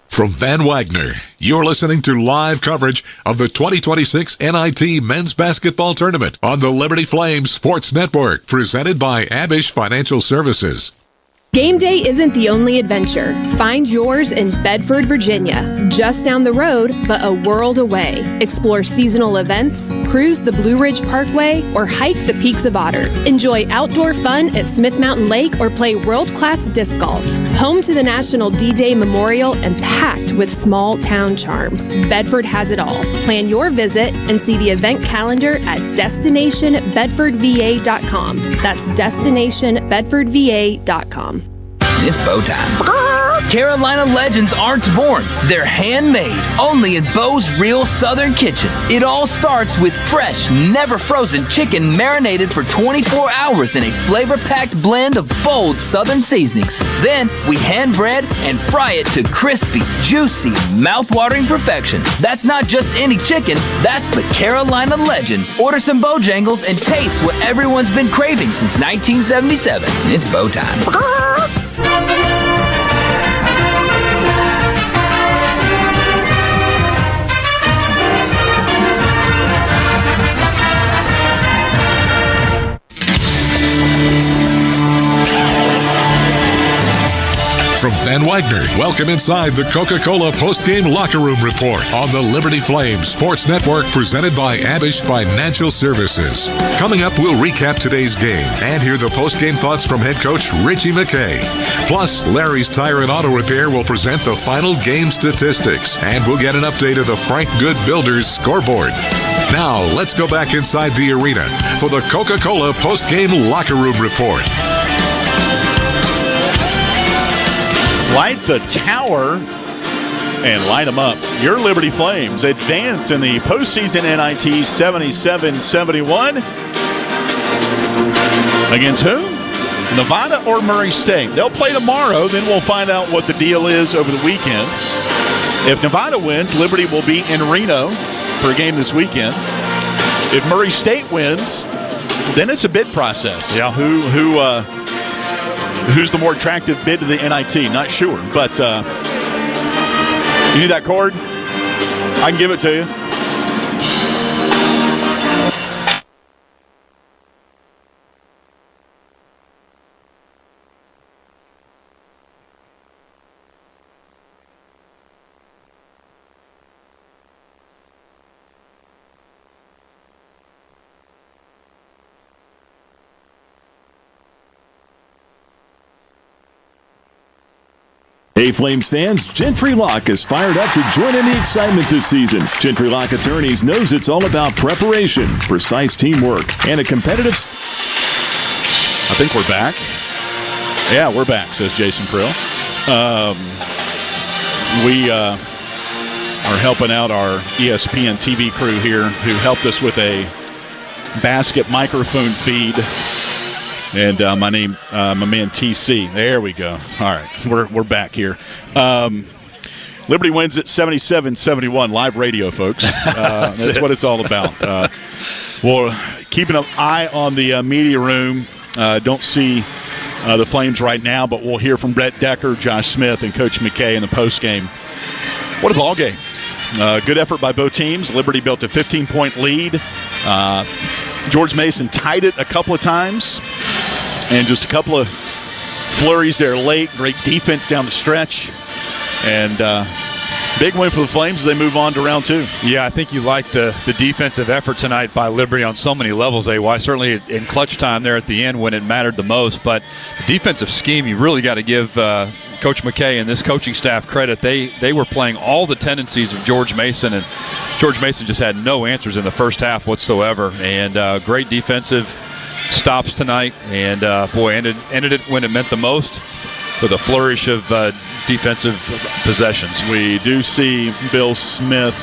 From Van Wagner, you're listening to live coverage of the 2026 NIT Men's Basketball Tournament on the Liberty Flames Sports Network, presented by Abish Financial Services. Game day isn't the only adventure. Find yours in Bedford, Virginia, just down the road, but a world away. Explore seasonal events, cruise the Blue Ridge Parkway, or hike the peaks of Otter. Enjoy outdoor fun at Smith Mountain Lake or play world-class disc golf. Home to the National D-Day Memorial and packed with small-town charm. Bedford has it all. Plan your visit and see the event calendar at destinationbedfordva.com. That's destinationbedfordva.com. It's bow time. Carolina legends aren't born. They're handmade, only in Bo's Real Southern Kitchen. It all starts with fresh, never frozen chicken marinated for 24 hours in a flavor-packed blend of bold Southern seasonings. Then we hand bread and fry it to crispy, juicy, mouth-watering perfection. That's not just any chicken, that's the Carolina legend. Order some Bojangles and taste what everyone's been craving since 1977. It's bow time. From Van Wagner, welcome inside the Coca-Cola Postgame Locker Room Report on the Liberty Flames Sports Network, presented by Abish Financial Services. Coming up, we'll recap today's game and hear the postgame thoughts from head coach Richie McKay. Plus, Larry's Tire and Auto Repair will present the final game statistics, and we'll get an update of the Frank Good Builders scoreboard. Now, let's go back inside the arena for the Coca-Cola Postgame Locker Room Report. Light the tower and light them up. Your Liberty Flames advance in the postseason NIT 77-71. Against who? Nevada or Murray State. They'll play tomorrow, then we'll find out what the deal is over the weekend. If Nevada wins, Liberty will be in Reno for a game this weekend. If Murray State wins, then it's a bid process. Yeah. Who's the more attractive bid to the NIT? Not sure, but you need that cord? I can give it to you. Hey Flames fans, Gentry Lock is fired up to join in the excitement this season. Gentry Lock Attorneys knows it's all about preparation, precise teamwork, and a competitive... I think we're back. Yeah, we're back, says Jason Krill. We are helping out our ESPN TV crew here who helped us with a basket microphone feed. And my man TC. There we go. All right, we're back here. Liberty wins at 77-71. Live radio, folks. That's what it's all about. Well, keeping an eye on the media room. Don't see the Flames right now, but we'll hear from Brett Decker, Josh Smith, and Coach McKay in the postgame. What a ball game. Good effort by both teams. Liberty built a 15-point lead. George Mason tied it a couple of times. And just a couple of flurries there late. Great defense down the stretch. And big win for the Flames as they move on to round two. Yeah, I think you like the defensive effort tonight by Liberty on so many levels, AY. Certainly in clutch time there at the end when it mattered the most. But the defensive scheme, you really got to give Coach McKay and this coaching staff credit. They were playing all the tendencies of George Mason, and George Mason just had no answers in the first half whatsoever. And great defensive stops tonight, and ended it when it meant the most with a flourish of defensive possessions. We do see Bill Smith,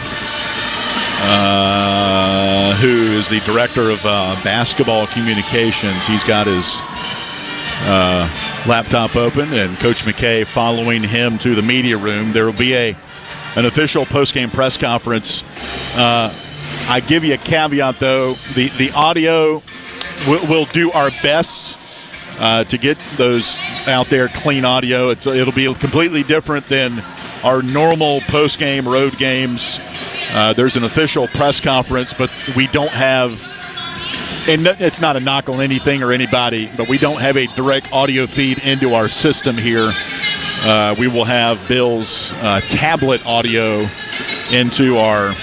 who is the director of basketball communications. He's got his laptop open, and Coach McKay following him to the media room. There will be an official postgame press conference. I give you a caveat, though. The audio, we'll do our best to get those out there, clean audio. It'll be completely different than our normal post-game road games. There's an official press conference, but we don't have, and it's not a knock on anything or anybody, but we don't have a direct audio feed into our system here. We will have Bill's tablet audio into our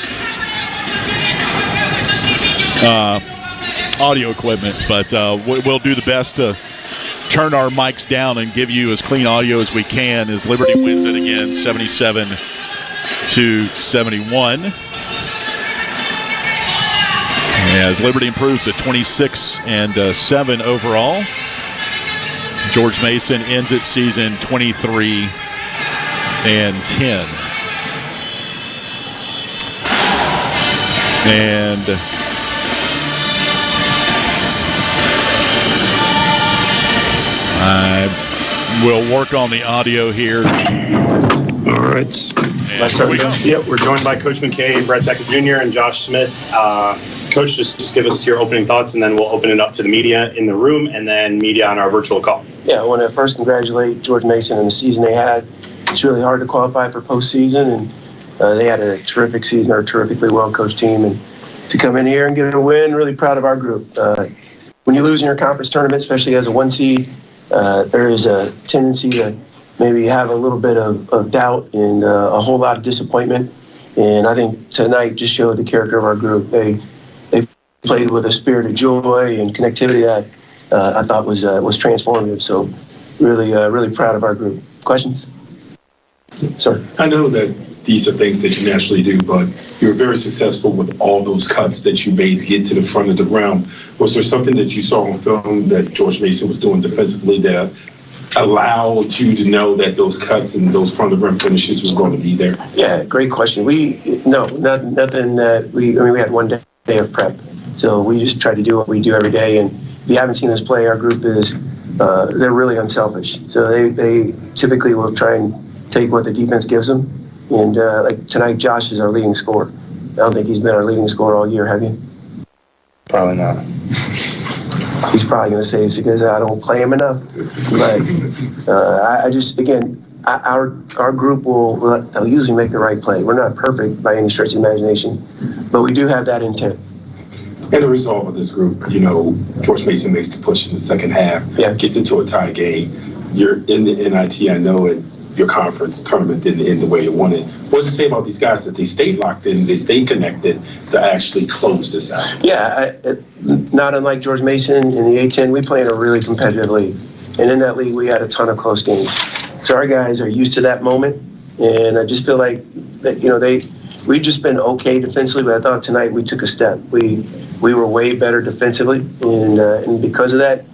audio equipment, but we'll do the best to turn our mics down and give you as clean audio as we can as Liberty wins it again, 77-71. As Liberty improves to 26-7 overall. George Mason ends its season 23-10. And I will work on the audio here. All right. We're joined by Coach McKay, Brett Decker Jr., and Josh Smith. Coach, just give us your opening thoughts, and then we'll open it up to the media in the room and then media on our virtual call. Yeah, I want to first congratulate George Mason and the season they had. It's really hard to qualify for postseason, and they had a terrific season, or a terrifically well-coached team. And to come in here and get a win, really proud of our group. When you lose in your conference tournament, especially as a one seed, there is a tendency to maybe have a little bit of doubt and a whole lot of disappointment. And I think tonight just showed the character of our group. They played with a spirit of joy and connectivity that I thought was transformative. So really proud of our group. Questions? Sir. I know that these are things that you naturally do, but you're very successful with all those cuts that you made to get to the front of the rim. Was there something that you saw on film that George Mason was doing defensively that allowed you to know that those cuts and those front of the rim finishes was going to be there? Yeah, great question. Nothing that we had one day of prep. So we just tried to do what we do every day. And if you haven't seen us play, our group is, they're really unselfish. So they typically will try and take what the defense gives them. And like tonight, Josh is our leading scorer. I don't think he's been our leading scorer all year, have you? Probably not. he's probably going to say it's because I don't play him enough. But I just, again, our group they'll usually make the right play. We're not perfect by any stretch of the imagination, but we do have that intent. And the resolve of this group, George Mason makes the push in the second half, gets into a tie game. You're in the NIT, I know it. Your conference tournament didn't end the way you wanted. What does it say about these guys that they stayed locked in, they stayed connected to actually close this out? Yeah, not unlike George Mason in the A-10, we play in a really competitive league. And in that league, we had a ton of close games. So our guys are used to that moment. And I just feel like that, we've just been okay defensively, but I thought tonight we took a step. We were way better defensively. And because of that,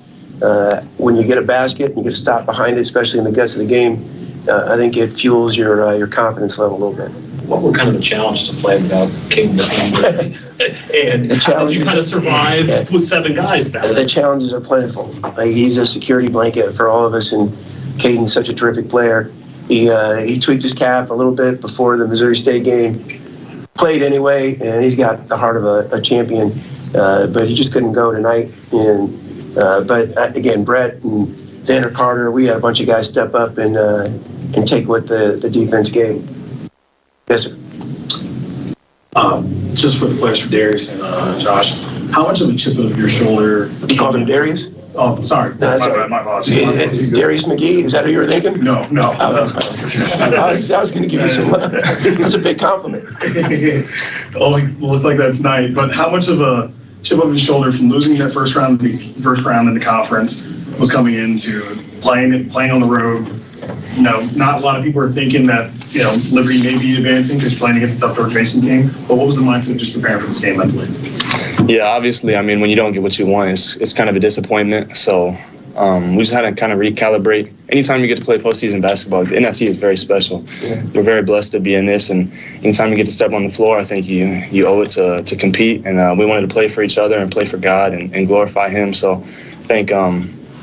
when you get a basket and you get a stop behind it, especially in the guts of the game, I think it fuels your confidence level a little bit. What were kind of the challenge to play without King and how did you kind of survive with 7 guys back there? The challenges are plentiful. He's a security blanket for all of us, and Caden's such a terrific player. He tweaked his calf a little bit before the Missouri State game, played anyway, and he's got the heart of a champion, but he just couldn't go tonight. But again, Brett and Xander Carter, we had a bunch of guys step up and take what the defense gave. Yes, sir. Just for the players for Darius and Josh, how much of a chip on your shoulder? You called him Darius? Oh, sorry. No, my apologies. Darius McGee, is that who you were thinking? No. I was going to give you some. That's a big compliment. Looked like that tonight. But how much of a chip on your shoulder from losing that first round in the conference was coming into playing on the road? Not a lot of people are thinking that Liberty may be advancing because you're playing against a tough George Mason game. But what was the mindset just preparing for this game mentally? Yeah, obviously, when you don't get what you want, it's kind of a disappointment. So we just had to kind of recalibrate. Anytime you get to play postseason basketball, the NIT is very special. Yeah. We're very blessed to be in this, and anytime you get to step on the floor, I think you owe it to compete. And we wanted to play for each other and play for God and glorify Him. So I think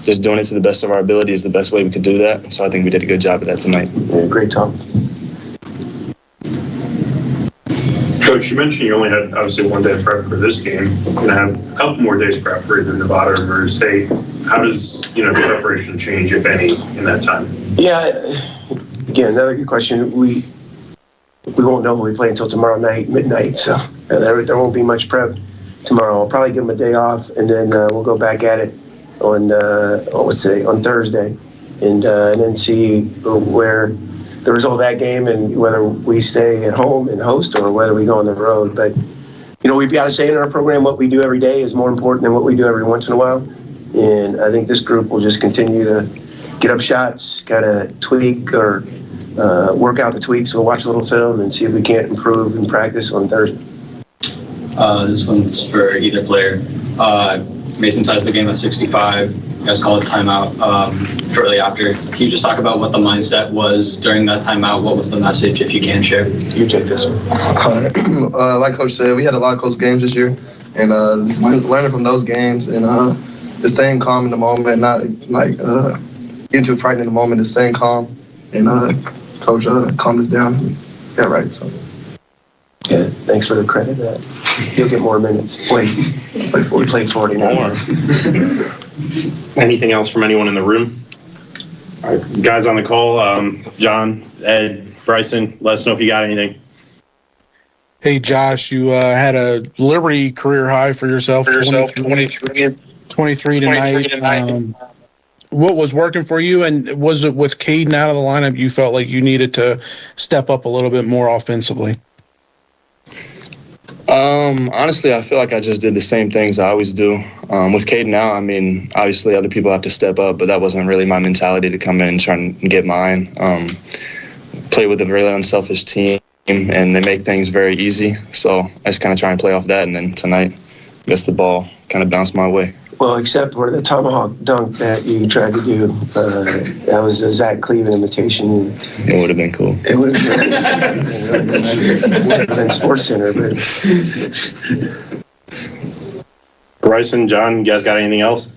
just doing it to the best of our ability is the best way we could do that. So I think we did a good job of that tonight. Yeah, great talk. Coach, you mentioned you only had obviously 1 day of prep for this game. You're going to have a couple more days prep for either Nevada or Missouri State. How does the preparation change, if any, in that time? Yeah, again, another good question. We won't know when we play until tomorrow night, midnight, so there won't be much prep tomorrow. I'll probably give them a day off, and then we'll go back at it on Thursday, and then see where the result of that game and whether we stay at home and host or whether we go on the road. But we've got to say in our program, what we do every day is more important than what we do every once in a while. And I think this group will just continue to get up shots, kind of tweak or work out the tweaks. We'll watch a little film and see if we can't improve in practice on Thursday. This one's for either player. Mason ties the game at 65. You guys called a timeout shortly after. Can you just talk about what the mindset was during that timeout? What was the message, if you can share? You take this one. Like Coach said, we had a lot of close games this year, and just learning from those games and just staying calm in the moment, not getting too frightened in the moment, just staying calm. And Coach calmed us down. Yeah, right. So. Yeah, thanks for the credit. He'll get more minutes. Wait, we played 40 more. Anything else from anyone in the room? All right, guys on the call, John, Ed, Bryson, let us know if you got anything. Hey, Josh, you had a Liberty career high for yourself, 23 tonight. What was working for you, and was it with Caden out of the lineup you felt like you needed to step up a little bit more offensively? Honestly, I feel like I just did the same things I always do. With Caden now, obviously other people have to step up, but that wasn't really my mentality to come in and try and get mine. Play with a really unselfish team, and they make things very easy. So I just kind of try and play off that, and then tonight, I guess the ball kind of bounced my way. Well, except for the tomahawk dunk that you tried to do. That was a Zach Cleveland imitation. It would have been cool. It would have been Sports Center, but. Bryson, John, you guys got anything else?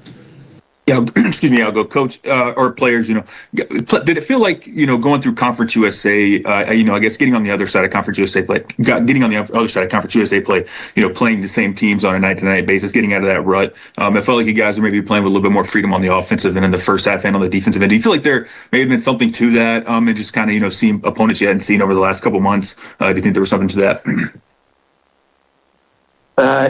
Yeah, excuse me, I'll go, Coach, or players, did it feel like, going through Conference USA, I guess getting on the other side of Conference USA play, playing the same teams on a night-to-night basis, getting out of that rut. It felt like you guys were maybe playing with a little bit more freedom on the offensive end in the first half and on the defensive end. Do you feel like there may have been something to that, and just kind of, seeing opponents you hadn't seen over the last couple months? Do you think there was something to that?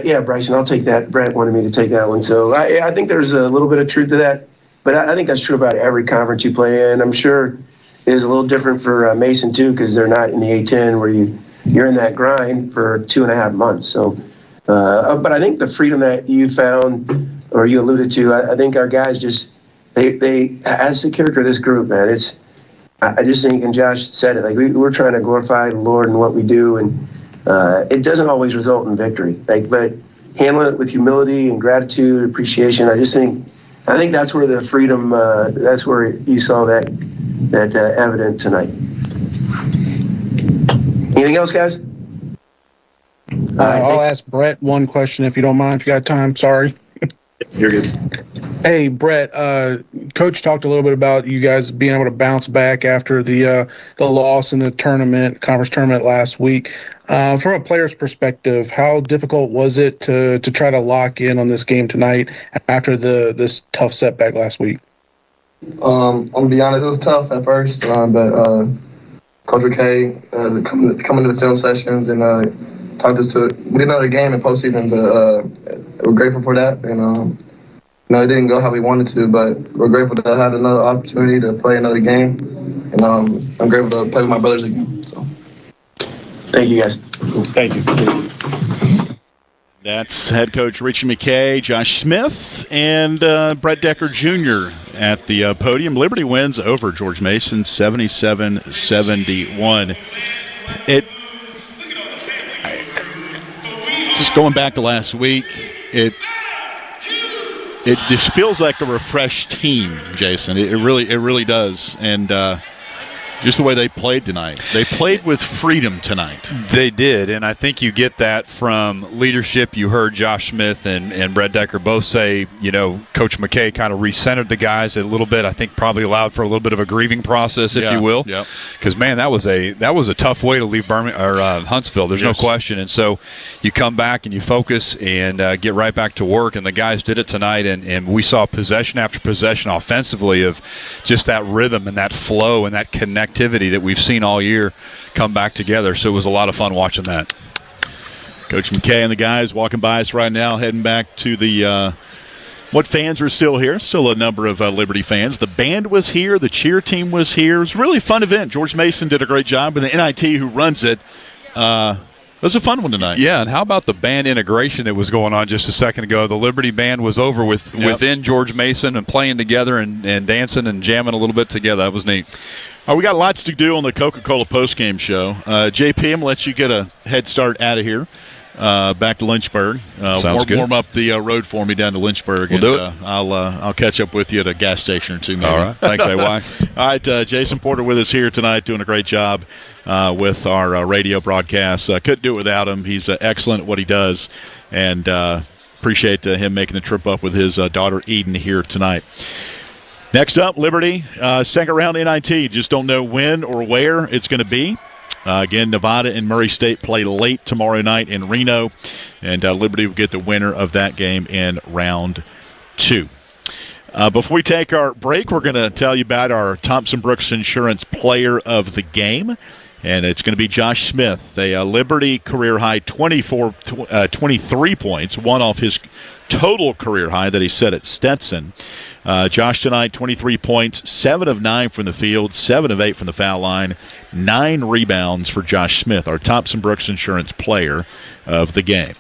Yeah, Bryson, I'll take that. Brett wanted me to take that one. So I think there's a little bit of truth to that, but I think that's true about every conference you play in. I'm sure it is a little different for Mason too, because they're not in the A-10 where you're in that grind for 2.5 months. So, but I think the freedom that you found, or you alluded to, I think our guys just, they as the character of this group, man, I just think, and Josh said it, like we're trying to glorify the Lord in what we do, and it doesn't always result in victory, but handling it with humility and gratitude, appreciation. I think that's where the freedom, that's where you saw that evident tonight. Anything else, guys? I'll ask Brett one question if you don't mind, if you got time. Sorry. You're good. Hey, Brett, Coach talked a little bit about you guys being able to bounce back after the loss in the conference tournament last week. From a player's perspective, how difficult was it to try to lock in on this game tonight after this tough setback last week? I'm going to be honest, it was tough at first, but Coach McKay coming to the film sessions and talked us to get another game in postseason. We're grateful for that, and it didn't go how we wanted to, but we're grateful to have another opportunity to play another game, and I'm grateful to play with my brothers again. So, thank you, guys. Thank you. That's head coach Richie McKay, Josh Smith, and Brett Decker Jr. at the podium. Liberty wins over George Mason 77-71. Just going back to last week, it just feels like a refreshed team, Jason. It really does. And just the way they played tonight. They played with freedom tonight. They did, and I think you get that from leadership. You heard Josh Smith and Brett Decker both say, Coach McKay kind of recentered the guys a little bit. I think probably allowed for a little bit of a grieving process, if you will. Yeah. Because, man, that was a tough way to leave Huntsville. There's no question. And so you come back and you focus and get right back to work, and the guys did it tonight, and we saw possession after possession offensively of just that rhythm and that flow and that connectivity that we've seen all year come back together. So it was a lot of fun watching that. Coach McKay and the guys walking by us right now, heading back to the what fans are still here. Still a number of Liberty fans. The band was here. The cheer team was here. It was a really fun event. George Mason did a great job, and the NIT who runs it, it was a fun one tonight. Yeah, and how about the band integration that was going on just a second ago? The Liberty band was over within George Mason and playing together and dancing and jamming a little bit together. That was neat. We got lots to do on the Coca-Cola postgame show. JP, I'm going to let you get a head start out of here. Back to Lynchburg. Warm up the road for me down to Lynchburg. We'll do it. I'll catch up with you at a gas station or two. Maybe. All right. Thanks, AY. All right, Jason Porter with us here tonight, doing a great job with our radio broadcast. Couldn't do it without him. He's excellent at what he does, and appreciate him making the trip up with his daughter Eden here tonight. Next up, Liberty, second round NIT. Just don't know when or where it's going to be. Again, Nevada and Murray State play late tomorrow night in Reno, and Liberty will get the winner of that game in round 2. Before we take our break, we're going to tell you about our Thompson Brooks Insurance Player of the Game, and it's going to be Josh Smith, a Liberty career-high 23 points, one off his total career high that he set at Stetson. Josh tonight, 23 points, 7 of 9 from the field, 7 of 8 from the foul line, 9 rebounds for Josh Smith, our Thompson Brooks Insurance Player of the Game.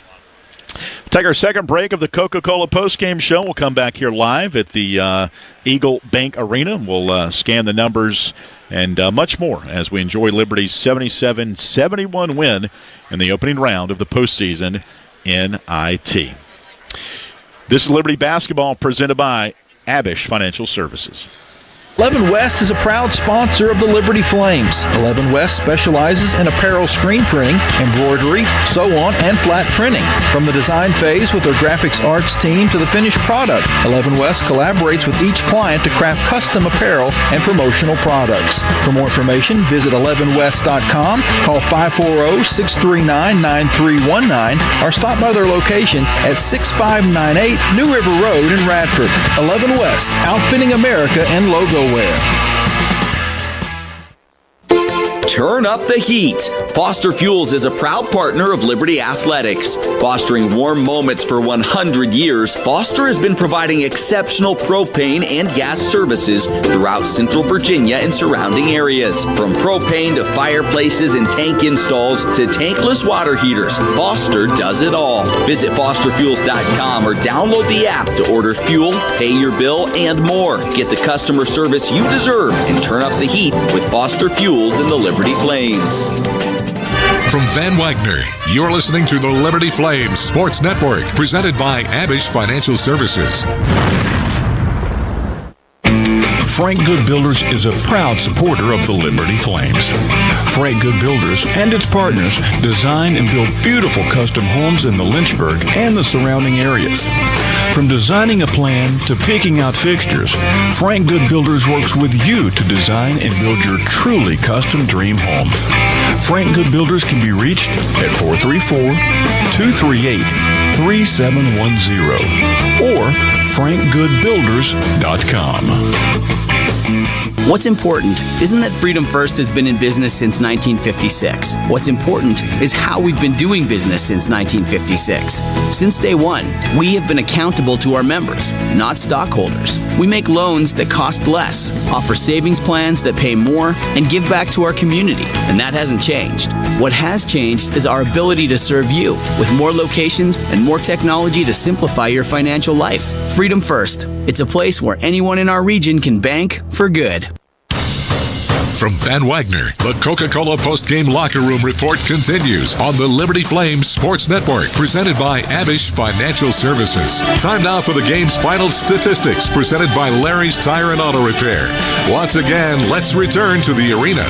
Take our second break of the Coca-Cola postgame show. We'll come back here live at the Eagle Bank Arena. We'll scan the numbers and much more as we enjoy Liberty's 77-71 win in the opening round of the postseason NIT. This is Liberty Basketball presented by Abish Financial Services. 11 West is a proud sponsor of the Liberty Flames. 11 West specializes in apparel screen printing, embroidery, sew-on, and flat printing. From the design phase with their graphics arts team to the finished product, 11 West collaborates with each client to craft custom apparel and promotional products. For more information, visit 11west.com, call 540-639-9319, or stop by their location at 6598 New River Road in Radford. 11 West, outfitting America in logo wear. Turn up the heat. Foster Fuels is a proud partner of Liberty Athletics. Fostering warm moments for 100 years, Foster has been providing exceptional propane and gas services throughout Central Virginia and surrounding areas. From propane to fireplaces and tank installs to tankless water heaters, Foster does it all. Visit fosterfuels.com or download the app to order fuel, pay your bill, and more. Get the customer service you deserve and turn up the heat with Foster Fuels and the Liberty Flames. From Van Wagner, you're listening to the Liberty Flames Sports Network, presented by Abish Financial Services. Frank Good Builders is a proud supporter of the Liberty Flames. Frank Good Builders and its partners design and build beautiful custom homes in the Lynchburg and the surrounding areas. From designing a plan to picking out fixtures, Frank Good Builders works with you to design and build your truly custom dream home. Frank Good Builders can be reached at 434-238-3710 or frankgoodbuilders.com. What's important isn't that Freedom First has been in business since 1956. What's important is how we've been doing business since 1956. Since day one, we have been accountable to our members, not stockholders. We make loans that cost less, offer savings plans that pay more, and give back to our community, and that hasn't changed. What has changed is our ability to serve you with more locations and more technology to simplify your financial life. Freedom First. It's a place where anyone in our region can bank for good. From Van Wagner, the Coca-Cola Postgame Locker Room Report continues on the Liberty Flames Sports Network, presented by Abish Financial Services. Time now for the game's final statistics, presented by Larry's Tire and Auto Repair. Once again, let's return to the arena.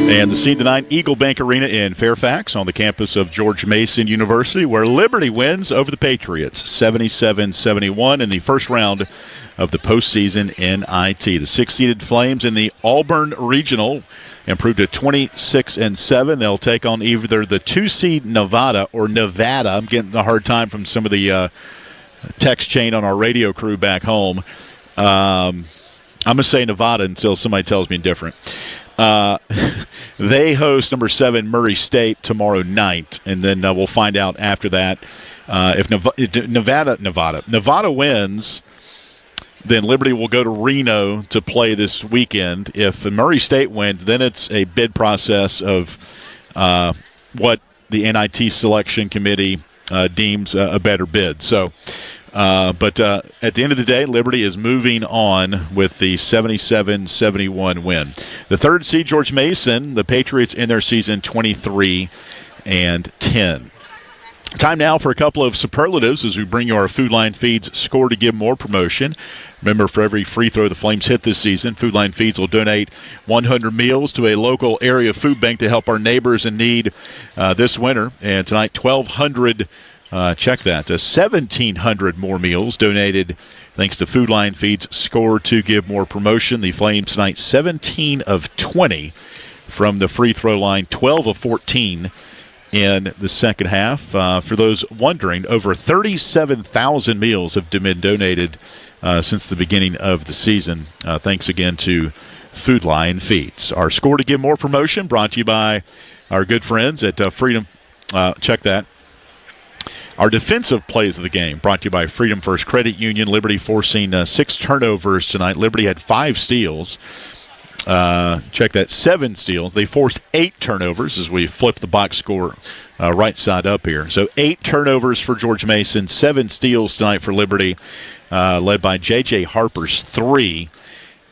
And the scene tonight, Eagle Bank Arena in Fairfax on the campus of George Mason University, where Liberty wins over the Patriots 77-71 in the first round of the postseason NIT. The six-seeded Flames in the Auburn Regional improved to 26-7. They'll take on either the two-seed Nevada or Nevada. I'm getting a hard time from some of the text chain on our radio crew back home. I'm going to say Nevada until somebody tells me different. They host number 7 Murray State tomorrow night, and then we'll find out after that if Nevada wins, then Liberty will go to Reno to play this weekend. If Murray State wins, then it's a bid process of what the NIT selection committee deems a better bid. So. But at the end of the day, Liberty is moving on with the 77-71 win. The third seed, George Mason, the Patriots in their season 23-10. Time now for a couple of superlatives as we bring you our Food Line Feeds Score to Give More promotion. Remember, for every free throw the Flames hit this season, Food Line Feeds will donate 100 meals to a local area food bank to help our neighbors in need this winter. And tonight, 1,200 check that. 1,700 more meals donated thanks to Food Line Feeds Score to Give More promotion. The Flames tonight 17 of 20 from the free throw line, 12 of 14 in the second half. For those wondering, over 37,000 meals have been donated since the beginning of the season. Thanks again to Food Line Feeds. Our Score to Give More promotion brought to you by our good friends at Freedom. Check that. Our defensive plays of the game brought to you by Freedom First Credit Union. Liberty forcing 6 turnovers tonight. Liberty had 5 steals. Check that, 7 steals. They forced 8 turnovers as we flip the box score right side up here. So 8 turnovers for George Mason, 7 steals tonight for Liberty, led by J.J. Harper's 3.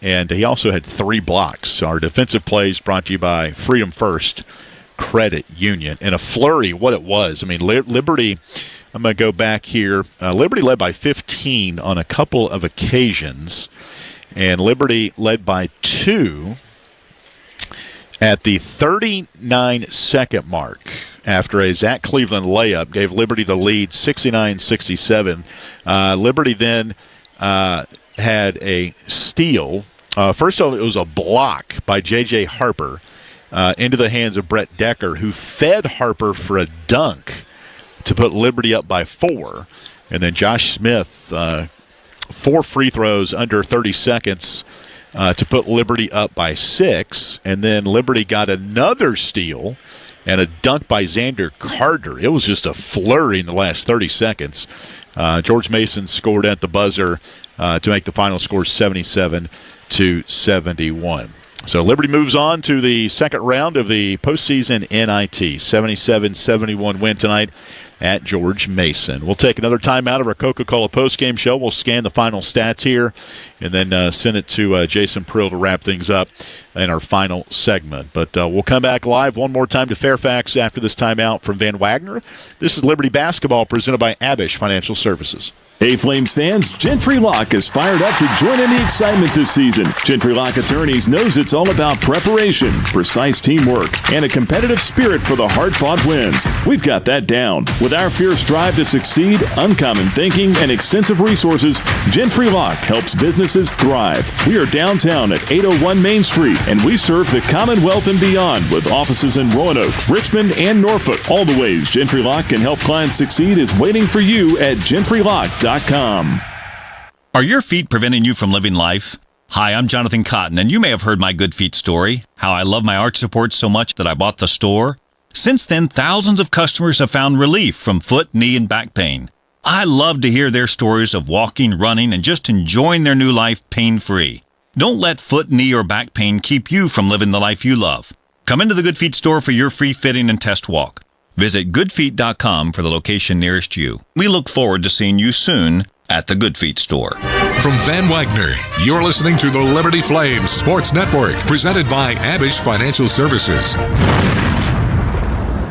And he also had 3 blocks. Our defensive plays brought to you by Freedom First Credit Union. And a flurry, what it was. I mean, Liberty I'm going to go back here. Liberty led by 15 on a couple of occasions, and Liberty led by 2 at the 39-second mark after a Zach Cleveland layup gave Liberty the lead 69-67. Liberty then had a steal. First of all, it was a block by J.J. Harper into the hands of Brett Decker, who fed Harper for a dunk to put Liberty up by 4. And then Josh Smith, 4 free throws under 30 seconds to put Liberty up by 6. And then Liberty got another steal and a dunk by Xander Carter. It was just a flurry in the last 30 seconds. George Mason scored at the buzzer to make the final score 77-71. So Liberty moves on to the second round of the postseason NIT. 77-71 win tonight at George Mason. We'll take another timeout of our Coca-Cola postgame show. We'll scan the final stats here and then send it to Jason Prill to wrap things up in our final segment. But we'll come back live one more time to Fairfax after this timeout from Van Wagner. This is Liberty Basketball presented by Abish Financial Services. Hey, Flames fans, Gentry Lock is fired up to join in the excitement this season. Gentry Lock Attorneys knows it's all about preparation, precise teamwork, and a competitive spirit for the hard-fought wins. We've got that down. With our fierce drive to succeed, uncommon thinking, and extensive resources, Gentry Lock helps businesses thrive. We are downtown at 801 Main Street, and we serve the Commonwealth and beyond with offices in Roanoke, Richmond, and Norfolk. All the ways Gentry Lock can help clients succeed is waiting for you at GentryLock.com. Are your feet preventing you from living life? Hi, I'm Jonathan Cotton, and you may have heard my Good Feet story, how I love my arch support so much that I bought the store. Since then, thousands of customers have found relief from foot, knee, and back pain. I love to hear their stories of walking, running, and just enjoying their new life pain-free. Don't let foot, knee, or back pain keep you from living the life you love. Come into the Good Feet store for your free fitting and test walk. Visit goodfeet.com for the location nearest you. We look forward to seeing you soon at the Good Feet store. From Van Wagner, you're listening to the Liberty Flames Sports Network, presented by Abish Financial Services.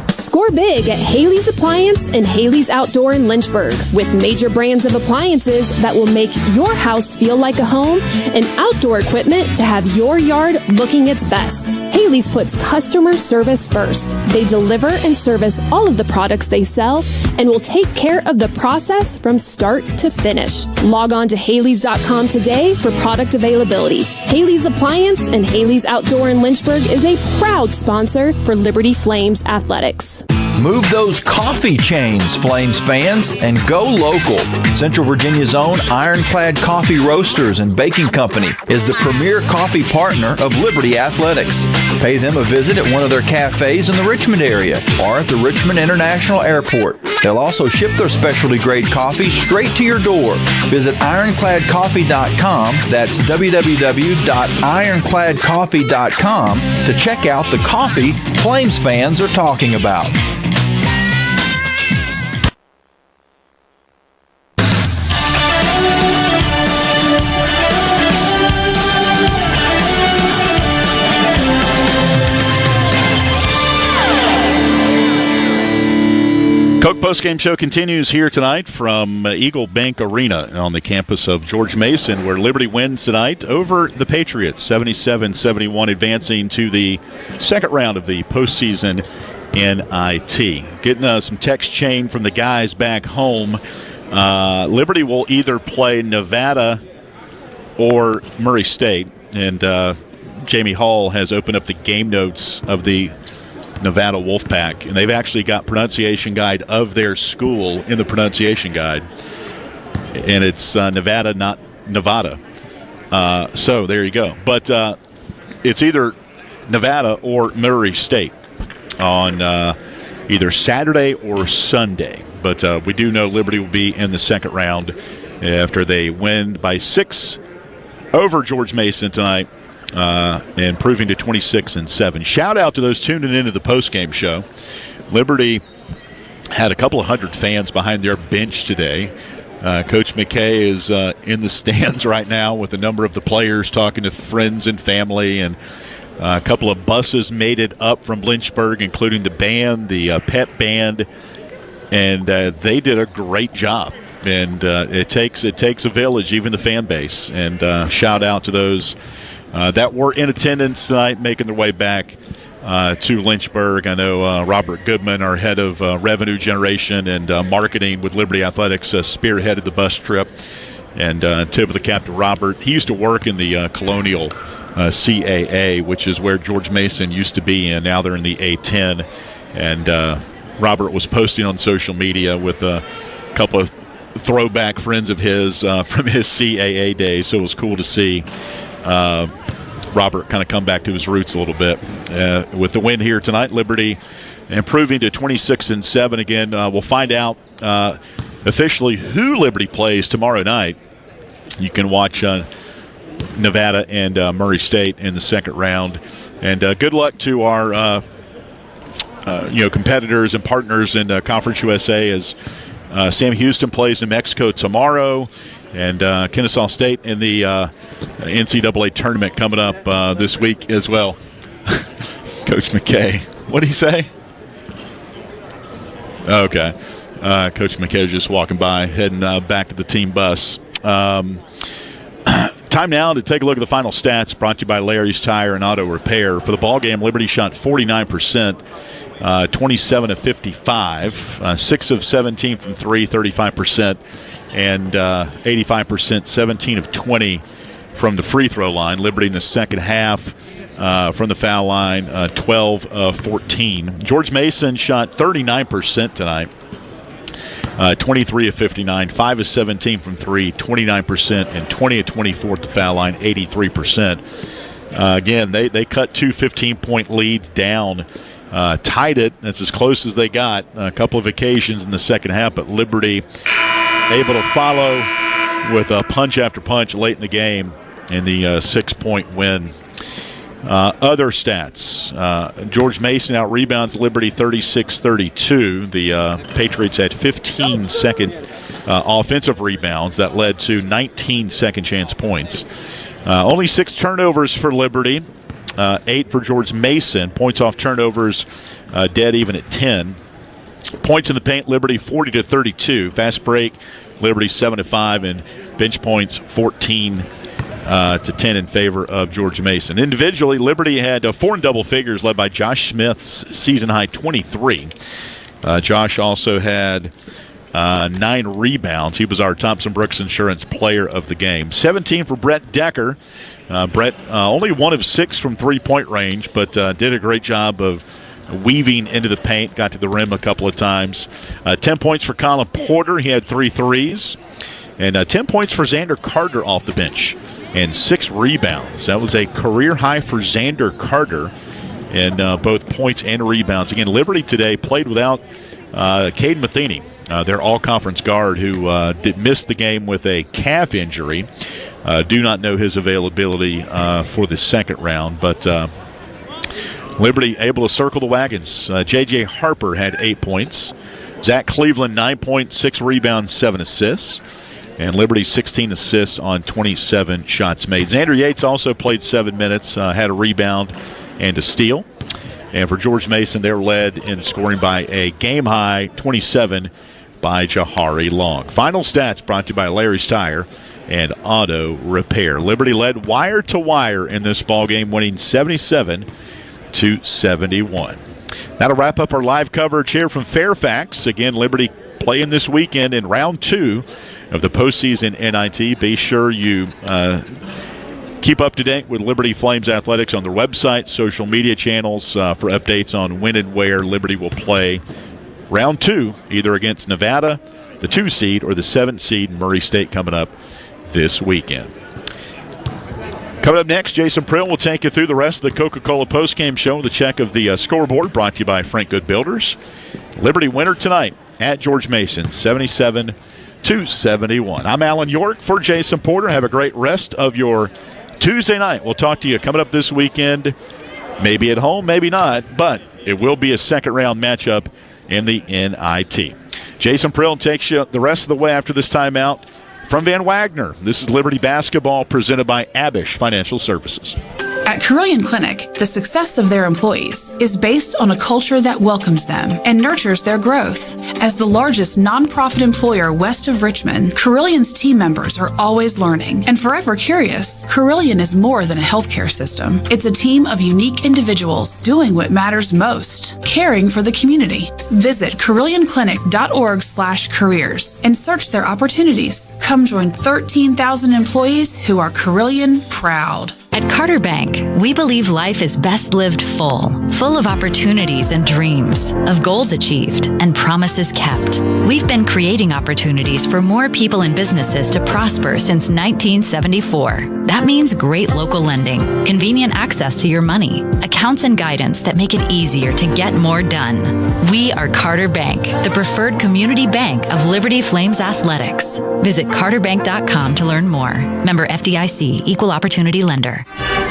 Score big at Haley's Appliance and Haley's Outdoor in Lynchburg with major brands of appliances that will make your house feel like a home and outdoor equipment to have your yard looking its best. Haley's puts customer service first. They deliver and service all of the products they sell and will take care of the process from start to finish. Log on to Haleys.com today for product availability. Haley's Appliance and Haley's Outdoor in Lynchburg is a proud sponsor for Liberty Flames Athletics. Move those coffee chains, Flames fans, and go local. Central Virginia's own Ironclad Coffee Roasters and Baking Company is the premier coffee partner of Liberty Athletics. Pay them a visit at one of their cafes in the Richmond area or at the Richmond International Airport. They'll also ship their specialty grade coffee straight to your door. Visit ironcladcoffee.com, that's www.ironcladcoffee.com, to check out the coffee Flames fans are talking about. Coke Postgame Show continues here tonight from Eagle Bank Arena on the campus of George Mason, where Liberty wins tonight over the Patriots, 77-71, advancing to the second round of the postseason NIT. Getting some text chain from the guys back home. Liberty will either play Nevada or Murray State, and Jamie Hall has opened up the game notes of the Nevada Wolfpack, and they've actually got pronunciation guide of their school in the pronunciation guide, and it's Nevada, not Nevada. So there you go. But it's either Nevada or Murray State on either Saturday or Sunday. But we do know Liberty will be in the second round after they win by 6 over George Mason tonight. And improving to 26-7. Shout out to those tuning into the postgame show. Liberty had a couple of hundred fans behind their bench today. Coach McKay is in the stands right now with a number of the players talking to friends and family, and a couple of buses made it up from Lynchburg, including the band, the pep band, and they did a great job. And it takes a village, even the fan base. And shout out to those that were in attendance tonight, making their way back to Lynchburg. I know Robert Goodman, our head of revenue generation and marketing with Liberty Athletics, spearheaded the bus trip. And tip of the cap to Robert. He used to work in the Colonial CAA, which is where George Mason used to be in. Now they're in the A10. And Robert was posting on social media with a couple of throwback friends of his from his CAA days. So it was cool to see Robert kind of come back to his roots a little bit. With the win here tonight, Liberty improving to 26-7. Again, we'll find out officially who Liberty plays tomorrow night. You can watch Nevada and Murray State in the second round. And good luck to our competitors and partners in Conference USA as Sam Houston plays New Mexico tomorrow. And Kennesaw State in the NCAA tournament coming up this week as well. Coach McKay, what did he say? Okay. Coach McKay just walking by, heading back to the team bus. Time now to take a look at the final stats brought to you by Larry's Tire and Auto Repair. For the ball game, Liberty shot 49%, 27 of 55, 6 of 17 from 3, 35%. And 85%, 17 of 20 from the free throw line. Liberty in the second half from the foul line, 12 of 14. George Mason shot 39% tonight, 23 of 59, 5 of 17 from 3, 29%, and 20 of 24 at the foul line, 83%. Again, they cut two 15-point leads down, tied it. That's as close as they got a couple of occasions in the second half, but Liberty able to follow with punch after punch late in the game in the 6-point win. Other stats, George Mason out-rebounds Liberty 36-32. The Patriots had 15 second offensive rebounds. That led to 19 second-chance points. Only 6 turnovers for Liberty, 8 for George Mason. Points off turnovers dead even at 10. Points in the paint, Liberty 40-32. Fast break, Liberty 7-5, and bench points 14-10 in favor of George Mason. Individually, Liberty had 4 in double figures, led by Josh Smith's season-high 23. Josh also had 9 rebounds. He was our Thompson Brooks Insurance Player of the Game. 17 for Brett Decker. Brett only 1 of 6 from three-point range, but did a great job of weaving into the paint, got to the rim a couple of times. 10 points for Colin Porter. He had 3 threes. And 10 points for Xander Carter off the bench. And 6 rebounds. That was a career high for Xander Carter in both points and rebounds. Again, Liberty today played without Cade Matheny, their all-conference guard, who did miss the game with a calf injury. Do not know his availability for the second round, but Liberty able to circle the wagons. J.J. Harper had 8 points. Zach Cleveland, 9 points, 6 rebounds, 7 assists. And Liberty 16 assists on 27 shots made. Xander Yates also played 7 minutes, had a rebound and a steal. And for George Mason, they're led in scoring by a game-high 27 by Jahari Long. Final stats brought to you by Larry's Tire and Auto Repair. Liberty led wire to wire in this ballgame, winning 77-71. That'll wrap up our live coverage here from Fairfax. Again, Liberty playing this weekend in round 2 of the postseason NIT. Be sure you keep up to date with Liberty Flames Athletics on their website, social media channels for updates on when and where Liberty will play round 2, either against Nevada, the 2 seed, or the 7th seed, Murray State, coming up this weekend. Coming up next, Jason Prill will take you through the rest of the Coca-Cola postgame show with a check of the scoreboard brought to you by Frank Good Builders. Liberty winner tonight at George Mason, 77-71. I'm Alan York for Jason Porter. Have a great rest of your Tuesday night. We'll talk to you coming up this weekend, maybe at home, maybe not, but it will be a second-round matchup in the NIT. Jason Prill takes you the rest of the way after this timeout. From Van Wagner, this is Liberty Basketball presented by Abish Financial Services. At Carillion Clinic, the success of their employees is based on a culture that welcomes them and nurtures their growth. As the largest nonprofit employer west of Richmond, Carillion's team members are always learning and forever curious. Carillion is more than a healthcare system. It's a team of unique individuals doing what matters most, caring for the community. Visit carillionclinic.org/careers and search their opportunities. Come join 13,000 employees who are Carillion proud. At Carter Bank, we believe life is best lived full of opportunities and dreams, of goals achieved and promises kept. We've been creating opportunities for more people and businesses to prosper since 1974. That means great local lending, convenient access to your money, accounts and guidance that make it easier to get more done. We are Carter Bank, the preferred community bank of Liberty Flames Athletics. Visit carterbank.com to learn more. Member FDIC, Equal Opportunity Lender.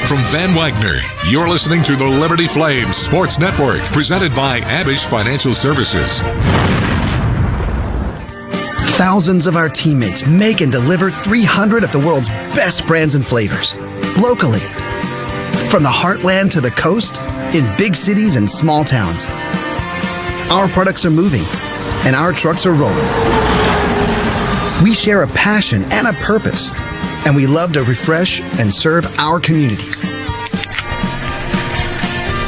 From Van Wagner, you're listening to the Liberty Flames Sports Network, presented by Abish Financial Services. Thousands of our teammates make and deliver 300 of the world's best brands and flavors, locally. From the heartland to the coast, in big cities and small towns. Our products are moving, and our trucks are rolling. We share a passion and a purpose, and we love to refresh and serve our communities.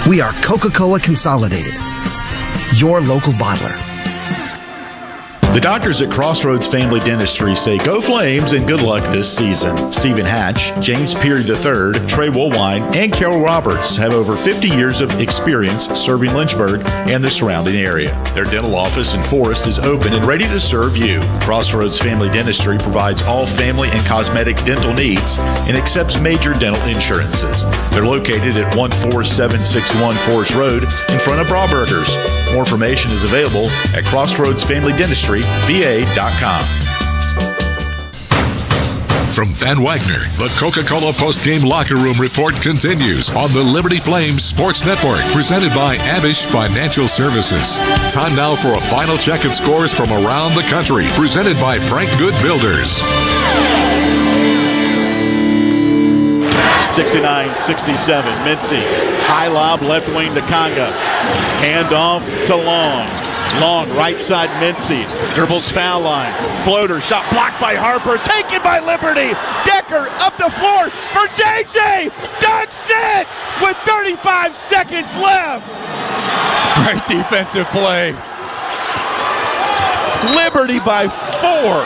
We are Coca-Cola Consolidated, your local bottler. The doctors at Crossroads Family Dentistry say go Flames and good luck this season. Stephen Hatch, James Peary III, Trey Woolwine, and Carol Roberts have over 50 years of experience serving Lynchburg and the surrounding area. Their dental office in Forest is open and ready to serve you. Crossroads Family Dentistry provides all family and cosmetic dental needs and accepts major dental insurances. They're located at 14761 Forest Road in front of Brauburgers. More information is available at CrossroadsFamilyDentistryVA.com. From Van Wagner, the Coca-Cola Postgame Locker Room Report continues on the Liberty Flames Sports Network, presented by Abish Financial Services. Time now for a final check of scores from around the country, presented by Frank Good Builders. 69-67, Mincy. High lob, left wing to Conga. Handoff to Long. Long, right side, Mincy. Dribbles foul line. Floater, shot blocked by Harper. Taken by Liberty. Decker up the floor for JJ. Dunks it with 35 seconds left. Great defensive play. Liberty by 4.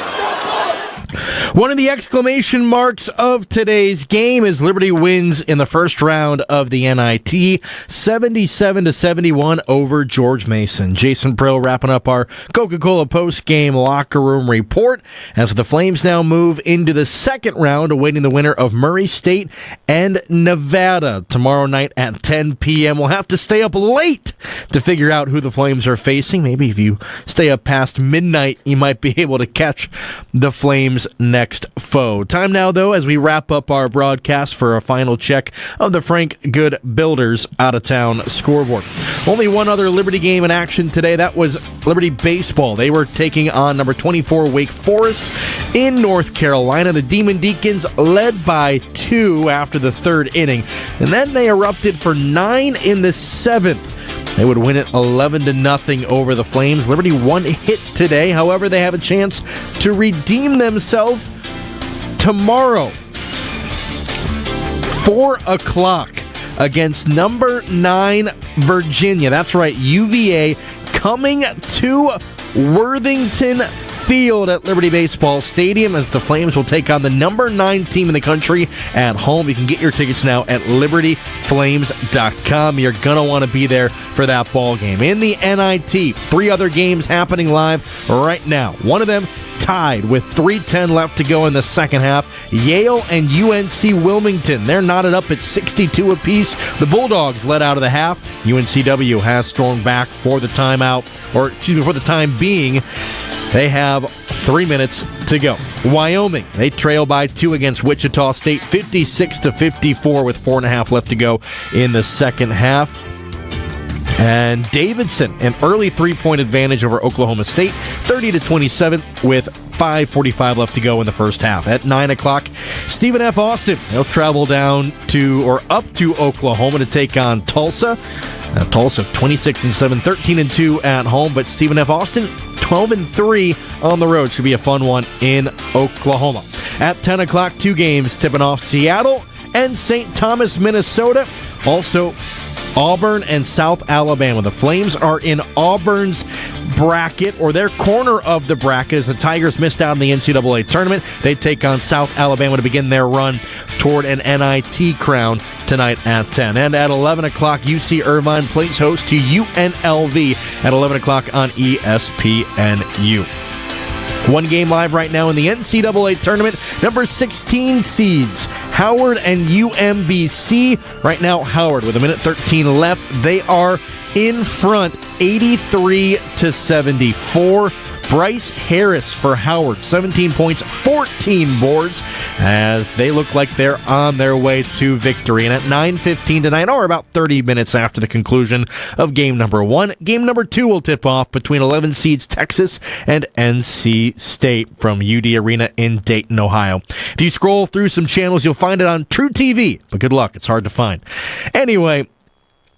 One of the exclamation marks of today's game is Liberty wins in the first round of the NIT, 77-71 over George Mason. Jason Prill wrapping up our Coca-Cola post-game locker room report as the Flames now move into the second round, awaiting the winner of Murray State and Nevada tomorrow night at 10 p.m. We'll have to stay up late to figure out who the Flames are facing. Maybe if you stay up past midnight, you might be able to catch the Flames next foe. Time now, though, as we wrap up our broadcast for a final check of the Frank Good Builders out-of-town scoreboard. Only one other Liberty game in action today. That was Liberty Baseball. They were taking on number 24 Wake Forest in North Carolina. The Demon Deacons led by 2 after the third inning, and then they erupted for 9 in the 7th. They would win it 11-0 over the Flames. Liberty one hit today. However, they have a chance to redeem themselves tomorrow, 4 o'clock, against number 9 Virginia. That's right, UVA coming to Worthington Field at Liberty Baseball Stadium as the Flames will take on the number 9 team in the country at home. You can get your tickets now at libertyflames.com. You're going to want to be there for that ball game. In the NIT, 3 other games happening live right now. One of them tied with 3:10 left to go in the second half. Yale and UNC Wilmington, they're knotted up at 62 apiece. The Bulldogs led out of the half. UNCW has stormed back for the timeout, or excuse me, for the time being. They have 3 minutes to go. Wyoming, they trail by 2 against Wichita State, 56-54 with 4.5 left to go in the second half. And Davidson, an early 3-point advantage over Oklahoma State, 30-27 with 5:45 left to go in the first half. At 9 o'clock, Stephen F. Austin. They'll travel down to or up to Oklahoma to take on Tulsa. Tulsa 26-7, 13-2 at home, but Stephen F. Austin 12-3 on the road. Should be a fun one in Oklahoma. At 10 o'clock, 2 games tipping off: Seattle and St. Thomas, Minnesota. Also, Auburn and South Alabama. The Flames are in Auburn's bracket, or their corner of the bracket, as the Tigers missed out in the NCAA tournament. They take on South Alabama to begin their run toward an NIT crown tonight at 10. And at 11 o'clock, UC Irvine plays host to UNLV at 11 o'clock on ESPNU. One game live right now in the NCAA tournament. Number 16 seeds, Howard and UMBC. Right now, Howard with 1:13 left. They are in front, 83-74. Bryce Harris for Howard, 17 points, 14 boards, as they look like they're on their way to victory. And at 9:15 tonight, or about 30 minutes after the conclusion of game number 1, game number 2 will tip off between 11 seeds Texas and NC State from UD Arena in Dayton, Ohio. If you scroll through some channels, you'll find it on True TV, but good luck, it's hard to find. Anyway,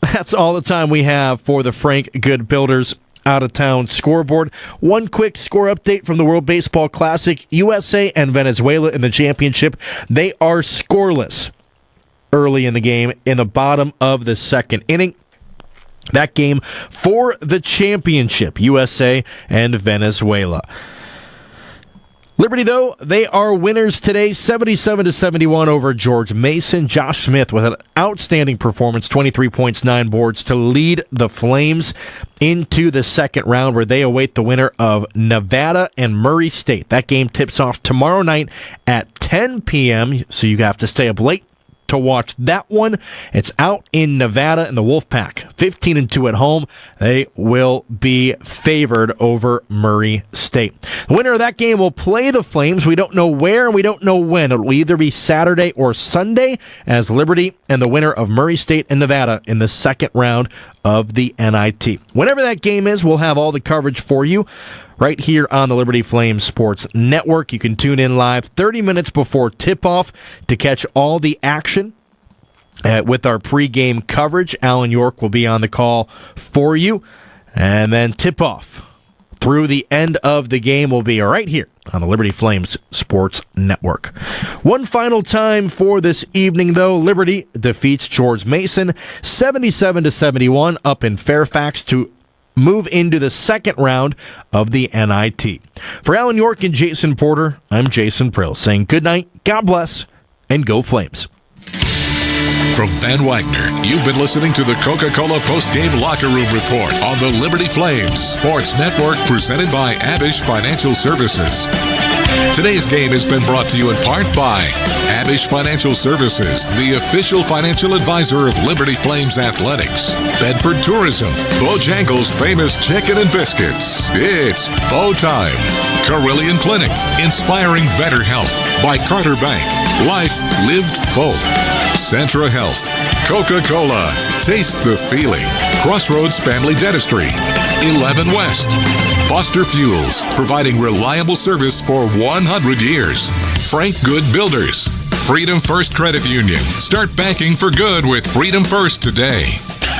that's all the time we have for the Frank Good Builders out-of-town scoreboard. One quick score update from the World Baseball Classic. USA and Venezuela in the championship. They are scoreless early in the game in the bottom of the second inning. That game for the championship, USA and Venezuela. Liberty, though, they are winners today, 77-71 over George Mason. Josh Smith with an outstanding performance, 23 points, 9 boards to lead the Flames into the second round, where they await the winner of Nevada and Murray State. That game tips off tomorrow night at 10 p.m., so you have to stay up late to watch that one. It's out in Nevada, and the Wolfpack, 15-2 at home. They will be favored over Murray State. The winner of that game will play the Flames. We don't know where and we don't know when. It will either be Saturday or Sunday, as Liberty and the winner of Murray State and Nevada in the second round of the NIT. Whenever that game is, we'll have all the coverage for you right here on the Liberty Flames Sports Network. You can tune in live 30 minutes before tip-off to catch all the action with our pregame coverage. Alan York will be on the call for you. And then tip-off through the end of the game will be right here on the Liberty Flames Sports Network. One final time for this evening, though. Liberty defeats George Mason 77-71 up in Fairfax to move into the second round of the NIT. For Alan York and Jason Porter, I'm Jason Prill saying good night, God bless, and go Flames. From Van Wagner, you've been listening to the Coca-Cola Postgame Locker Room Report on the Liberty Flames Sports Network, presented by Abish Financial Services. Today's game has been brought to you in part by Abish Financial Services, the official financial advisor of Liberty Flames Athletics. Bedford Tourism, Bojangles' famous chicken and biscuits. It's Bow Time. Carillion Clinic, inspiring better health by Carter Bank. Life lived full. Centra Health. Coca-Cola. Taste the feeling. Crossroads Family Dentistry. 11 West. Foster Fuels, providing reliable service for 100 years. Frank Good Builders. Freedom First Credit Union. Start banking for good with Freedom First today.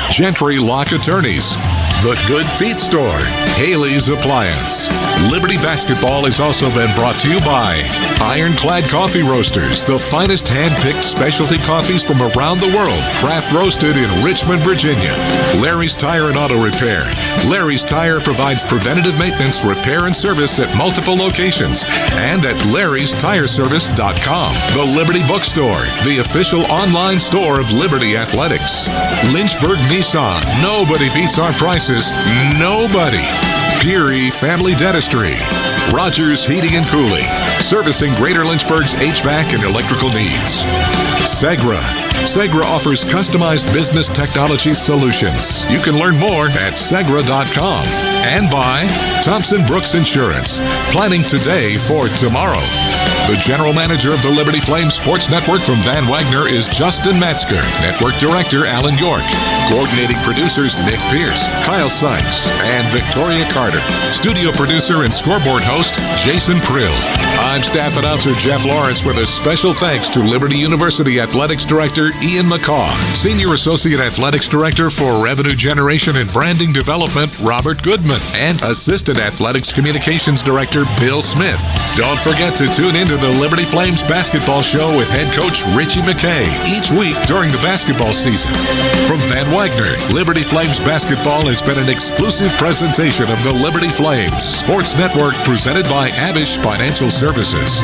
Gentry Lock Attorneys. The Good Feet Store. Haley's Appliance. Liberty Basketball has also been brought to you by Ironclad Coffee Roasters, the finest hand-picked specialty coffees from around the world, craft roasted in Richmond, Virginia. Larry's Tire and Auto Repair. Larry's Tire provides preventative maintenance, repair, and service at multiple locations and at larrystireservice.com. The Liberty Bookstore, the official online store of Liberty Athletics. Lynchburg Nissan. Nobody beats our prices. Nobody. Peary Family Dentistry. Rogers Heating and Cooling, servicing Greater Lynchburg's HVAC and electrical needs. Segra. Segra offers customized business technology solutions. You can learn more at segra.com. And by Thompson Brooks Insurance, planning today for tomorrow. The general manager of the Liberty Flames Sports Network from Van Wagner is Justin Metzger. Network director Alan York. Coordinating producers Nick Pierce, Kyle Sykes, and Victoria Carter. Studio producer and scoreboard host Jason Prill. I'm staff announcer Jeff Lawrence with a special thanks to Liberty University Athletics Director Ian McCaw, Senior Associate Athletics Director for Revenue Generation and Branding Development Robert Goodman, and Assistant Athletics Communications Director Bill Smith. Don't forget to tune into the Liberty Flames Basketball Show with head coach Richie McKay each week during the basketball season. From Van Wagner, Liberty Flames Basketball has been an exclusive presentation of the Liberty Flames Sports Network presented by Abish Financial Services.